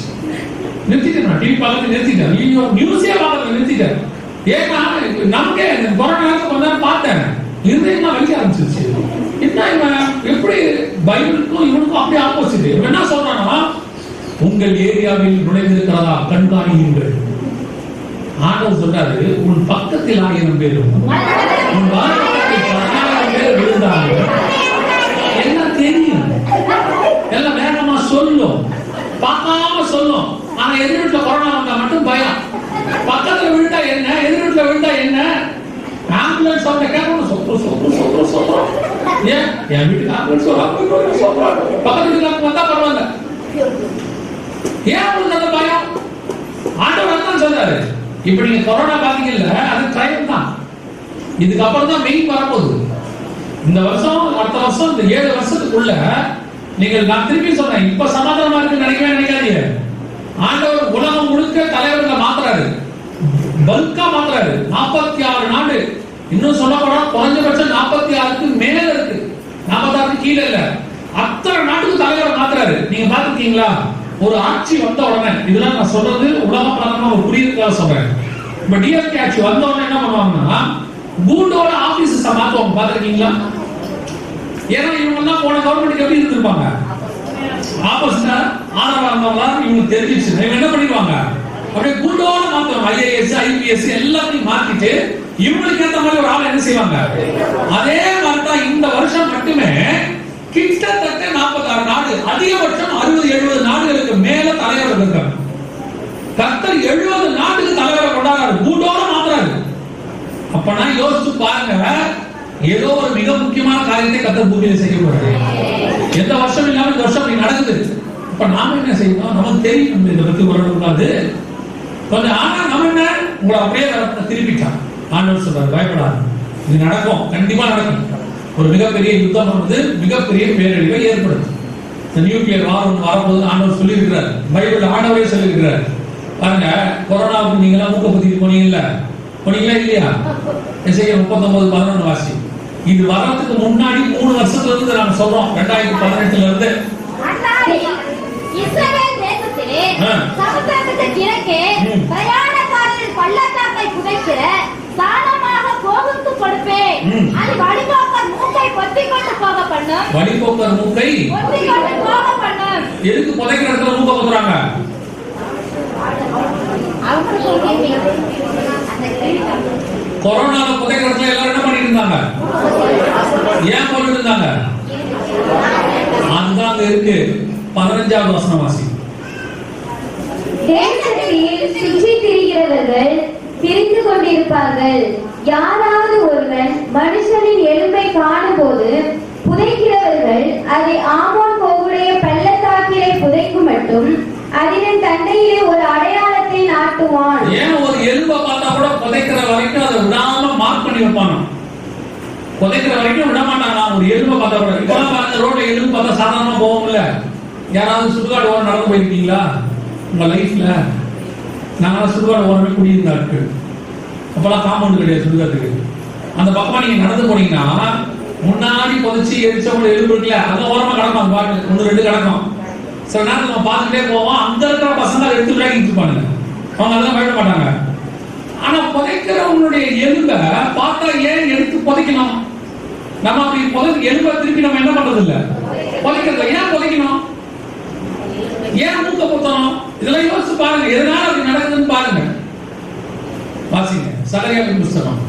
நிறுத்திட்டேன், டிவி பார்க்கறது நிறுத்திட்டேன், நியூஸே பார்க்கறது நிறுத்திட்டேன். ஏன்னா நமக்கே கொரோனா நேரத்துக்கு கொஞ்ச நேரம் பார்த்தேன், இருந்தேன்னா வலிக்க ஆரம்பிச்சிருச்சு. என்ன இவன் எப்படி பைபிளுக்கும் இவனுக்கும் அப்படியே ஆப்போசிட். இவன் என்ன சொல்றானா, உங்கள் ஏரியாவில் நுழைந்திருக்கிறதா கண்காணியுங்கள். ஆண்டவர் சொல்றாரு, உன் பக்கத்தில் 1000 பேரும் உன் வாரத்தில் 10,000 பேர் விழுந்தாங்க. எல்லாம் தெரியும், எல்லாம் வேகமா சொல்லும், பார்க்காம சொல்லும். ஆனா எதிர் வீட்டுல கொரோனா வந்தா மட்டும் பயம். பக்கத்துல விழுந்தா என்ன, எதிர் வீட்டுல விழுந்தா என்ன, ஆம்புலன்ஸ் அவங்க கேட்கணும் சொல்றோம். ஏன் என் வீட்டுக்கு ஆம்புலன்ஸ் சொல்றாங்க, பக்கத்து வீட்டுக்கு வந்தா பரவாயில்ல. ஏன் உங்களுக்கு அந்த பயம்? ஆண்டவர் தான் சொல்றாரு. இப்ப நீங்க கொரோனா பாத்தீங்கல்ல, அது கிரைம் தான். இதுக்கப்புறம் தான் மெயின் வரப்போகுது. இந்த வருஷம் அடுத்த வருஷம் இந்த 7 வருஷத்துக்குள்ள நீங்கள், நான் திருப்பி சொல்றேன், இப்ப சமாதானமா இருக்கு நினைக்காதீங்க. ஆண்டவர் உலகம் முழுக்க தலைவர்களை மாத்துறாரு, பல்கா மாத்துறாரு. 46 நாடு, இன்னும் சொல்ல போனா குறைஞ்சபட்சம் 46க்கு மேல இருக்கு, 46க்கு கீழே இல்ல. அத்தனை நாட்டுக்கு தலைவரை மாத்துறாரு. நீங்க பாத்துருக்கீங்களா? ஒரு ஆட்சி வந்த உடனே, இதெல்லாம் நான் சொல்றது உலக பிரதமர் ஒரு புரியுதுக்காக சொல்றேன். இப்ப டிஎம்கே ஆட்சி வந்த உடனே என்ன பண்ணுவாங்கன்னா, கூண்டோட ஆபீசஸ் மாத்துவாங்க, பாத்துருக்கீங்களா? ஏன்னா இவங்க எல்லாம் போன கவர்மெண்ட்டுக்கு எப்படி இருந்திருப்பாங்க? ஆப்போசிட்டா ஆதரவா இருந்தவங்களா இவங்க தெரிஞ்சிச்சு. இவங்க என்ன பண்ணிடுவாங்க, அப்படியே கூண்டோட மாத்துவாங்க. IAS IPS எல்லாத்தையும் மாத்திட்டு இவங்களுக்கு ஏற்ற மாதிரி ஒரு ஆளை என்ன செய்வாங்க. அதே மாதிரி தான் இந்த வருஷம் மட்டுமே கிட்டத்தட்ட 46 நாடு, அதிகபட்சம் 60-70 நாடுகளுக்கு மேல தலைவர்கள் இருக்காங்க. கர்த்தர் 70 நாட்டுக்கு தலைவரை கொண்டாடுறாரு, கூண்டோட மாத்துறாரு. அப்ப நான் யோசிச்சு பாருங்க, ஏதோ ஒரு மிக முக்கியமான காரியத்தை கர்த்தர் பூமியில செய்ய போறாரு. எந்த வருஷம் இல்லாம இந்த வருஷம் அப்படி நடக்குது. இப்ப நாம என்ன செய்யணும், நமக்கு தெரியும் இதை பத்தி வரக்கூடாது கொஞ்சம். ஆனா நம்ம என்ன, உங்களை அப்படியே திருப்பிட்டான். ஆண்டவர் சொல்றாரு, பயப்படாது, இது நடக்கும், கண்டிப்பா நடக்கும். ஒரு மிகப்பெரிய யுத்தம் வந்து மிகப்பெரிய பேரழிவை ஏற்படுத்தும். இந்த நியூக்ளியர் வார் ஒன்று வரப்போது ஆண்டவர் சொல்லி இருக்கிறார். பைபிள் ஆண்டவரே சொல்லி இருக்கிறார். பாருங்க, கொரோனாவுக்கு நீங்க எல்லாம் மூக்க பத்திட்டு போனீங்களா இல்லையா? எசையா 39:11 வாசி. இது வரதுக்கு முன்னாடி 3 வருஷத்துல இருந்து நாங்க சொல்றோம், 2018ல இருந்து. இஸ்ரவேல் தேசத்திலே சமுத்திரத்துக்கு கிழக்கே பிரயாணக்காரர்கள் பள்ளத்தாக்கை புதைக்கிற சாணமாக கோகுக்கு கொடுப்பேன். அது வழிபோக்கர் மூக்கை பொத்திக் கொண்டு போக பண்ணும். வழிபோக்கர் மூக்கை பொத்திக் கொண்டு போக பண்ணும். எதுக்கு புதைக்கிற இடத்துல மூக்க பொத்துறாங்க? கொரோனால புதைக்கிற இடத்துல எல்லாரும் என்ன பண்ணிட்டு இருந்தாங்க? ஏன் போட்டுட்டு இருந்தாங்க? அதுதான் அங்க இருக்கு. 15வது வசனம் வாசி. தேசத்தில் சுற்றி திரிகிறவர்கள் திரிந்து கொண்டிருப்பார்கள். யாராவது ஒருவன் மனுஷனின் எலும்பை காணும்போது புதைக்கிறவர்கள் அதை ஆமோன் கோகுடைய பள்ளத்தாக்கிலே புதைக்கும் மட்டும் அதன் தண்டையிலே ஒரு அடையாளத்தை நாட்டுவான். ஏன் ஒரு எலும்பை பார்த்தா கூட புதைக்கிற வரைக்கும் அதை விடாம மார்க் பண்ணி வைப்பாங்க. புதைக்கிற வரைக்கும் விட மாட்டாங்க. ஒரு எலும்பை பார்த்தா கூட, இப்பெல்லாம் பாருங்க, ரோட்ல எலும்பு பார்த்தா சாதாரணமா போவோம்ல. யாராவது சுடுகாடு ஓரம் நடந்து போயிருக்கீங்களா உங்க லைஃப்ல? நாங்களாம் சுடுகாடு ஓரமே குடியிருந்த ஆட்கள். அப்பெல்லாம் காம்பவுண்ட் கிடையாது சுடுகாட்டுக்கு. அந்த பக்கமா நீங்க நடந்து போனீங்கன்னா முன்னாடி புதைச்சி எரிச்சவங்க எலும்பு இருக்குல்ல, அந்த ஓரமா கிடக்கும். பாட்டு 1-2 கிடக்கும். சில நேரத்தில் நம்ம பார்த்துட்டே போவோம், அங்க இருக்கிற பசங்க எடுத்து விளையாடிட்டு இருப்பாங்க. அவங்க அதெல்லாம் பயப்பட மாட்டாங்க. ஆனா புதைக்கிறவங்களுடைய எலும்பை பார்த்தா ஏன் எடுத்து புதைக்கணும்? நம்ம அப்படி எலும்பை திருப்பி நம்ம என்ன பண்றது இல்ல, புதைக்கிறத ஏன் புதைக்கணும்? ஏன் மூக்க பொத்தணும்? இதெல்லாம் யோசிச்சு பாருங்க, எதனால அப்படி நடக்குதுன்னு பாருங்க. வாசிங்க சகரியாவின் புஸ்தகம்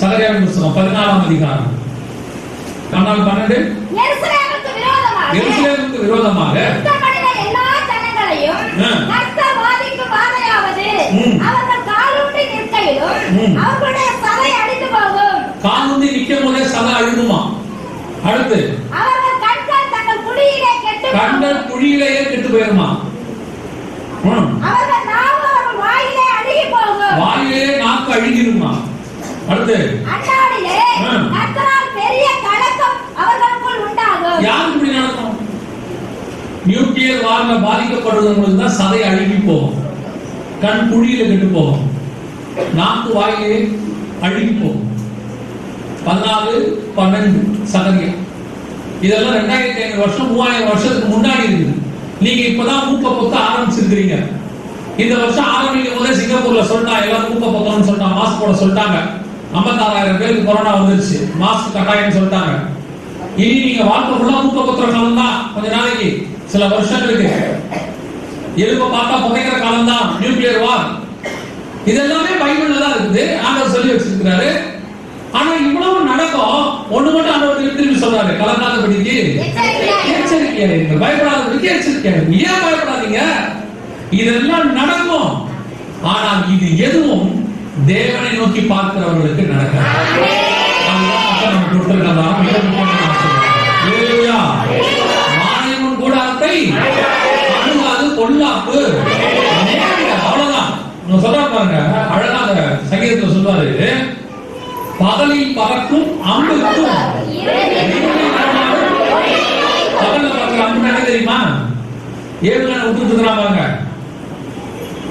14ஆம் அதிகாரம் 12. எருசலேமுக்கு விரோதமாக எல்லா ஜனங்களையும் கர்த்தர் வாதிக்கும் வாதையாவது, அவர்கள் காலூன்றி நிற்கையிலும் அவர்களுடைய சதை அழிந்து போகும். காலூன்றி நிற்கும் போதே சதை அழிந்துமா? அடுத்து அவர்கள் கண்கள் தங்கள் குழியிலே கெட்டு போயிருமா? அவர்கள் நாவு அவர்கள் வாயிலே அழுகி போகும். வாயிலே நாக்கு அழுகிருமா? அடுத்து அந்நாளிலே கர்த்தரால் பெரிய கலக்கம் அவர்களுக்குள் உண்டாகும். யாருக்கு இப்படி நடக்கும்? நியூக்ளியர் வார்ல பாதிக்கப்படுறவங்களுக்கு தான் சதை அழுகி போகும், கண் குழியில கெட்டு போகும், நாக்கு வாயிலே அழுகி போகும். 14-12 சதவீதம். இதெல்லாம் 2500 வருஷம் 3000 வருஷத்துக்கு முன்னாடி இருக்குது. நீங்க இப்பதான் மூக்க பொத்த ஆரம்பிச்சிருக்கிறீங்க. இந்த வருஷம் ஆரம்பிக்கும் போதே சிங்கப்பூர்ல சொல்லிட்டாங்க, எல்லாரும் மூக்க பொத்தணும்னு சொல்லிட்டாங்க, மாஸ்க் போட சொல்லிட்டாங்க. 56,000 பேருக்கு கொரோனா வந்துருச்சு, மாஸ்க் கட்டாயம்னு சொல்லிட்டாங்க. இனி நீங்க வாழ்க்கை ஃபுல்லா மூக்க பொத்துற காலம் தான். கொஞ்ச நாளைக்கு, சில வருஷங்களுக்கு எலும்பை பார்த்தா புதைக்கிற காலம் தான். நியூக்ளியர் வார் இதெல்லாமே பைபிள்ல தான் இருக்குது, ஆண்டவர் சொல்லி வச்சிருக்கிறாரு. ஆனா இவ்வளவு நடக்கும், ஒண்ணு மட்டும் ஆண்டவர் திரும்பி சொல்றாரு, கலங்காதபடிக்கு எச்சரிக்கையா இருங்க, பயப்படாதபடிக்கு எச்சரிக்கையா இருங்க. ஏன் பயப்படாதீங்க? இதெல்லாம் நடக்கும். ஆனால் இது எதுவும் தேவனை நோக்கி பார்க்கிறவர்களுக்கு நடக்காது. மாயமும் கூடாரத்தை அணுகாது பொல்லாப்பு. அவ்வளவுதான் சொல்ற பாருங்க, அழகா அந்த சங்கீதத்துல சொல்வாரு, பகலில் பறக்கும் அம்புக்கும். பகல்ல பறக்கிற அம்பு என்ன தெரியுமா? ஏவுகணை விட்டுட்டு இருக்கிறாங்க பாருங்க.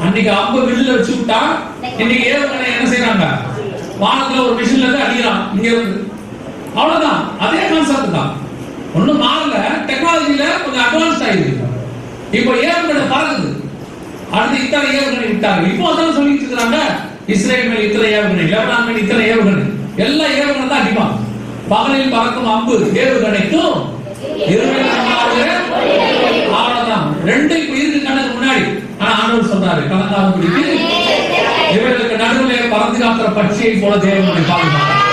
அன்னைக்கு அம்பு வில்ல வச்சு விட்டா, இன்னைக்கு ஏவுகணை என்ன செய்யறாங்க? வானத்துல ஒரு மிஷின்ல இருந்து அடிக்கிறான் இங்க இருந்து. அவ்வளவுதான், அதே கான்செப்ட் தான், ஒண்ணும் மாறல. டெக்னாலஜில கொஞ்சம் அட்வான்ஸ் ஆயிருக்கு. இப்போ ஏவுகணை பறக்குது, அடுத்து இத்தனை ஏவுகணை விட்டாங்க. இப்போ அதான் சொல்லிட்டு இருக்காங்க, இஸ்ரேல் மேல் இத்தனை ஏவுகணை, லெபனான் மேல் இத்தனை ஏவுகணை, எல்லா ஏவுகணை தான் அடிப்பான். பகலில் பறக்கும் அம்பு ஏவுகணைக்கும் அவ்வளவுதான். ரெண்டு இப்ப இருக்கு கணக்கு முன்னாடி. ஆனா ஆண்டவர் சொல்றாரு கலங்காதபடிக்கு இவர்களுக்கு நடுவில் பறந்து காக்கிற பட்சியை போல தேவன் நம்மை பாதுகாக்கிறார்.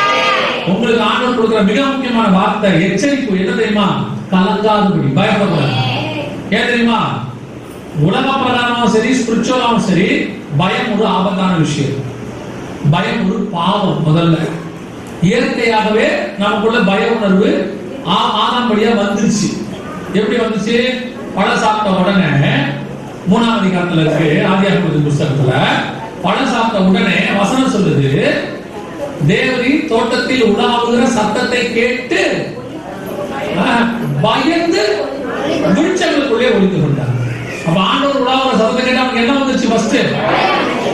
உங்களுக்கு ஆண்டவர் கொடுக்கிற மிக முக்கியமான வார்த்தை எச்சரிப்பு என்ன தெரியுமா? கலங்காதபடி, பயப்படக்கூடாது. ஏன் தெரியுமா? உலக பிரகாரமும் சரி, ஸ்பிரிச்சுவலாவும் சரி, பயம் ஒரு ஆபத்தான விஷயம். பயம் ஒரு பாவம். முதல்ல இயற்கையாகவே நமக்குள்ள பய உணர்வு ஆதாம் வழியா வந்துருச்சு. எப்படி வந்துச்சு? பழம் சாப்பிட்ட உடனே 3ஆம் அதிகாரத்துல இருக்கு ஆதியாகமத்தின் புத்தகத்துல, பழம் சாப்பிட்ட உடனே வசனம் சொல்லுது, தேவரின் தோட்டத்தில் உலாவுகிற சத்தத்தை கேட்டு பயந்து விருட்சங்களுக்குள்ளே ஒளிந்து கொண்டார். அப்ப ஆண்டவர் உலாவுகிற சத்தத்தை கேட்டு அவனுக்கு என்ன வந்துச்சு? ஃபர்ஸ்ட்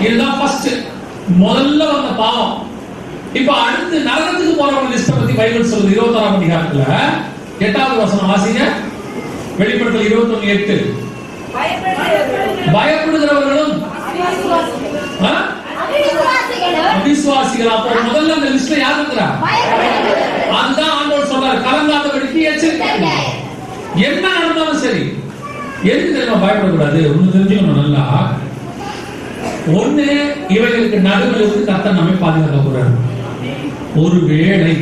இதுதான் ஃபர்ஸ்ட் முதல்ல வந்த பாவம். இப்ப அடுத்து நரகத்துக்கு போறவங்க லிஸ்ட பத்தி பைபிள் சொல்லுது 21ஆம் அதிகாரத்துல 8வது வசனம் வாசிங்க. வெளிப்படுத்தல் 21:8. பயப்படுகிறவர்களும் அவிசுவாசிகள். அப்போ முதல்ல அந்த லிஸ்ட்ல யார் இருக்கிறா? அதுதான் ஆண்டவர் சொல்றாரு கலங்காதபடிக்கு எச்சரிக்கை. என்ன நடந்தாலும் சரி, எதுக்கு தெரியுமா பயப்படக்கூடாது? ஒண்ணு தெரிஞ்சுக்கணும் நல்லா. ஒண்ணு, இவைகளுக்கு நடுவில் இருந்து கர்த்தர் நம்மை பாதுகாக்க போறாரு. ஒருவேளை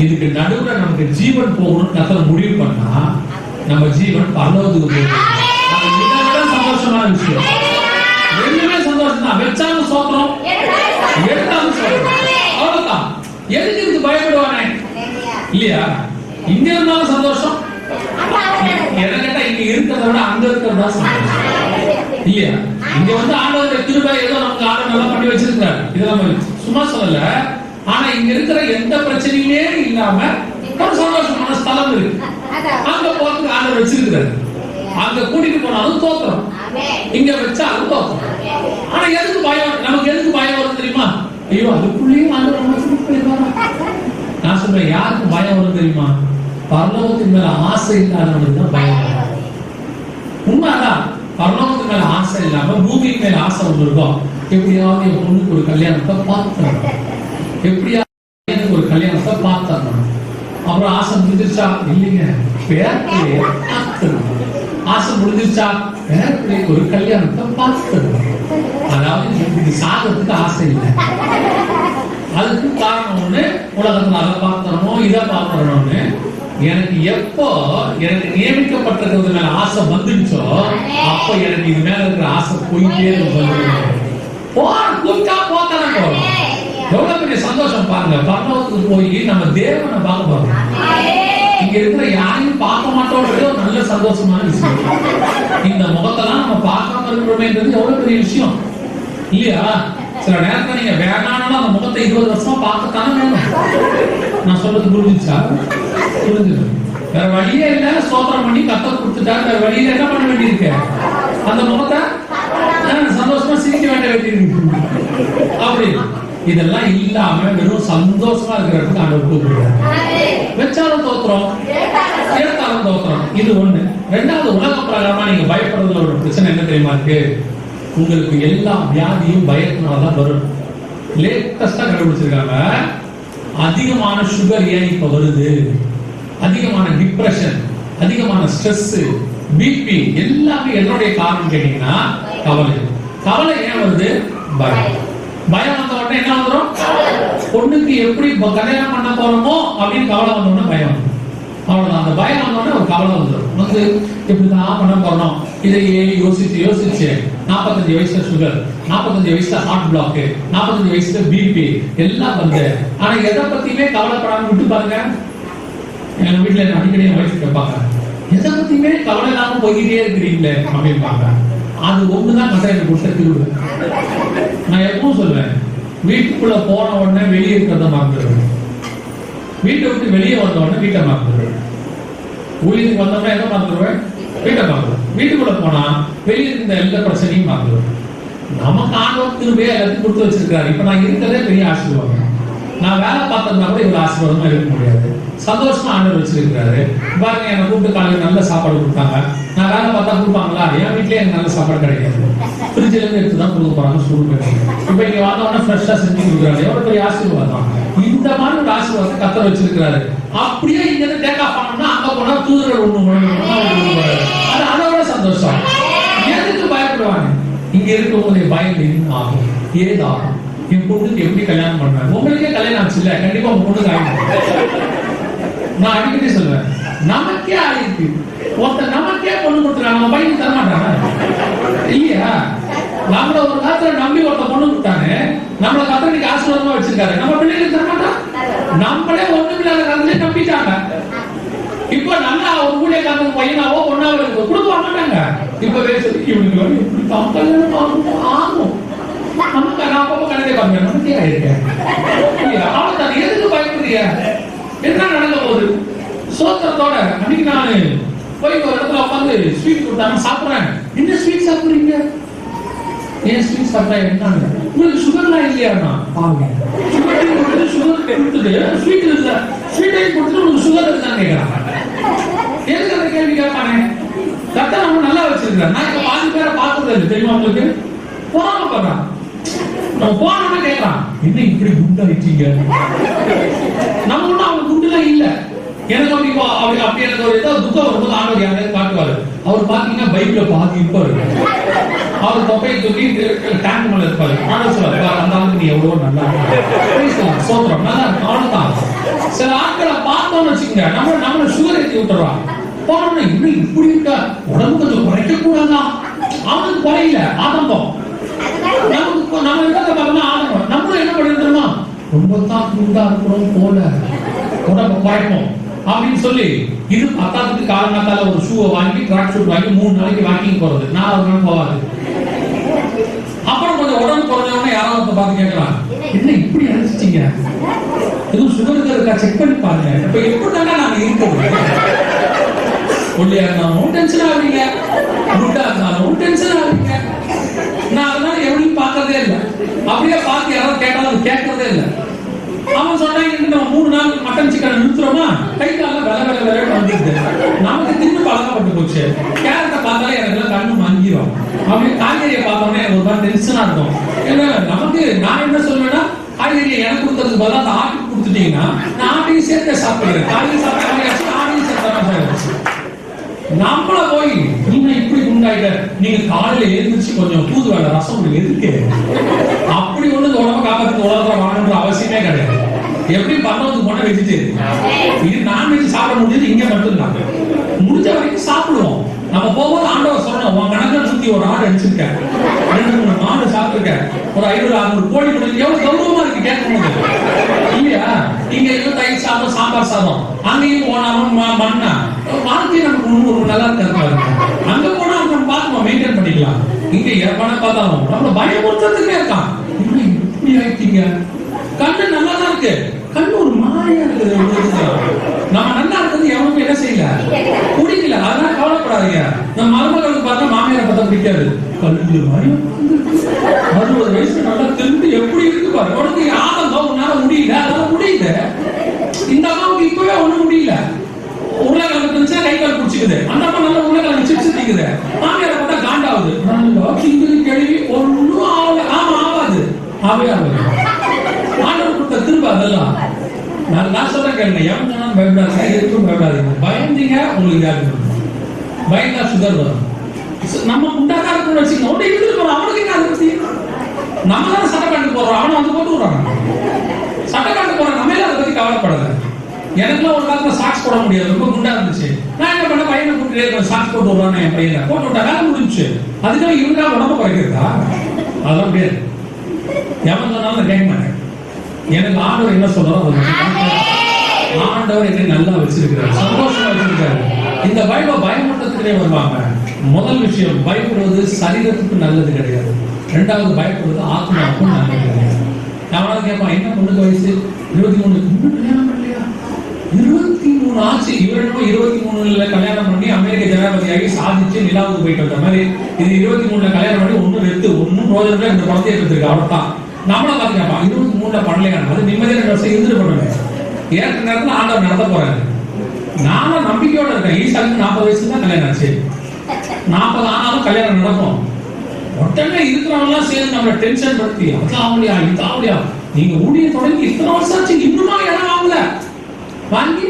இதுக்கு நடுவுல நமக்கு ஜீவன் போகணும்னு கர்த்தர் முடிவு பண்ணா நம்ம ஜீவன் பரலோகத்துக்கு போகும். அது சந்தோஷமான விஷயம். ரெண்டுமே சந்தோஷம் தான். வெச்சாலும் சோத்திரம், எடுத்தாலும் சோத்திரம். அவ்வளவுதான். எதுக்கு இதுக்கு பயப்படுவானே இல்லையா? இங்க இருந்தாலும் சந்தோஷம். என்ன கேட்டா இங்க இருக்கிறத விட அங்க இருக்கிறதா சந்தோஷம் இல்லையா? இங்க வந்து ஆண்டவருடைய கிருபை ஏதோ நமக்கு ஆண்டவர் நல்லா பண்ணி வச்சிருக்காரு. இதை நம்ம சும்மா சொல்லல. ஆனா இங்க இருக்கிற எந்த பிரச்சனையுமே இல்லாம ஒரு சந்தோஷமான ஸ்தலம் இருக்கு. அங்க போறதுக்கு ஆண்டவர் வச்சிருக்கிறாரு. அங்க கூட்டிட்டு போனாலும் தோக்குறோம், இங்க வச்சாலும் தோக்குறோம். ஆனா எதுக்கு பயம்? நமக்கு எதுக்கு பயம் வரும் தெரியுமா? ஐயோ அதுக்குள்ளேயும் ஆண்டவர். நான் சொல்றேன், யாருக்கு பயம் வரும் தெரியுமா? பரலோகத்தின் மேல ஆசை இல்லாதவங்களுக்கு தான் பயம். உண்மைதான். பரலோகத்துக்கு மேல ஆசை இல்லாம பூமிக்கு மேல ஆசை ஒன்று இருக்கும். எப்படியாவது என் பொண்ணுக்கு ஒரு கல்யாணத்தை பார்த்தோம், எப்படியாவது எனக்கு ஒரு கல்யாணத்தை பார்த்தோம். அப்புறம் ஆசை முடிஞ்சிருச்சா? இல்லைங்க, பேரப்பிள்ளைய பார்த்தோம். ஆசை முடிஞ்சிருச்சா? பேரப்பிள்ளைக்கு ஒரு கல்யாணத்தை பார்த்தோம். அதாவது இது சாகிறதுக்கு ஆசை இல்லை. அதுக்கு காரணம் ஒண்ணு, உலகத்துல அதை பார்த்தோமோ இதை பார்த்தோம்னு எனக்கு எப்போ எனக்கு நியமிக்கப்பட்டிருக்கிறது மேல ஆசை வந்துடுச்சோ அப்போ எனக்கு இது மேல இருக்கிற ஆசை போயிட்டே போறோம். எவ்வளவு பெரிய சந்தோஷம் பாருங்க. பரலோகத்துக்கு போய் நம்ம தேவனை பார்க்க போறோம். இங்க இருக்கிற யாரையும் பார்க்க மாட்டோம்ன்றது ஒரு நல்ல சந்தோஷமான விஷயம். இந்த முகத்தெல்லாம் நம்ம பார்க்காம இருக்கிறோமேன்றது எவ்வளவு பெரிய விஷயம் இல்லையா? சில நேரத்துல நீங்க வேணாலும் அந்த முகத்தை 20 வருஷமா பார்க்கத்தானே வேணும். நான் சொல்றது புரிஞ்சுச்சா? புரிஞ்சுது. வேற வழியே இல்ல. சோத்திரம் பண்ணி கத்த கொடுத்துட்டா வேற வழியில என்ன பண்ண வேண்டியிருக்கு? அந்த முகத்தை சந்தோஷமா சிரிக்க வேண்டியிருக்கு. அப்படி இதெல்லாம் இல்லாம வெறும் சந்தோஷமா இருக்கிறதுக்கு ஆண்டவர் கூப்பிடுறாரு. வெச்சாலும் தோத்துறோம், எடுத்தாலும் தோத்துறோம். இது ஒண்ணு. ரெண்டாவது, உலக பிரகாரமா நீங்க பயப்படுறதுல ஒரு பிரச்சனை என்ன தெரியுமா இருக்கு? உங்களுக்கு எல்லா வியாதியும் பயத்தினால்தான் வரும். லேட்டஸ்டா கண்டுபிடிச்சிருக்காங்க, அதிகமான சுகர் ஏன் இப்ப வருது, அதிகமான டிப்ரெஷன், அதிகமான ஸ்ட்ரெஸ், பிபி எல்லாமே என்னுடைய காரணம் கேட்டீங்கன்னா கவலை. கவலை ஏன் வருது? பயம். பயம் வந்த உடனே என்ன வந்துடும்? பொண்ணுக்கு எப்படி கல்யாணம் பண்ண போறோமோ அப்படின்னு கவலை வந்தோடனே பயம். அவ்வளவுதான். அந்த பயம் வந்தோடனே ஒரு கவலை வந்துடும். வந்து எப்படிதான் பண்ண போறோம் இதையே யோசிச்சு 45 வயசுல சுகர், 45 வயசுல ஹார்ட் பிளாக், 45 வயசுல பிபி எல்லாம் வந்து. ஆனா எதை பத்தியுமே கவலைப்படாம விட்டு பாருங்க. எங்க வீட்டுல அடிக்கடி என் வயசு கேட்பாங்க, எதை பத்தியுமே கவலை இல்லாம போய்கிட்டே இருக்கிறீங்களே அப்படின்பாங்க. அது ஒண்ணுதான் கதை எனக்கு கொடுத்த திருவிழா. நான் எப்பவும் சொல்லுவேன், வீட்டுக்குள்ள போன உடனே வெளியே இருக்கிறத மறந்துடுவேன், வீட்டை விட்டு வெளியே வந்த உடனே வீட்டை மறந்துடுவேன், ஊழியத்துக்கு வந்தோம்னா எதை மறந்துடுவேன்? வீட்டை மறந்துடுவேன். வீட்டுக்குள்ள போனா வெளியே இருந்த எல்லா பிரச்சனையும் மறந்துடுவேன். நமக்கு ஆண்டவர் திரும்பியே எல்லாத்தையும் கொடுத்து வச்சிருக்காரு. இப்ப நான் இருக்கிறதே பெரிய ஆசீர்வாதம். நான் வேலை பார்த்ததுனா கூட இவ்வளவு ஆசீர்வாதமா இருக்க முடியாது. சந்தோஷமா ஆண்டவர் வச்சிருக்கிறாரு. பாருங்க, என்னை கூப்பிட்டு காலையில் நல்ல சாப்பாடு கொடுத்தாங்க. நான் வேலை பார்த்தா கொடுப்பாங்களா? என் வீட்லயே எனக்கு நல்ல சாப்பாடு கிடைக்காது. ஃப்ரிட்ஜ்ல இருந்து எடுத்து தான் கொடுக்க போறாங்க சூடு. இப்ப இங்க வந்தவொடனே ஃப்ரெஷ்ஷா செஞ்சு கொடுக்குறாரு. எவ்வளவு பெரிய ஆசீர்வாதம்! இந்த மாதிரி ஒரு ஆசீர்வாதத்தை கர்த்தர் வச்சிருக்கிறாரு. அப்படியே இங்க இருந்து டேக் ஆஃப் பண்ணோம்னா அங்க போனா தூதர்கள் அது அதோட சந்தோஷம். எதுக்கு பயப்படுவாங்க? இங்க இருக்கவங்களுடைய பயம் என்ன ஆகும்? ஏதாகும்? என் பொண்ணுக்கு எப்படி கல்யாணம் பண்ணாங்க? உங்களுக்கே கல்யாணம் ஆச்சு இல்ல? கண்டிப்பா உங்க பொண்ணுக்கு ஆயிடும். நான் அடிக்கடி சொல்றேன், நமக்கே ஆயிருக்கு. ஒருத்தர் நமக்கே பொண்ணு கொடுத்துருக்காங்க, நம்ம பையன் தர மாட்டாங்க இல்லையா? நம்மள ஒரு காலத்துல நம்பி ஒருத்த பொண்ணு கொடுத்தானே, நம்மள கத்தனைக்கு ஆசீர்வாதமா வச்சிருக்காரு. நம்ம பிள்ளைகளுக்கு தர மாட்டோம். நம்மளே ஒண்ணுமில்லாத காலத்துல நம்பிட்டாங்க. இப்ப நல்லா ஒரு ஊழியக்காரங்க பையனாவோ பொண்ணாவோ கொடுக்க மாட்டாங்க. இப்ப பேசுறதுக்கு இவனுக்கு எப்படி கல்யாணம் ஆகும்? நமக்கு நான் அப்பப்போ கணக்கே பாருங்க, நமக்கே ஆயிருக்கேன். அவ்வளவுதான். எதுக்கு பயப்படுறிய? என்ன நடக்க போகுது? சோத்திரத்தோட அன்னைக்கு நானு போய் ஒரு இடத்துல உட்காந்து ஸ்வீட் கொடுத்தாங்க, சாப்பிடுறேன். என்ன ஸ்வீட் சாப்பிடுறீங்க? ஏன் ஸ்வீட் சாப்பிட்டா என்ன? உங்களுக்கு சுகர்லாம் இல்லையா? பாருங்க, சுகர் கொடுத்துட்டு ஸ்வீட் இல்ல, ஸ்வீட்டையும் கொடுத்துட்டு உங்களுக்கு சுகர் இருக்குதான்னு கேட்கறாங்க. எதுக்கு அந்த கேள்வி கேட்பானே? கரெக்டா நம்ம நல்லா வச்சிருக்கிறேன். நான் இப்ப பாதி பேரை பார்த்தது இல்லை தெரியுமா உங்களுக்கு? போறாம போறான். நம்ம போனோம்னா கேட்கறான், என்ன இப்படி குண்டாயிட்டீங்க? நம்ம ஒன்னும் அவங்க குண்டுலாம் இல்ல. எனக்கு அப்படி எனக்கு ஒரு ஏதாவது துக்கம் வரும்போது ஆண்டவர் யாரையாவது காட்டுவாரு. அவர் பாத்தீங்கன்னா பைக்ல பாதி இருப்பாரு. அவர் தொகையை தூக்கி டேங்க் மேல இருப்பாரு. ஆண்டவர் சொல்லுவாரு, அந்த ஆளுக்கு நீ எவ்வளவு நல்லா சோத்திரம் நல்லா அவ்வளவுதான். சில ஆட்களை பார்த்தோம்னு வச்சுக்கோங்க, நம்மள சுகர் ஏற்றி விட்டுறான். போனோம்னா இன்னும் இப்படி இருக்கா, உடம்பு கொஞ்சம் குறைக்க கூடாதான். அவனுக்கு குறையில ஆதங்கம். நமக்கு நம்ம இடத்தை பார்த்தோம்னா ஆதங்கம். நம்மளும் என்ன பண்ணிருந்தோமா, ரொம்ப தான் குண்டா இருக்கிறோம் போல, உடம்பு குறைப்போம் அப்படின்னு சொல்லி இது பத்தாத்துக்கு காலங்காத்தால ஒரு ஷூவை வாங்கி ட்ராக் ஷூட் வாங்கி 3 நாளைக்கு வாக்கிங் போறது. 4 நாள் போவாது. அப்புறம் கொஞ்சம் உடம்பு குறைஞ்சவொடனே யாராவது பார்த்து கேட்கலாம், என்ன இப்படி நினைச்சிட்டீங்க? எதுவும் சுகர் இருக்கா செக் பண்ணி பாருங்க. இப்ப எப்படி தானே நாங்க இருக்கிறோம்? ஒல்லியா இருந்தாலும் டென்ஷன் ஆகுறீங்க, குண்டா இருந்தாலும் டென்ஷன் ஆகுறீங்க. நான் அதனால எவனையும் பார்க்கறதே இல்லை. அப்படியே பார்த்து யாராவது கேட்டாலும் அது கேட்கறதே இல்லை. அவன் சொன்னாங்க, நம்ம 3 நாள் மட்டன் சிக்கன் நிறுத்துறோமா, கை கால வேலை வந்துருக்கு. நமக்கு திரும்ப பழக்கப்பட்டு போச்சு. கேரட்டை பார்த்தாலே எனக்கு கண்ணு மங்கிரும். அப்படியே காய்கறியை பார்த்தோன்னே ஒரு மாதிரி டென்ஷனா இருக்கும். ஏன்னா நமக்கு நான் என்ன சொல்லுவேன்னா, காய்கறியை எனக்கு கொடுக்கறதுக்கு பதிலாக அந்த ஆட்டுக்கு கொடுத்துட்டீங்கன்னா நான் ஆட்டையும் சேர்த்து சாப்பிடுறேன். காய்கறி சாப்பிட்டு ஆட்டையும் சேர்த்து நம்மள போய் நீங்க இப்படி குண்டாயிட்ட, நீங்க காலையில எழுந்திரிச்சு கொஞ்சம் தூது வேலை ரசம் எதுக்கு? அப்படி ஒண்ணு உடம்பு காப்பாத்து உலகத்துல வாழணுன்ற அவசியமே கிடையாது. எப்படி பண்ணதுக்கு போன வெஜிடேரியன், இது நான்வெஜ் சாப்பிட முடியாது இங்க மட்டும்தான். முடிஞ்ச வரைக்கும் சாப்பிடுவோம். நம்ம போகும்போது ஆண்டவர் சொல்லணும், உன் கணக்கை சுத்தி ஒரு ஆடு அடிச்சிருக்கேன், 2-3 மாடு சாப்பிட்டுருக்கேன், ஒரு 500-600 கோழி முடிஞ்சு எவ்வளவு கௌரவமா இருக்கு கேட்கணும் இல்லையா? இங்க எல்லாம் தயிர் சாதம் சாம்பார் சாதம், அங்கேயும் போனாலும் மண்ணா வாழ்க்கை நமக்கு நல்லா இருக்காது. அங்க போனா நம்ம பார்த்து மெயின்டைன் பண்ணிக்கலாம். இங்க எவனை பார்த்தாலும் நம்மள பயமுறுத்துறதுக்கே இருக்கான். இப்படி ஆயிட்டீங்க, கண்ணு நல்லா தான் இருக்கு, கண்ணு ஒரு மாதிரியா இருக்குது. நம்ம நல்லா இருக்கிறது எவனுக்கும் என்ன செய்யல, பிடிக்கல. அதனால கவலைப்படாதீங்க. நம்ம மருமகளுக்கு பார்த்தா மாமியாரை பார்த்தா பிடிக்காது. கல்லு மாதிரி 60 வயசு நல்லா திரும்பி எப்படி இருக்கு பாரு. உனக்கு ஆதங்கம், உன்னால முடியல, அதனால முடியல. இந்த அம்மாவுக்கு இப்பவே ஒண்ணும் முடியல. உருளைக்கிழங்கு இருந்துச்சா கை கால் பிடிச்சிக்குது. அந்த அம்மா நல்ல உருளைக்கிழங்கு சிப்ஸ் திக்குது. மாமியாரை பார்த்தா காண்டாவுது. கேள்வி ஒன்னும் ஆகல. ஆமா ஆகாது, ஆகவே ஆகாது. ஆண்டவர் கொடுத்த திரும்ப அதெல்லாம் நான் சொல்றேன் கேளுங்க. எவன் சொன்னாலும் பயப்படாதீங்க, எதுக்கும் பயப்படாதீங்க. பயந்தீங்க உங்களுக்கு யாருக்கு பயந்தா சுகர் வரும். நம்ம முண்டாக்கா இருக்கணும்னு வச்சுக்கோங்க, உடனே இருந்து போறோம். அவனுக்கு என்ன அதை பத்தி? நம்ம தானே சட்டை காட்டு போறோம், அவனை வந்து போட்டு விடுறாங்க. சட்டை காட்டு போற நம்ம அதை பத்தி கவலைப்படாத. எனக்குலாம் ஒரு காலத்துல சாக்ஸ் போட முடியாது, ரொம்ப குண்டா இருந்துச்சு. நான் என்ன பண்ண, பையனை கூட்டிட்டு சாக்ஸ் போட்டு விடுறான்னு என் பையனை போட்டு விட்டா வேலை முடிஞ்சுச்சு. அதுக்காக இவங்க உடம்பு குறைக்கிறதா? அதெல்லாம் முடியாது. எவன் சொன்னாலும் கேட்க மாட்டேன். எனக்கு ஆண்டவர் என்ன சொல்றாரோ ஆண்டவர் என்னை நல்லா வச்சிருக்கிறார், சந்தோஷமா வச்சிருக்காரு. இந்த பயமுறுத்தத்திலே வருவாங்க. முதல் விஷயம், பயப்படுவது சரீரத்துக்கு நல்லது கிடையாது. 2வது, பயப்படுவது ஆத்மாவுக்கும் நல்லது கிடையாது. நான் கேட்பான், என்ன பொண்ணுக்கு வயசு 23, இன்னும் கல்யாணம் பண்ணலையா? 23 ஆச்சு. இவரும் 23ல கல்யாணம் பண்ணி அமெரிக்க ஜனாதிபதியாகி சாதிச்சு நிலாவுக்கு போயிட்டு வந்த மாதிரி, இது 23ல கல்யாணம் பண்ணி ஒன்னும் வெத்து ஒன்னும் ரோஜனை இந்த குழந்தைய எடுத்திருக்கு. அவ்வளவுதான். நம்மள பாத்தீங்கப்பா 23 பண்ணலையா, அது நிம்மதியான வருஷம் இருந்துட்டு போடுங்க. ஏற்ற நேரத்தில் ஆண்டவர் நடத்த போறாரு. நானும் நம்பிக்கையோட இருக்கேன். ஈசாக்கு 40 வயசுல தான் கல்யாணம் ஆச்சு. 40 ஆனாலும் கல்யாணம் நடக்கும். உடனே இருக்கிறவங்களாம் சேர்ந்து நம்மள டென்ஷன் படுத்தி அதாவலியா இதாவலியா, நீங்க ஊழிய தொடங்கி இத்தனை வருஷம் ஆச்சு இன்னுமா இடம் வாங்கல, வாங்கி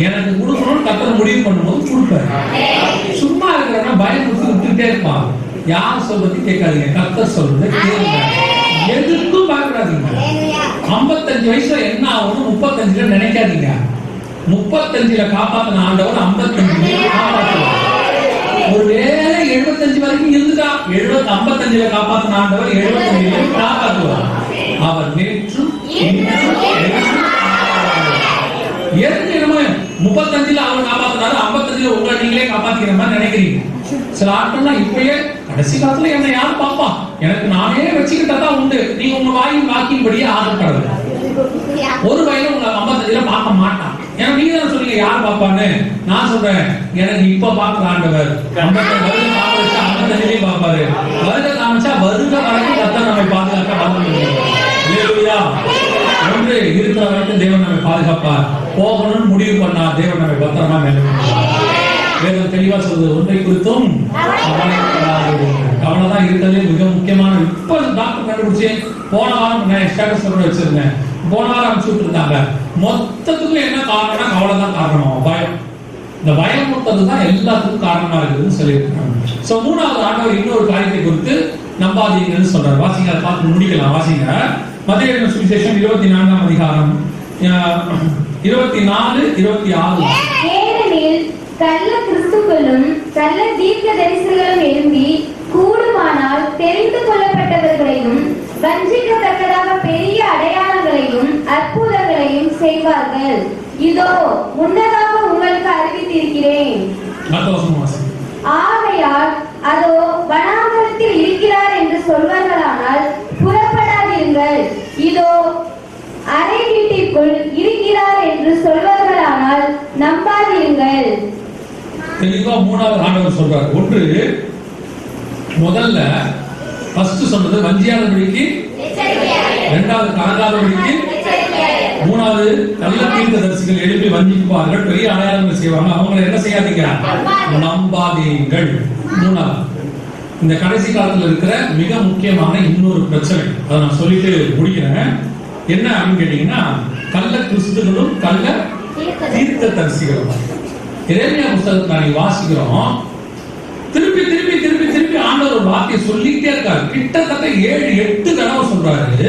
எனக்கு கொடுக்கணும்னு கர்த்தர் முடிவு பண்ணும்போது கொடுப்பாரு. சும்மா இருக்கிறவங்க பயம் கொடுத்து விட்டுட்டே இருப்பான். யார் சொல்றது கேட்காதீங்க, கர்த்தர் சொல்றது கேளுங்க. எதுக்கும் பயப்படாதீங்க. 55 வயசுல என்ன ஆகணும் 35ல நினைக்காதீங்க. 35ல காப்பாத்தின ஆண்டவர் 55 காப்பாற்றுவார். ஒருவேளை 75 வரைக்கும் இருந்துட்டா 55ல காப்பாத்தின ஆண்டவர் 75ல காப்பாற்றுவார். அவர் நேற்றும் ஏற்கனவே 35ல அவர் காப்பாத்தினாரு, 55ல உங்களை நீங்களே காப்பாத்திக்கிற மாதிரி நினைக்கிறீங்க. சில ஆட்கள்லாம் இப்பயே கடைசி காலத்துல என்ன யாரும் பாப்பா, எனக்கு நானே வச்சுக்கிட்டதான் உண்டு. நீங்க உங்க வாயின் வாக்கின்படியே ஆதரப்படல. ஒரு வயது உங்களை 55ல பார்க்க மாட்டான். ஏன்னா நீங்க தான் சொன்னீங்க யார் பாப்பான்னு. நான் சொல்றேன், எனக்கு இப்ப பாக்குற ஆண்டவர் 55 வருடம் காமிச்சா 55லயும் பாப்பாரு. வருடம் காமிச்சா வருடம் வரைக்கும் கர்த்தர் நம்மை பாதுகாக்க ஹல்லேலூயா. ஒன்று இருக்கிற வரைக்கும் தேவன் நம்மை பாதுகாப்பார். போகணும்னு முடிவு பண்ணா தேவன் நம்மை பத்திரமா மேலே. வேதம் தெளிவா சொல்றது, ஒன்றை குறித்தும் கவலை தான் இருக்கிறதே மிக முக்கியமான. இப்ப டாக்டர் கண்டுபிடிச்சு போன வாரம் நான் ஸ்டேட்டஸ் கூட வச்சிருந்தேன். போன வாரம் அனுப்பிச்சு இருந்தாங்க. மொத்தத்துக்கும் என்ன காரணம்னா கவலை தான் காரணம், பயம். இந்த பயம் மொத்ததுதான் எல்லாத்துக்கும் காரணமா இருக்குதுன்னு சொல்லியிருக்காங்க. சோ மூணாவது ஆண்டவர் இன்னொரு காரியத்தை குறித்து நம்பாதீங்கன்னு சொல்றாரு. வாசிங்க, அதை பார்த்து முடிக்கலாம். வாசிங்க மத்தேயு சுவிசேஷம் 24ஆம் அதிகாரம் 24, 26. ஏனெனில் கள்ள கிறிஸ்துக்களும் கள்ள தீர்க்கதரிசிகளும் எழும்பி கூடுமானால் தெரிந்து கொள்ளப்பட்டவர்களையும் வஞ்சிக்கத்தக்கதாக பெரிய அடையாளங்களையும் அற்புதங்களையும் செய்வார்கள். இதோ முன்னதாக உங்களுக்கு அறிவித்திருக்கிறேன். ஆகையால் அதோ வனாந்தரத்தில் இருக்கிறார் என்று சொல்வார்களானால் புறப்படாதிருங்கள். இதோ அறை வீட்டிற்குள் இருக்கிறார் என்று சொல்வார்களானால் நம்பாதிருங்கள். தெளிவா மூணாவது ஆண்டவர் சொல்றார். ஒன்று, முதல்ல ஃபர்ஸ்ட் சொன்னது வஞ்சியாதபடிக்கு, இரண்டாவது கலங்காதபடிக்கு, மூணாவது நல்ல தீர்க்கதரிசிகள் எழுப்பி வஞ்சிப்பார்கள், பெரிய அடையாளங்கள் செய்வாங்க, அவங்களை என்ன செய்யாதீங்க, நம்பாதீங்கள். மூணாவது, இந்த கடைசி காலத்துல இருக்கிற மிக முக்கியமான இன்னொரு பிரச்சனை, அதை நான் சொல்லிட்டு முடிக்கிறேன். என்ன அப்படின்னு கேட்டீங்கன்னா, கள்ள கிறிஸ்துகளும் கள்ள தீர்க்கதரிசிகளும். எரேமியா புத்தகத்தை நான் வாசிக்கிறோம். திருப்பி திருப்பி திருப்பி திருப்பி ஆண்டவர் ஒரு வார்த்தையை சொல்லிட்டே இருக்காரு. கிட்டத்தட்ட 7-8 தடவை சொல்றாரு,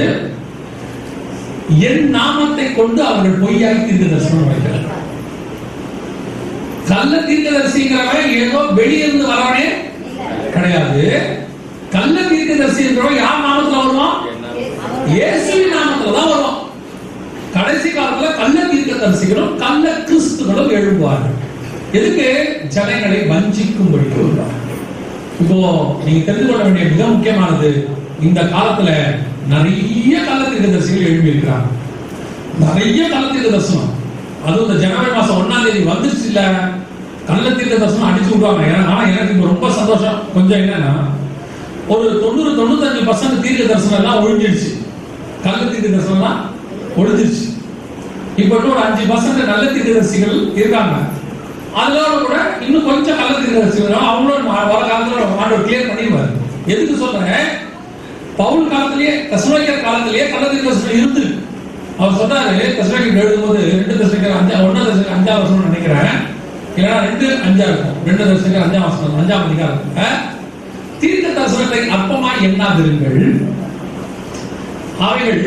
என் நாமத்தை கொண்டு அவர்கள் பொய்யாய் தீர்க்க தரிசனம் வைக்கிறார். கள்ள தீர்க்கதரிசிங்கிறவன் ஏதோ வெளியிருந்து வரவனே கிடையாது. கள்ள தீர்க்கதரிசிங்கிறவன் யார் நாமத்துல வருவான்? இயேசுவின் நாமத்துல தான் வருவான். கடைசி காலத்துல கள்ள தீர்க்கதரிசிகளும் கள்ள கிறிஸ்துகளும் எழும்புவார்கள். எதுக்கு? ஜனங்களை வஞ்சிக்கும்படி வருவார்கள். இப்போ நீங்க தெரிந்து கொள்ள வேண்டிய மிக முக்கியமானது, இந்த காலத்துல நிறைய கள்ள தீர்க்கதரிசிகள் எழும்பி இருக்கிறாங்க. நிறைய கள்ள தீர்க்க தரிசனம். அதுவும் இந்த ஜனவரி மாசம் 1ஆம் தேதி வந்துருச்சு இல்ல, கள்ள தீர்க்க தரிசனம் அடிச்சு விடுவாங்க. ஆனா எனக்கு இப்ப ரொம்ப சந்தோஷம். கொஞ்சம் என்னன்னா, ஒரு 90-95% தீர்க்க தரிசனம் எல்லாம் ஒழிஞ்சிடுச்சு. கள்ள தீர்க்க தரிசனம் எல்லாம் ஒழிஞ்சிருச்சு. இப்ப ஒரு 5% நல்ல தீர்க்கதரிசிகள் இருக்காங்க. அதோட கூட இன்னும் கொஞ்சம் கள்ள தீர்க்கதரிசிகள் அவங்களும் வர காலத்துல ஆண்டவர் கிளியர் பண்ணிடுவார். எதுக்கு சொல்றேன்? பவுல் காலத்திலேயே, தெசலோனிக்கர் காலத்திலேயே கள்ள தீர்க்கதரிசனம் இருந்து அவர் சொன்னாரு. தெசலோனிக்கர் எழுதும்போது 2 தெசலோனிக்கர் 5ஆம் வசனம் நினைக்கிறேன், இல்லைன்னா 2:5 இருக்கும். 2 தெசலோனிக்கர் 5ஆம் வசனம் 5ஆம் அதிகாரத்துல, தீர்க்க தரிசனத்தை அற்பமாய் எண்ணாதிருங்கள். அவைகள்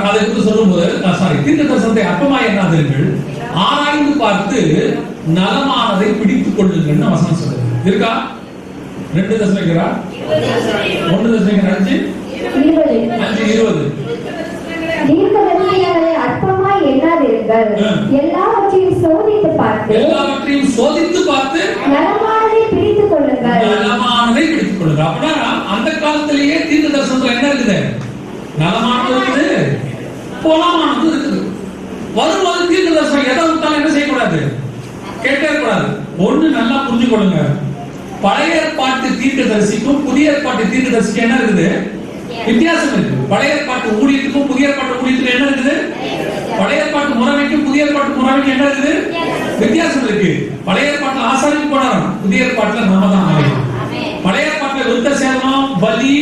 அதை குறித்து சொல்லும்போது, தீர்க்க தரிசனத்தை அற்பமாய் எண்ணாதிருங்கள், ஆராய்ந்து பார்த்து நலமானதை பிடித்துக் கொள்ளுங்கள்னு வசனம் சொல்லுது. இருக்கா? 2 தெசலோனிக்கர் 1 தெசலோனிக்கர் 5:20. தீர்க்கதரிசிகளை அற்பமாய் எண்ணாதிருங்கள், எல்லாவற்றையும் சோதித்து பார்த்து நலமானதை பிடித்துக் கொள்ளுங்கள். அப்படின்னா அந்த காலத்திலேயே தீர்க்க தரிசனத்துல என்ன இருக்குது? நலமானது இருக்குது, பொலமானது இருக்குது. வரும்போது தீர்க்க தரிசனம் எதை விட்டாலும் என்ன செய்யக்கூடாது? கேட்டே கூடாது. ஒண்ணு நல்லா புரிஞ்சு கொள்ளுங்க, பழைய ஏற்பாட்டு தீர்க்க தரிசிக்கும் புதிய ஏற்பாட்டு தீர்க்க தரிசிக்கும் என்ன இருக்குது? வித்தியாசம் இருக்கு. பழைய ஏற்பாட்டு ஊழியத்துக்கும் புதிய ஏற்பாட்டு ஊழியத்துக்கும் என்ன இருக்குது? பழைய ஏற்பாட்டு முறைமைக்கும் புதிய ஏற்பாட்டு முறைமைக்கும் என்ன இருக்குது? வித்தியாசம் இருக்கு. பழைய ஏற்பாட்டுல ஆசாரிக்கு போனாராம், புதிய ஏற்பாட்டுல நாம தான் ஆகணும். பழைய ஏற்பாட்டுல விருத்த சேதனம், பலி,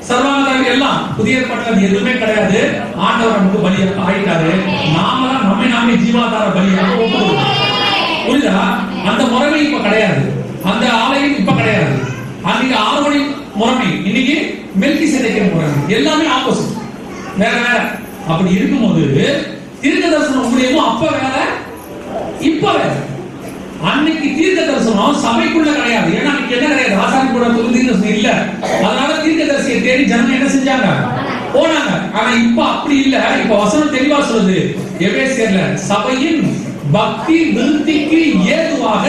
சர்வாங்க எல்லாம், புதிய ஏற்பாட்டுல அது எதுவுமே கிடையாது. ஆண்டவர் நமக்கு பலி ஆயிட்டாரு. நாம தான் நாமே ஜீவாதார பலியாக ஒப்புக்கொள்ளும். புரியுதா? அந்த முறைமை இப்ப கிடையாது, அந்த ஆலயம் இப்ப கிடையாது. அன்னைக்கு ஆரோனி முறைமை, இன்னைக்கு மெல்கிசேதேக்கின் முறைமை, எல்லாமே ஆப்போசிட், வேற வேற. அப்படி இருக்கும்போது தீர்க்க தரிசனம் ஊழியமும் அப்ப வேற இப்ப வேற. அன்னைக்கு தீர்க்க தரிசனம் சபைக்குள்ள கிடையாது. ஏன்னா அன்னைக்கு என்ன கிடையாது? ஆசாரி கூட தீர்க்க இல்ல. அதனால தீர்க்க தரிசியை தேடி ஜனங்க என்ன செஞ்சாங்க? போனாங்க. ஆனா இப்ப அப்படி இல்ல. இப்ப வசனம் தெளிவா சொல்லுது எபேசியர்ல, சபையின் பக்தி விருத்திக்கு ஏதுவாக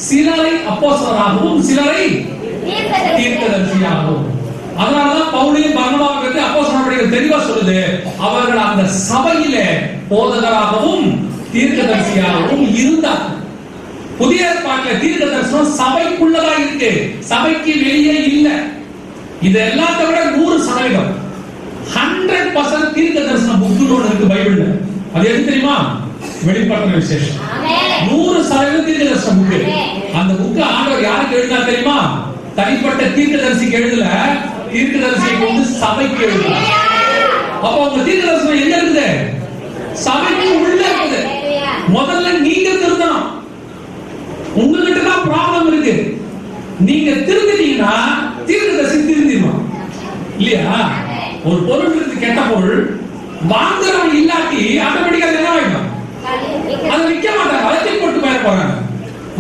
சிலரை அப்போஸ்தலராகவும் சிலரை தீர்க்கதரிசியாகவும். அதனாலதான் பவுலையும் பர்னபாவையும் பற்றி அப்போஸ்தலர்கள் தெளிவா சொல்லுது, அவர்கள் அந்த சபையிலே போதகராகவும் தீர்க்கதரிசியாகவும் இருந்தார். புதிய ஏற்பாட்டுல தீர்க்க தரிசனம் சபைக்குள்ளதா இருக்கு, சபைக்கு வெளியே இல்ல. இது எல்லாத்தை விட 100% 100% தீர்க்க தரிசனம் புக்குன்னு இருக்கு பைபிள்ல. அது எது தெரியுமா? வெளிப்படுத்தின விசேஷம். 100% தீர்க்க தரிசனம் புக்கு. அந்த புக்கு ஆண்டவர் யாருக்கு எழுதினா தெரியுமா? தனிப்பட்ட தீர்க்கதரிசிக்கு எழுதல, தீர்க்கதரிசியை கொண்டு சபைக்கு எழுதல. அப்ப உங்க தீர்க்க தரிசனம் எங்க இருக்குது? சபைக்கு உள்ள இருக்குது. முதல்ல நீங்க திருந்தணும். உங்ககிட்ட தான் ப்ராப்ளம் இருக்கு. நீங்க திருந்திட்டீங்கன்னா தீர்க்கதரிசி திருந்திடுவான் இல்லையா? ஒரு பொருள் இருக்கு, கெட்ட பொருள், வாங்குறவன் இல்லாட்டி ஆட்டோமேட்டிக்கா என்ன ஆயிடும்? அதை விற்க மாட்டாங்க, அதை போட்டு போயிட போறாங்க.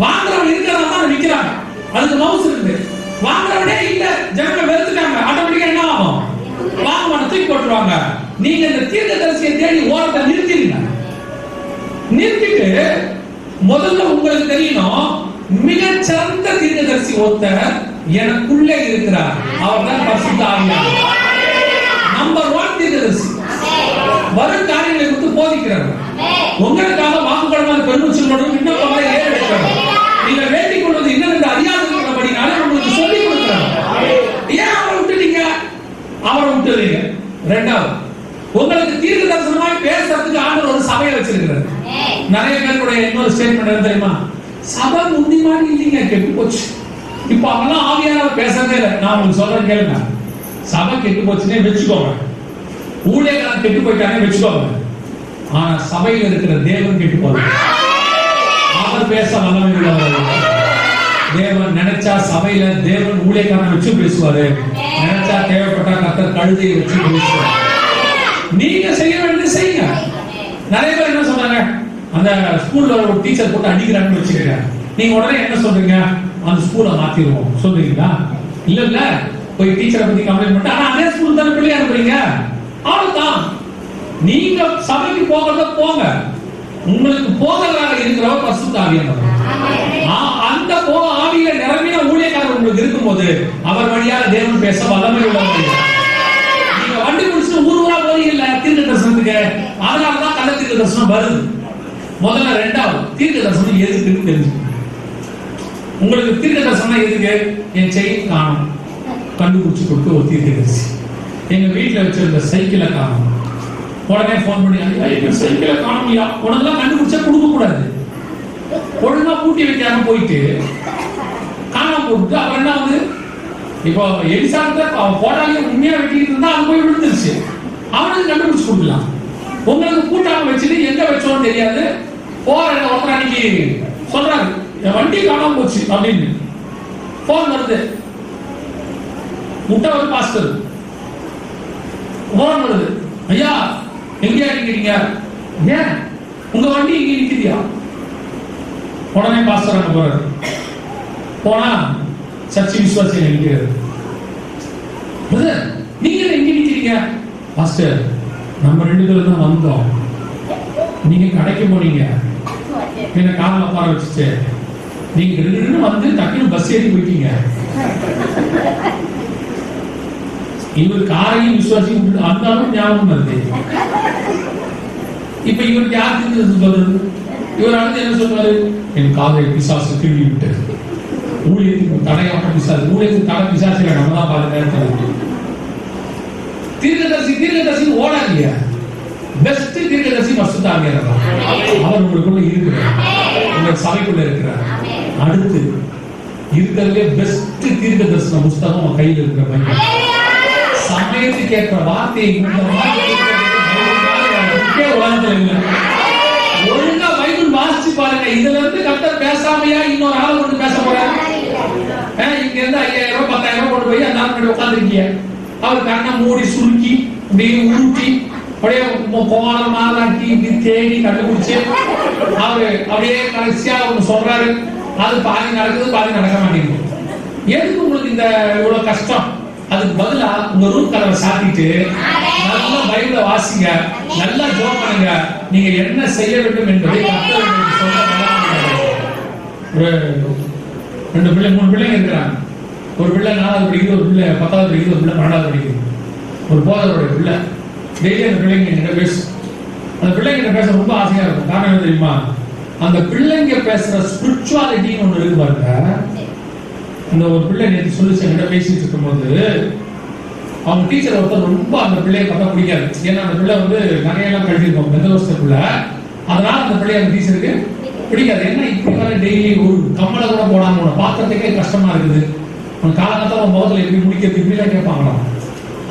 வாங்குறவன் இருக்கிறதா தான் விற்கிறாங்க. அதுக்கு மவுஸ் இருக்கு. வாங்குறவனே இல்ல, ஜனங்க வெறுத்துட்டாங்க, ஆட்டோமேட்டிக்கா என்ன ஆகும்? வாங்குவான தூக்கி போட்டுருவாங்க. நீங்க இந்த தீர்க்கதரிசியை தேடி ஓரத்தை நிறுத்திடுங்க. நிறுத்திட்டு முதல்ல உங்களுக்கு தெரியணும், மிகச் சிறந்த தீர்க்கதரிசி ஒருத்தர் எனக்குள்ளே இருக்கிறார், அவர் தான் பரிசுத்த ஆவியானவர். நம்பர் 1 தீர்க்கதரிசி. வரும் காரியங்களை குறித்து போதிக்கிறார். உங்களுக்காக வாக்குப்படமான பெருமிச்சலோடும் விண்ணப்பங்களை ஏறெடுக்கிறார். நீங்க வேண்டிக் கொள்வது என்னவென்று அறியாதிருக்கிறபடினாலே உங்களுக்கு சொல்லிக் கொடுக்கிறார். ஏன் அவரை விட்டுட்டீங்க? அவரை விட்டுறீங்க. ரெண்டாவது, உங்களுக்கு தீர்க்க தரிசனமாய் பேசுறதுக்கு ஆண்டவர் ஒரு சபையை வச்சிருக்கிறார். நிறைய பேருடைய இன்னொரு ஸ்டேட்மெண்ட் என்ன தெரியுமா? சபை முந்தி மாதிரி இல்லைங்க, கெட்டு போச்சு. இப்ப அவெல்லாம் ஆவியானவர் பேசுறதே இல்லை. நான் உங்களுக்கு சொல்றேன் கேளுங்க. சபை கெட்டு போச்சுன்னே வச்சுக்கோங்க, ஊழியக்காரன் கெட்டு போயிட்டானே வச்சுக்கோங்க. ஆனா சபையில் இருக்கிற தேவன் கெட்டு போறார். அவர் பேச வல்லமை உள்ளவர். தேவன் நினைச்சா சபையில தேவன் ஊழியக்காரன் வச்சு பேசுவாரு. நினைச்சா தேவைப்பட்டா கர்த்தர் கழுதையை வச்சு பேசுவார். நீங்க செய்ய வேண்டியது செய்யுங்க. நிறைய பேர் என்ன சொல்றாங்க? அந்த ஸ்கூல்ல ஒரு டீச்சர் போட்டு அடிக்கிறாங்கன்னு வச்சுக்கோங்க. நீங்க உடனே என்ன சொல்றீங்க? அந்த ஸ்கூலை மாத்திடுவோம் சொல்றீங்களா? இல்ல இல்ல, போய் டீச்சரை பத்தி கம்ப்ளைண்ட் பண்ணிட்டு ஆனா அதே ஸ்கூல் தானே பிள்ளையா இருப்பீங்க. அவ்வளவுதான். நீங்க சபைக்கு போகிறத போங்க. உங்களுக்கு போகிறதாக இருக்கிறவர் பரிசுத்த ஆவியானவர். அந்த போக ஆவியில நிரம்பின ஊழியக்காரர் உங்களுக்கு இருக்கும்போது அவர் வழியாக தேவன் பேச வல்லமை உள்ளவர். நீங்க வண்டி முடிச்சுட்டு ஊருவா போறீங்கல்ல தீர்க்க தரிசனத்துக்கு, அதனாலதான் கள்ள தீர்க்க தரிசனம் வருது. முதல்ல. ரெண்டாவது, தீர்க்க தரிசனம் எதுக்குன்னு தெரிஞ்சுக்கணும். உங்களுக்கு தீர்க்க தரிசனம் எதுக்கு? என் செயின் காணும், கண்டுபிடிச்சு கொடுத்து ஒரு தீர்க்கதரிசி. எங்க வீட்டுல வச்சிருந்த சைக்கிளை காணும், உடனே போன் பண்ணி சைக்கிளை காணும்யா, உடனே கண்டுபிடிச்சா கொடுக்க கூடாது. ஒழுங்கா பூட்டி வைக்காம போயிட்டு காணாம போட்டு அப்புறம் என்ன வந்து இப்போ எலிசாப்டர் அவன் போட்டாலே உண்மையா வெட்டிட்டு இருந்தா அது போய் விழுந்துருச்சு. அவனுக்கு கண்டுபிடிச்சு கொடுக்கலாம். உங்களுக்கு கூட்டாம வச்சுட்டு எங்க வச்சோன்னு தெரியாது. போற ஒருத்தர் அன்னைக்கு சொல்றாரு, என் வண்டி காணாம போச்சு அப்படின்னு போன் வருது. முட்டை ஒரு பாஸ்டர் போன் வருது, ஐயா எங்கேயா நிக்கிறீங்க? ஏன் உங்க வண்டி இங்க நிக்குதியா? உடனே பாஸ்டர் அங்க போறாரு. போனா சர்ச்சை விசுவாசி நிற்கிறது. நீங்க எங்க நிக்கிறீங்க? பாஸ்டர் நம்ம 2 பேரும் தான் வந்தோம், நீங்க கடைக்கு போனீங்க, என்ன காரில் உட்கார வச்சுட்டு நீங்க 2 பேரும் வந்து டக்குனு பஸ் ஏறி போயிட்டீங்க. இவர் காரையும் விசுவாசியும் விட்டு அந்தாலும் ஞாபகம் வருது. இப்ப இவருக்கு யாருக்கு சொல்றது? இவர் அடுத்து என்ன சொல்றாரு? என் காதை பிசாசு திரும்பி விட்டது. ஊழியத்துக்கு தடையான பிசாசு, ஊழியத்துக்கு தடை பிசாசு நம்ம தான் பாருங்க. தீர்க்கதரிசி ஓடாதீங்க. பெஸ்ட் தீர்க்கதரிசி பரிசுத்த ஆவியானவர் தான். அவர் உங்களுக்குள்ள இருக்கிறார், உங்க சபைக்குள்ள இருக்கிறார். அடுத்து இருக்கிறதுலே பெஸ்ட் தீர்க்க தரிசன புஸ்தகம் உங்க கையில் இருக்கிற பைபிள். சமயத்துக்கு ஏற்ற வார்த்தையை உலகத்துல இல்லை. ஒழுங்கா பைபிள் வாசிச்சு பாருங்க. இதுல இருந்து கர்த்தர் பேசாமையா இன்னொரு ஆள் கொண்டு பேச போறாரு? இங்க இருந்து 5000 10,000 கொண்டு போய் அந்த ஆள் உட்காந்துருக்கீங்க. அவர் கண்ணை மூடி சுருக்கி அப்படியே ஊட்டி அப்படியே கோலம் மாலாட்டி இப்படி தேடி கண்டுபிடிச்சு அவரு அப்படியே கடைசியா ஒண்ணு சொல்றாரு. அது பாதி நடக்குது, பாதி நடக்க மாட்டேங்குது. எதுக்கு உங்களுக்கு இந்த இவ்வளவு கஷ்டம்? அதுக்கு பதிலா உங்க ரூம் கதவை சாத்திட்டு நல்லா பைபிளை வாசிங்க, நல்லா ஜெபம் பண்ணுங்க. நீங்க என்ன செய்ய வேண்டும் என்பதை கர்த்தர் உங்களுக்கு சொல்ல. ஒரு 2 பிள்ளை 3 பிள்ளைங்க இருக்கிறாங்க. ஒரு பிள்ளை 4வது படிக்குது, ஒரு பிள்ளை 10வது படிக்குது, ஒரு பிள்ளை 12வது படிக்குது. ஒரு போதவருடைய பிள்ளை. டெய்லி அந்த பிள்ளைங்க கிட்ட பேசும். அந்த பிள்ளைங்க பேச ரொம்ப ஆசையா இருக்கும். காரணம் என்ன தெரியுமா? அந்த பிள்ளைங்க பேசுற ஸ்பிரிச்சுவாலிட்டின்னு ஒண்ணு இருக்கு பாருங்க. அந்த ஒரு பிள்ளை நேற்று சொல்லிச்சு என்கிட்ட பேசிட்டு இருக்கும் போது, அவங்க டீச்சர் ஒருத்தர் ரொம்ப அந்த பிள்ளையை பார்த்தா பிடிக்காது. ஏன்னா அந்த பிள்ளை நிறைய எல்லாம் கழிச்சிருக்கோம் மெத்தோஸ்டக்குள்ள. அதனால அந்த பிள்ளை அந்த டீச்சருக்கு பிடிக்காது. ஏன்னா இப்படி வர டெய்லி ஒரு கம்மலை கூட போடாம உன பார்க்கறதுக்கே கஷ்டமா இருக்குது. உன் காலகட்டத்தில் உன் முகத்துல எப்படி முடிக்கிறது இப்படிலாம் கேட்பாங்களாம்.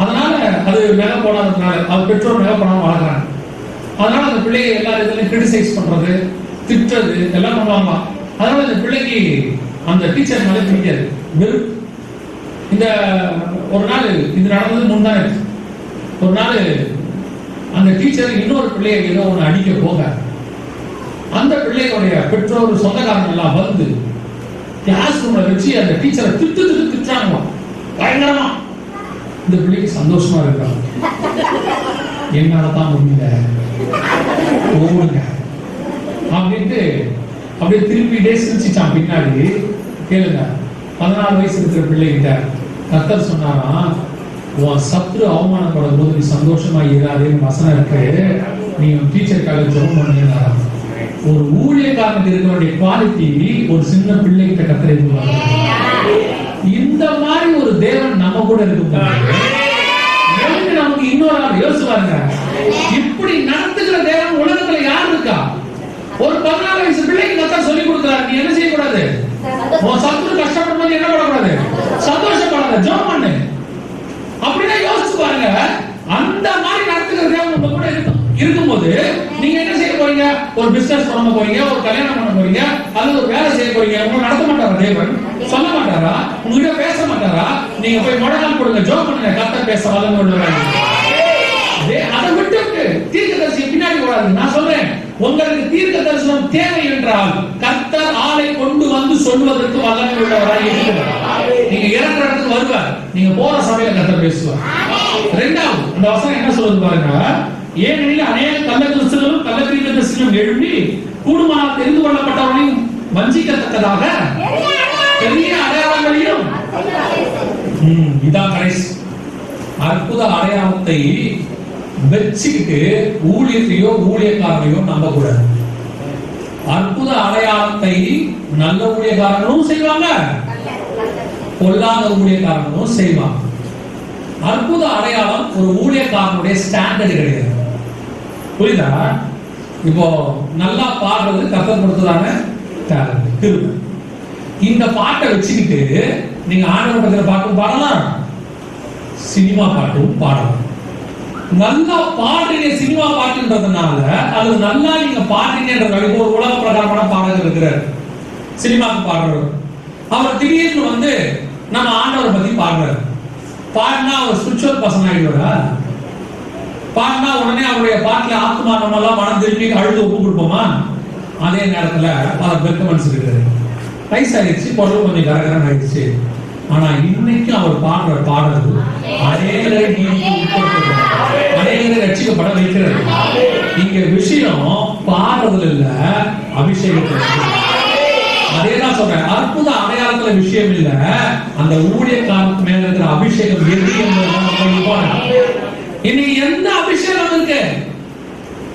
அதனால அது மேல போடாததுனால அது பெற்றோர் மேல போடாம வளர்க்குறாங்க. அதனால அந்த பிள்ளையை எல்லா இதுலையும் கிரிட்டிசைஸ் பண்றது, திட்டுறது எல்லாம் பண்ணுவாங்க. அதனால அந்த பிள்ளைக்கு அந்த டீச்சர் மேலே பிடிக்காது, வெறுப்பு. இந்த ஒரு நாள் இது நடந்தது முன்னாடி. ஒரு நாள் அந்த டீச்சர் இன்னொரு பிள்ளையை ஏதோ ஒன்று அடிக்க போக அந்த பிள்ளைகளுடைய பெற்றோர் சொந்தக்காரங்க எல்லாம் வந்து கிளாஸ் ரூம்ல வச்சு அந்த டீச்சரை திட்டுறாங்க பயங்கரமா. இந்த பிள்ளைக்கு சந்தோஷமா இருக்காங்க. என்னாலதான் முடியல ஓடுங்க அப்படின்ட்டு அப்படியே திரும்பிட்டே சிரிச்சிட்டான். பின்னாடி கேளுங்க, 14 வயசு இருக்கிற பிள்ளைகிட்ட கர்த்தர் சொன்னாராம், உன் சத்துரு அவமானப்படும் போது நீ சந்தோஷமா இராதேன்னு வசனம் இருக்கு. நீ டீச்சருக்காக ஜெபம் பண்ணினாராம். ஒரு ஊழியக்காரனுக்கு இருக்க வேண்டிய குவாலிட்டி ஒரு சின்ன பிள்ளைகிட்ட கர்த்தர் எதிர்பார்க்கிறார். இந்த மாதிரி ஒரு தேவன் நம்ம கூட இருக்கும். நமக்கு இன்னொரு ஆள் யோசிச்சு பாருங்க, இப்படி நடத்துகிற தேவன் உலகத்துல யார் இருக்கா? ஒரு 14 வயசு பிள்ளைக்கு கர்த்தர் சொல்லி கொடுக்கிறார், நீ என்ன செய்யக்கூடாது? உன் சத்துரு கஷ்டப்படும் போது என்ன பண்ணக்கூடாது? சந்தோஷப்படாத, ஜெபம் பண்ணு. அப்படின்னா யோசிச்சு பாருங்க, அந்த மாதிரி நடத்துகிற தேவன் உங்க கூட இருக்கும்போது நீங்க என்ன செய்ய போறீங்க? ஒரு பிசினஸ் பண்ண போறீங்க, ஒரு கல்யாணம் பண்ண போறீங்க, அல்லது ஒரு வேலை செய்ய போறீங்க. உங்களை நடத்த மாட்டாரா தேவன்? சொல்ல மாட்டாரா? உங்ககிட்ட பேச மாட்டாரா? நீங்க போய் முழங்கால் கொடுங்க, ஜெபம் பண்ணுங்க, கர்த்தர் பேச வல்லமை உள்ளவர். அதை விட்டு தீர்க்கதரிசி பின்னாடி ஓடாது. நான் சொல்றேன், உங்களுக்கு தீர்க்க தரிசனம் தேவை என்றால் கர்த்தர் ஆளை கொண்டு வந்து சொல்வதற்கு வல்லமை உள்ளவராக இருக்கிறார். நீங்க இறங்குற இடத்துக்கு வருவார், நீங்க போற சபையில கர்த்தர் பேசுவார். இரண்டாவது அந்த வசனம் என்ன சொல்லுது பாருங்க, ஏனெனில் அநேக கள்ள கிறிஸ்தவர்களும் கள்ள தீர்க்கதரிசிகளும் எழும்பி கூடுமானால் தெரிந்து கொள்ளப்பட்டவர்களையும் வஞ்சிக்கத்தக்கதாக பெரிய அடையாளங்களையும் இதான் கடைசி அற்புத அடையாளத்தை வச்சுக்கிட்டு ஊழியத்தையோ ஊழியக்காரனையோ நம்ப கூடாது. அற்புத அடையாளத்தை நல்ல ஊழியக்காரனும் செய்வாங்க, பொல்லாத ஊழியக்காரனும் செய்வாங்க. அற்புத அடையாளம் ஒரு ஊழியக்காரனுடைய ஸ்டாண்டர்ட் கிடையாது. புரியுதா? இப்போ நல்லா பாடுறது கர்த்தர் கொடுத்ததான டேலண்ட். இந்த பாட்டை வச்சுக்கிட்டு நீங்க ஆண்டவருடைய பாட்டும் பாடலாம், சினிமா பாட்டும் பாடலாம். நல்லா பாடுறீங்க சினிமா பாட்டுன்றதுனால அது நல்லா நீங்க பாடுறீங்கன்றது ஒரு உலக பிரகாரமான பாடகர் இருக்கிறார், சினிமாக்கு பாடுறவர். அவர் திடீர்னு நம்ம ஆண்டவரை பத்தி பாடுறாரு. பாடினா அவர் ஸ்பிரிச்சுவல் பர்சன் ஆகிடுவாரா? பாடினா உடனே அவருடைய பாட்டுல ஆத்மா நம்மெல்லாம் மனம் திரும்பி அழுது ஒப்பு கொடுப்போமா? அதே நேரத்துல பல பெர்கமன்ஸ் இருக்கிறாரு, வயசாயிடுச்சு, பொருள் கொஞ்சம் கரகரன் ஆயிடுச்சு. ஆனா இன்னைக்கு அவர் பாடுற பாடல் அநேகரை ரட்சிக்கப்பட வைக்கிறது. இங்க விஷயம் பாடுறதுல இல்ல, அபிஷேகத்துல. அதேதான் சொல்றேன், அற்புத அடையாளத்துல விஷயம் இல்ல, அந்த ஊழியக்காரத்துக்கு மேல இருக்கிற அபிஷேகம் எது என்பது. இன்னைக்கு எந்த அபிஷேகம் இருக்கு?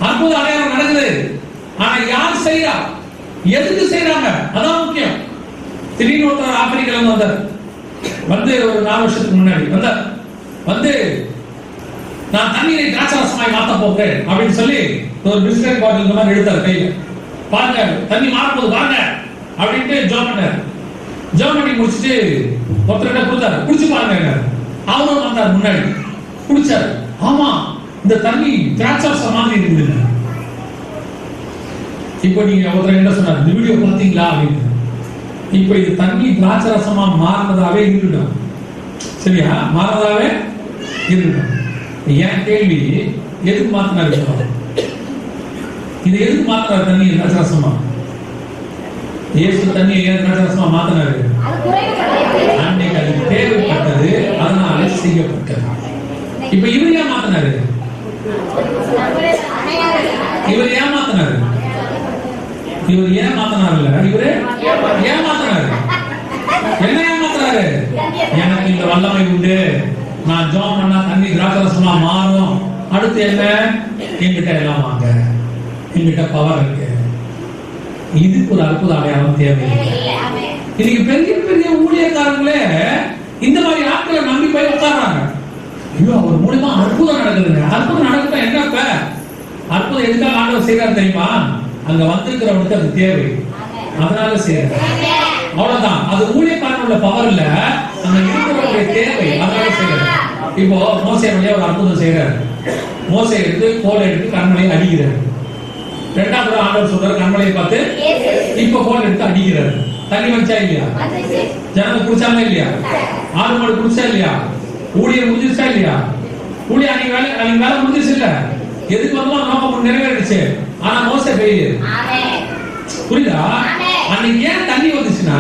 அற்புத அடையாளம் நடக்குது, ஆனா யார் செய்யறா, எதுக்கு செய்யறாங்க, அதான் முக்கியம். திடீர்னு ஒருத்தர் ஆப்பிரிக்கால வந்தார், ஒரு 4 வருஷத்துக்கு முன்னாடி வந்தார். நான் தண்ணீரை திராட்சரசமாய் மாத்த போகிறேன் அப்படின்னு சொல்லி ஒரு பிஸ்கட் பாட்டில் இந்த மாதிரி எடுத்தார் கையில. பாருங்க தண்ணி மாறப்போது பாருங்க அப்படின்ட்டு ஜோம் பண்ணார். ஜோம் பண்ணி முடிச்சுட்டு ஒருத்தர்கிட்ட கொடுத்தாரு, குடிச்சு பாருங்க. அவரும் வந்தார் முன்னாடி, குடிச்சாரு. ஆமா இந்த தண்ணி திராட்சரசம் மாதிரி இருக்குது. இப்போ நீங்க ஒருத்தர் என்ன சொன்னார், இந்த வீடியோ பார்த்தீங்களா அப்படின்னு. இப்போ இது தண்ணி திராட்சரசமா மாறினதாவே இருக்கட்டும், சரியா? மாறினதாவே இருக்கட்டும். ஏன் கேள்வி, எதுக்கு மாத்தினாரு? இது எதுக்கு மாத்தினாரு தண்ணி திராட்சரசமா? இயேசு தண்ணி ஏன் திராட்சரசமா மாத்தினாரு? அன்னைக்கு அது தேவைப்பட்டது, அதனால செய்யப்பட்டது. இப்ப இவர் ஏன் மாத்தினாரு? இவர் ஏன் மாத்தினாரு? இவர் ஏன் மாத்தினாருல்ல, இவரு ஏன் மாத்தினாரு? என்ன ஏமாத்துறாரு? எனக்கு இந்த வல்லமை உண்டு, நான் ஜெபம் பண்ணா தண்ணி திராட்சரசமா மாறும். அடுத்து என்ன? என்கிட்ட எல்லாம் வாங்க, என்கிட்ட பவர் இருக்கு. இதுக்கு ஒரு அற்புத அடையாளம் தேவையில்லை. இன்னைக்கு பெரிய பெரிய ஊழியக்காரங்களே இந்த மாதிரி ஆட்களை நம்பி போய் உட்கார்றாங்க. ஐயோ அவர் மூலமா அற்புதம் நடக்குதுங்க. அற்புதம் நடக்குதா என்னப்ப? அற்புதம் எதுக்காக ஆண்டவர் செய்யறாரு தெரியுமா? அங்க வந்திருக்கிறவனுக்கு அது தேவை, அதனால செய்யறாரு. அவ்வளவுதான். அது ஊழியக்காரனோட பவர் இல்ல, அங்க இருக்கிறவனுடைய தேவை, அதனால செய்யறாரு. இப்போ மோசே வழியா ஒரு அற்புதம் செய்யறாரு. மோசே எடுத்து கோல் எடுத்து கண்மலையை அடிக்கிறாரு. ரெண்டாவது ஆண்டவர் சொல்றாரு கண்மலையை பார்த்து இப்ப கோல் எடுத்து அடிக்கிறாரு. தண்ணி வச்சா இல்லையா? ஜனங்க குடிச்சாங்க இல்லையா? ஆடு மாடு குடிச்சா இல்லையா? ஊழியர் முடிஞ்சிருச்சா இல்லையா? ஊழியர் அன்னைக்கு வேலை முடிஞ்சிருச்சு இல்ல? எதுக்கு வந்தாலும் நோக்கம் நிறைவேறிடுச்சு. ஆனா மோசே ஃபெயிலியர். புரியுதா? அன்னைக்கு ஏன் தண்ணி வந்துச்சுன்னா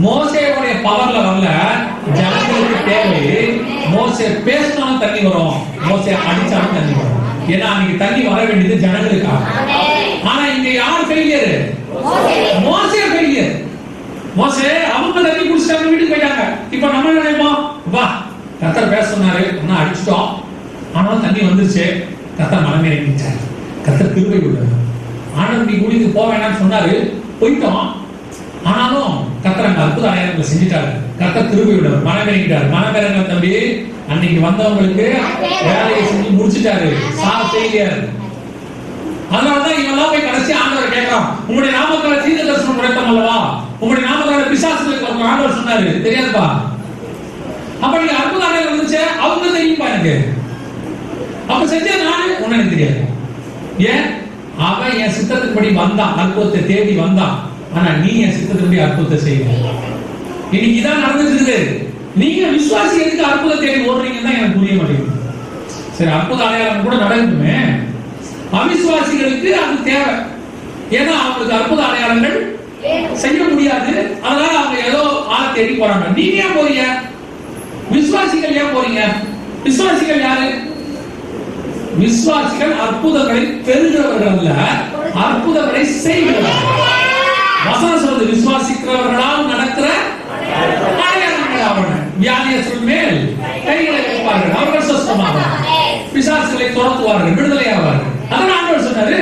மோசேவுடைய பவர்ல வரல, ஜனங்களுக்கு தேவை. மோசே பேசினாலும் தண்ணி வரும், மோசே அடிச்சாலும் தண்ணி வரும். ஏன்னா அன்னைக்கு தண்ணி வர வேண்டியது ஜனங்களுக்காக. ஆனா இங்க யார் ஃபெயிலியர்? மோசே ஃபெயிலியர். மோசே அவங்க தண்ணி குடிச்சிட்டாங்க, வீட்டுக்கு போயிட்டாங்க. இப்ப நம்ம நினைப்போம், வா கர்த்தர் பேச சொன்னாரு, ஒன்னும் அடிச்சிட்டோம், ஆனாலும் தண்ணி வந்துருச்சு. கர்த்தர் மனமே நினைச்சாரு, கர்த்தர் கிருபை விடுறாரு. ஆனந்தி குடிக்கு போக வேண்டாம்னு சொன்னாரு, போயிட்டோம். ஆனாலும் கர்த்தர் அங்க அற்புத அடையாளங்களை செஞ்சுட்டாரு. கர்த்தர் கிருபை விடுறாரு, மனமிறங்கிட்டாரு. மனமிறங்க தம்பி, அன்னைக்கு வந்தவங்களுக்கு வேலையை செஞ்சு முடிச்சுட்டாரு. Sir failure. அதனாலதான் இவெல்லாம் போய் கடைசி ஆண்டவர் கேட்கிறான், உங்களுடைய நாமத்தால தீர்க்க தரிசனம் உரைத்தோம் அல்லவா, உங்களுடைய நாமத்தால பிசாசுகளுக்கு ஆண்டவர் சொன்னாரு, தெரியாதுப்பா. அப்ப நீங்க அற்புத அடையாளம் வந்துச்சு, அவங்க தெரியும்பா எனக்கு. அப்ப செஞ்ச நானு உனக்கு தெரியாது. ஏன்? அவன் என் சித்தத்தின்படி வந்தான், அற்புதத்தை தேடி வந்தான். ஆனா நீ என் சித்தத்தின்படி அற்புதத்தை செய்ய. இன்னைக்கு இதான் நடந்துட்டு இருக்குது. நீங்க விசுவாசி எதுக்கு அற்புதம் தேடி ஓடுறீங்கன்னா எனக்கு புரிய மாட்டேங்குது. சரி, அற்புத அடையாளம் கூட நடக்குமே, அவிசுவாசிகளுக்கு அது தேவை. ஏன்னா அவங்களுக்கு அற்புத அடையாளங்கள் செய்ய முடியாது. அதனால அவங்க ஏதோ ஆளை தேடி போறாங்க. நீங்க ஏன் போறீங்க? விசுவாசிகள் ஏன் போறீங்க? விசுவாசிகள் யாரு? விசுவாசிகள் அற்புதங்களை பெறுகிறவர்கள் அல்ல, அற்புதங்களை செய்கிறவர்கள். வசனம் சொல்றது, விசுவாசிக்கிறவர்களால் நடக்கிற வியாதியர்கள் மேல் கைகளை வைப்பார்கள், அவர்கள் சுத்தமாவார்கள், பிசாசுகளை துரத்துவார்கள், விடுதலை ஆவார்கள். அதான் ஆண்டவர் சொன்னாரு.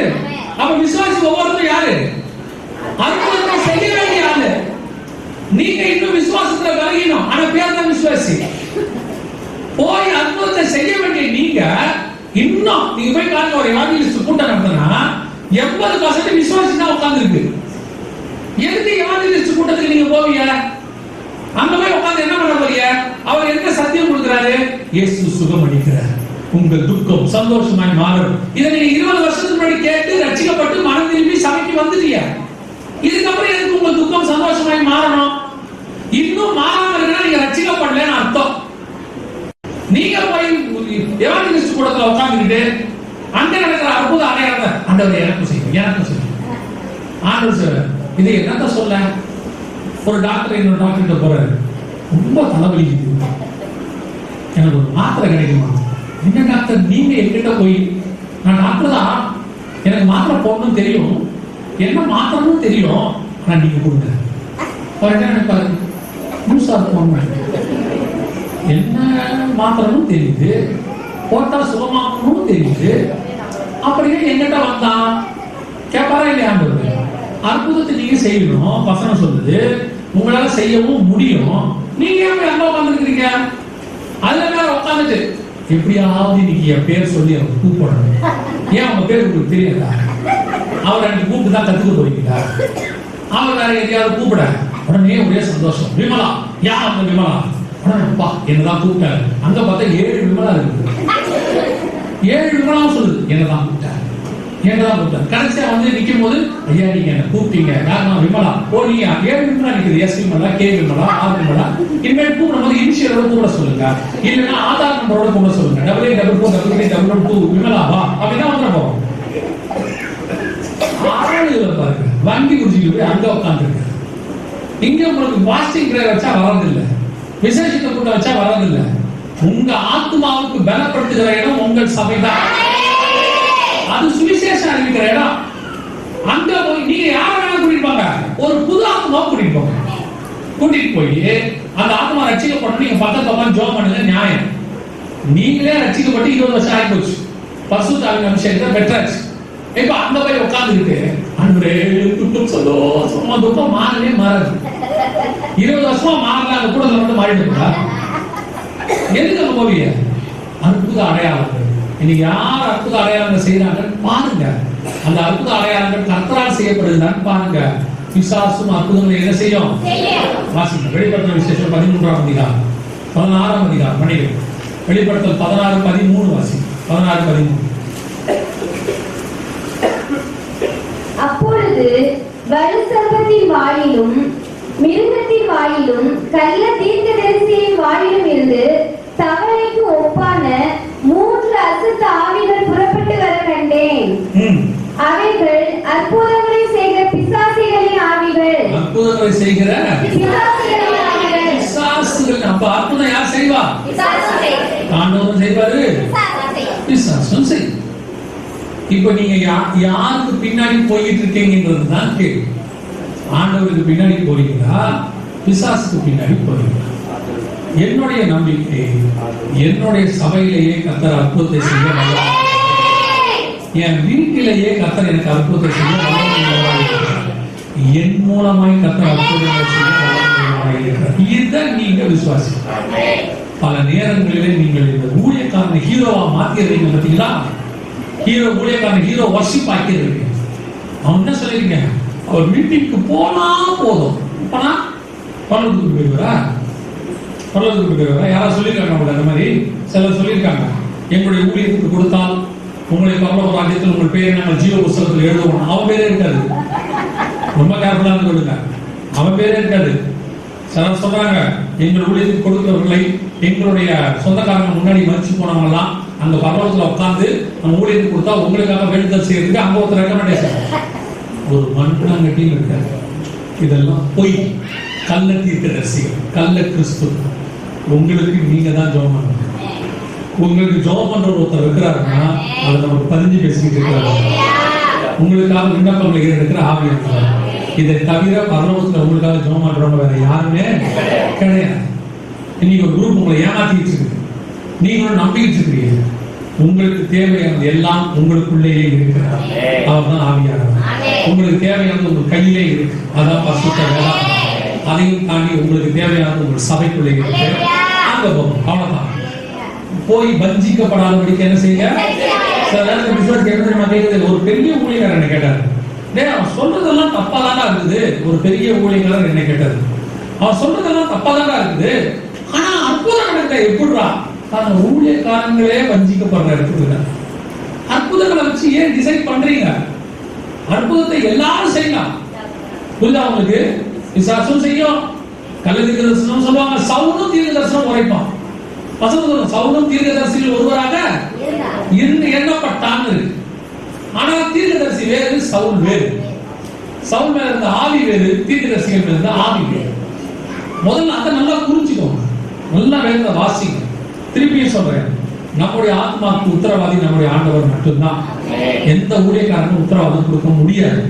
அப்ப விசுவாசி ஒவ்வொருத்தரும் யாரு? அற்புதத்தை செய்ய வேண்டிய ஆளு. நீங்க இன்னும் விசுவாசத்துல விலகினோம், ஆனா பேர் தான் விசுவாசி. போய் அற்புதத்தை செய்ய வேண்டிய நீங்க இன்னும் நீங்க போய் பாருங்க, ஒரு எவாஞ்சலிஸ்ட் கூட்டம் நடத்தினா 80% விசுவாசி தான் உட்கார்ந்து இருக்கு. எதுக்கு எவாஞ்சலிஸ்ட் கூட்டத்துக்கு நீங்க போவீங்க? அங்க போய் உட்கார்ந்து என்ன பண்ண போறீங்க? அவர் என்ன சத்தியம் கொடுக்கிறாரு? இயேசு சுகம் அளிக்கிறார், உங்கள் துக்கம் சந்தோஷமாய் மாறும். இதை நீங்க 20 வருஷத்துக்கு முன்னாடி கேட்டு ரட்சிக்கப்பட்டு மனம் திரும்பி சபைக்கு வந்துட்டீங்க. இதுக்கப்புறம் எதுக்கு உங்க துக்கம் சந்தோஷமாய் மாறணும்? இன்னும் மாறாம இருந்தா நீங்க ரட்சிக்கப்படலன்னு அர்த்தம். நீங்க போய் எவாஞ்சலிஸ்ட் கூட்டத்துல உட்கார்ந்துக்கிட்டு அங்க நடக்கிற அற்புத அடையாளத்தை ஆண்டவர் எனக்கு செய்யும், எனக்கு செய்யும். ஆண்டவர் சொல்ற இது என்னத்த சொல்ல? ஒரு டாக்டர் இன்னொரு டாக்டர் போறாரு, ரொம்ப தலைவலிக்குது, எனக்கு ஒரு மாத்திரை கிடைக்குமா? என்ன டாக்டர், நீங்க என்கிட்ட போய், நான் டாக்டர் தான், எனக்கு மாத்திரை போடணும்னு தெரியும், என்ன மாத்திரமும் தெரியும், ஆனா நீங்க கொடுங்க. என்ன நினைப்பாரு? முழுசா போடணும், என்ன மாத்திரமும் தெரியுது, போட்டா சுகமாகணும் தெரியுது, அப்படியே என்கிட்ட வந்தான் கேட்பாரா இல்லையா? அற்புதத்தை நீங்க செய்யணும், வசனம் சொல்லுது, உங்களால செய்யவும் முடியும். நீங்க ஏன் அங்க உட்கார்ந்துருக்கீங்க? அதுல மேல உட்காந்துட்டு எப்படியாவது இன்னைக்கு என் பேர் சொல்லி அவர் கூப்பிடணும். ஏன் அவங்க பேர் உங்களுக்கு தெரியாதா? அவர் அன்னைக்கு கூப்பிட்டு தான் கத்துக்க போறீங்களா? அவர் வேற எதையாவது கூப்பிட உடனே ஒரே சந்தோஷம். விமலா, யார் அந்த விமலா? அப்பா என்னதான் கூப்பிட்டாரு. அங்க பார்த்தா 7 விமலா இருக்கு. 7 விமலாவும் சொல்லுது என்னதான் கூப்பிட்டாரு, என்னதான் கூப்பிட்டாரு. கடைசியா வந்து நிக்கும் போது, ஐயா நீங்க என்ன கூப்பிட்டீங்க, யாருன்னா விமலா. ஓ நீங்க 7 விமலா நிக்குது. S Vimala, K Vimala, R Vimala. இனிமேல் கூப்பிடும் போது இனிஷியலோட கூப்பிட சொல்லுங்க, இல்லைன்னா ஆதார் நம்பரோட கூப்பிட சொல்லுங்க. 884422 விமலாவா அப்படின்னா வந்துட போறோம். பாருங்க, வண்டி குடிச்சிட்டு போய் அங்க உட்காந்துருக்கு. இங்க உங்களுக்கு வாஸ்டிங் பிரேயர் வச்சா வரதில்லை, விசேஷத்தை கூட்ட வச்சா வரதில்லை. உங்க ஆத்மாவுக்கு பலப்படுத்துகிற இடம் உங்கள் சபைதான். அது சுவிசேஷம் அறிவிக்கிற இடம். அங்க போய் நீங்க யார வேணா கூட்டிட்டு போங்க, ஒரு புது ஆத்மா கூட்டிட்டு போங்க. கூட்டிட்டு போய் அந்த ஆத்மா ரட்சிக்கப்பட்டு நீங்க பக்கத்துல உட்காந்து ஜெபம் பண்ணுங்க, நியாயம். நீங்களே ரட்சிக்கப்பட்டு 20 வருஷம் ஆகி போச்சு, பரிசுத்த ஆவியின் அபிஷேகத்தை பெற்றாச்சு. இப்ப அந்த போய் உட்காந்துக்கிட்டு அன்பரே துக்கம் சந்தோஷமா துக்கம் மாறவே மாறாது. 20 வருஷமா மாறல, அந்த கூட மட்டும் மாறிடுங்களா? எதுக்கு நம்ம போவீங்க? அற்புத அடையாளங்கள். இன்னைக்கு யார் அற்புத அடையாளங்கள் செய்யறாங்கன்னு பாருங்க. அந்த அற்புத அடையாளங்கள் கர்த்தரால் செய்யப்படுதுன்னு பாருங்க. பிசாசும் அற்புதங்களை என்ன செய்யும்? வாசிங்க. வெளிப்படுத்தல் விசேஷம் 13ஆம் அதிகாரம் 16ஆம் அதிகாரம் மணிகள். வெளிப்படுத்தல் 16:13 வாசி. 16:13. அப்பொழுது வலுசர்ப்பத்தின் வாயிலும் மிருகத்தின் வாயிலும் கள்ள தீர்க்கதரிசியின் வாயிலும் இருந்து தவளைக்கு ஒப்பான 3 அசுத்த ஆவிகள் புறப்பட்டு வர கண்டேன். அவைகள் அற்புதங்களை செய்கிற பிசாசுகளின் ஆவிகள். அற்புதங்களை செய்கிற பிசாசுகளின் ஆவிகள். பிசாசுகள். அப்ப அற்புதம் யார் செய்வா? ஆண்டவரும் செய்வாரு, பிசாசும் செய்யும். இப்ப நீங்க யாருக்கு பின்னாடி போயிட்டு இருக்கீங்கன்றது தான் கேள்வி. ஆண்டவருக்கு பின்னாடி போறீங்களா, பிசாசுக்கு பின்னாடி போறீங்களா? என்னுடைய நம்பிக்கை, என்னுடைய சபையிலேயே கர்த்தர் அற்புதத்தை செய்ய வல்லவர். என் வீட்டிலேயே கர்த்தர் எனக்கு அற்புதத்தை செய்ய வல்லவர். என் மூலமாய் கர்த்தர் அற்புதத்தை செய்ய வல்லவர். இதுதான் நீங்க விசுவாசி. பல நேரங்களிலே நீங்கள் இந்த ஊழியக்காரனை ஹீரோவா மாத்திடுறீங்க பார்த்தீங்களா? ஹீரோ ஊழியக்காரன் ஹீரோ வர்ஷிப் ஆக்கிடுறீங்க. அவன் என்ன சொல்லிருக்கீங்க? அவர் மீட்டிங்க்கு போனா போதும், போனா பரலோகத்துக்கு போயிடுவாரா? பரலோகத்துக்கு போயிடுவாரா? யாராவது சொல்லியிருக்காங்க நம்மள? அந்த மாதிரி சிலர் சொல்லியிருக்காங்க, எங்களுடைய ஊழியத்துக்கு கொடுத்தால் உங்களுடைய பரலோக ராஜ்யத்தில் உங்கள் பேரை நாங்கள் ஜீவ புஸ்தகத்தில் எழுதுவோம். அவன் பேரே இருக்காது. ரொம்ப கேர்ஃபுல்லா இருந்து கொடுங்க. அவன் பேரே இருக்காது. சிலர் சொல்றாங்க, எங்கள் ஊழியத்துக்கு கொடுக்கிறவர்களை எங்களுடைய சொந்தக்காரங்க முன்னாடி மறிச்சு போனவங்க எல்லாம் அந்த பரலோகத்துல உட்கார்ந்து நம்ம ஊழியத்துக்கு கொடுத்தா உங்களுக்காக வேண்டுதல் செய்யறதுக்கு அங்க ஒருத்தர் ரெக்கமெண்டேஷன். ஒரு மண்ணாங்கட்டியும் இருக்காது. இதெல்லாம் பொய். கள்ள தீர்க்கதரிசிகள், கள்ள கிறிஸ்து. உங்களுக்கு நீங்க தான் ஜெபம் பண்ணணும். உங்களுக்கு ஜெபம் பண்ற ஒருத்தர் இருக்கிறாருன்னா அதை நமக்கு பதிஞ்சு பேசிக்கிட்டு இருக்கிறாரு. உங்களுக்காக விண்ணப்பங்களை இருக்கிற ஆவி இருக்கிறார். இதை தவிர பரலோகத்துல உங்களுக்காக ஜெபம் பண்றவங்க வேற யாருமே கிடையாது. இன்னைக்கு ஒரு குரூப் உங்களை ஏமாத்திட்டு இருக்கு, நீங்களும் நம்பிக்கிட்டு இருக்கிறீங்க. உங்களுக்கு தேவையானது எல்லாம் உங்களுக்குள்ளேயே இருக்கிறார். அவர் தான் ஆவியானவர். உங்களுக்கு தேவையானது உங்கள் கையிலே இருக்கு, அதான் பரிசுத்த வேதாகமம். அதையும் தாண்டி உங்களுக்கு தேவையானது உங்கள் சபைக்குள்ளே இருக்கு. அங்க போகும், அவ்வளவுதான். போய் வஞ்சிக்கப்படாதபடிக்கு என்ன செய்ய? சில நேரத்தில் விசுவாசி என்ன தெரியுமா கேட்குது? ஒரு பெரிய ஊழியக்காரர் என்ன கேட்டார், அவன் சொல்றதெல்லாம் தப்பாதானா இருக்குது. ஒரு பெரிய ஊழியக்காரர் என்ன கேட்டார், அவன் சொல்றதெல்லாம் தப்பாதானா இருக்குது, ஆனா அற்புதம் நடக்க எப்படிரா? ஊழியக்காரங்களே வஞ்சிக்கப்படுற இடத்துல அற்புதங்களை வச்சு ஏன் டிசைட் பண்றீங்க? அற்புதத்தை எல்லாரும் செய்யலாம். புரியுதா உங்களுக்கு? பிசாசும் செய்யும், கள்ள தீர்க்கதரிசனம் சொல்லுவாங்க. சவுலும் தீர்க்கதரிசனம் உரைப்பான். வசனம் சவுலும் தீர்க்கதரிசியில் ஒருவராக இருந்து எண்ணப்பட்டான்னு இருக்கு. ஆனா தீர்க்கதரிசி வேறு, சவுல் வேறு. சவுல் மேல இருந்த ஆவி வேறு, தீர்க்கதரிசிகள் மேல இருந்த ஆவி வேறு. முதல்ல அதை நல்லா புரிஞ்சுக்கோங்க, நல்லா வேத வாசிங்க. திருப்பியும் சொல்றேன், நம்முடைய ஆத்மாவுக்கு உத்தரவாதி நம்முடைய ஆண்டவர் மட்டும்தான். எந்த ஊழியக்காரனும் உத்தரவாதம் கொடுக்க முடியாது.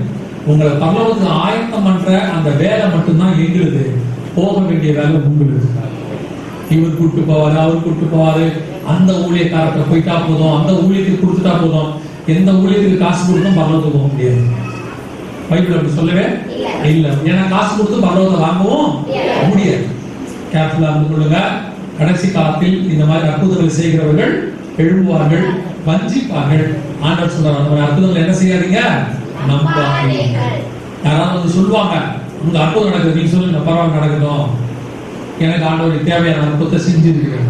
உங்களை பரலோகத்துக்கு ஆயத்தம் பண்ற அந்த வேலை மட்டும்தான் எங்களுக்கு. போக வேண்டிய வேலை உங்களுக்கு. இவர் கூட்டு போவாரு, அவர் கூட்டு போவாரு, அந்த ஊழியக்காரத்தை போயிட்டா போதும், அந்த ஊழியத்துக்கு கொடுத்துட்டா போதும். எந்த ஊழியத்துக்கு காசு கொடுத்தும் பரலோகத்துக்கு போக முடியாது. பைபிள் அப்படி சொல்லவே இல்லை. ஏன்னா காசு கொடுத்து பரலோகத்தை வாங்கவும் முடியாது. கேர்ஃபுல்லா இருந்து கொள்ளுங்க. கடைசி காலத்தில் இந்த மாதிரி அற்புதங்களை செய்கிறவர்கள் எழும்புவார்கள், வஞ்சிப்பார்கள். ஆண்டவர் சொல்றார், அந்த மாதிரி அற்புதங்களை என்ன செய்யாதீங்க, நம்பாதீங்க. யாராவது வந்து சொல்லுவாங்க, உங்க அற்புதம் நடக்குது, நீங்க சொல்லுங்க பரவாயில்ல நடக்கட்டும், எனக்கு ஆண்டவர் தேவையான அற்புதத்தை செஞ்சிருக்கிறேன்.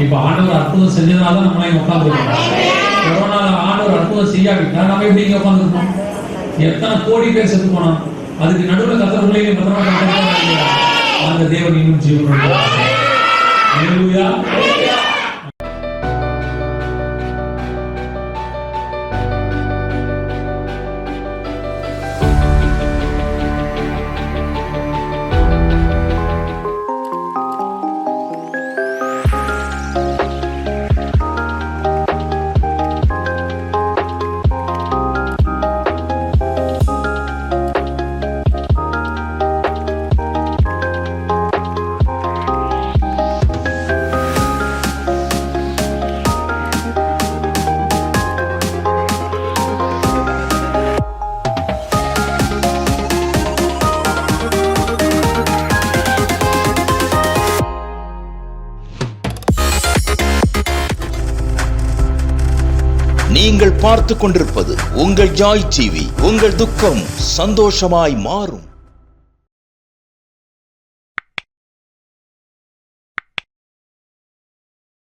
இப்ப ஆண்டவர் அற்புதம் செஞ்சதுனால தான் நம்மளாம் உட்கார்ந்துருக்கோம். கொரோனால ஆண்டவர் அற்புதம் செய்யாவிட்டா நம்ம எப்படி இங்க உட்கார்ந்துருக்கோம்? எத்தனை கோடி பேர் செத்து போனோம். அதுக்கு நடுவில் கத்தவர்களையும் பத்திரமா அந்த தேவன் இன்னும் ஜீவன். ஹல்லேலூயா. நீங்கள் பார்த்து கொண்டிருப்பது உங்கள் ஜாய் டிவி. உங்கள் துக்கம் சந்தோஷமாய் மாறும்.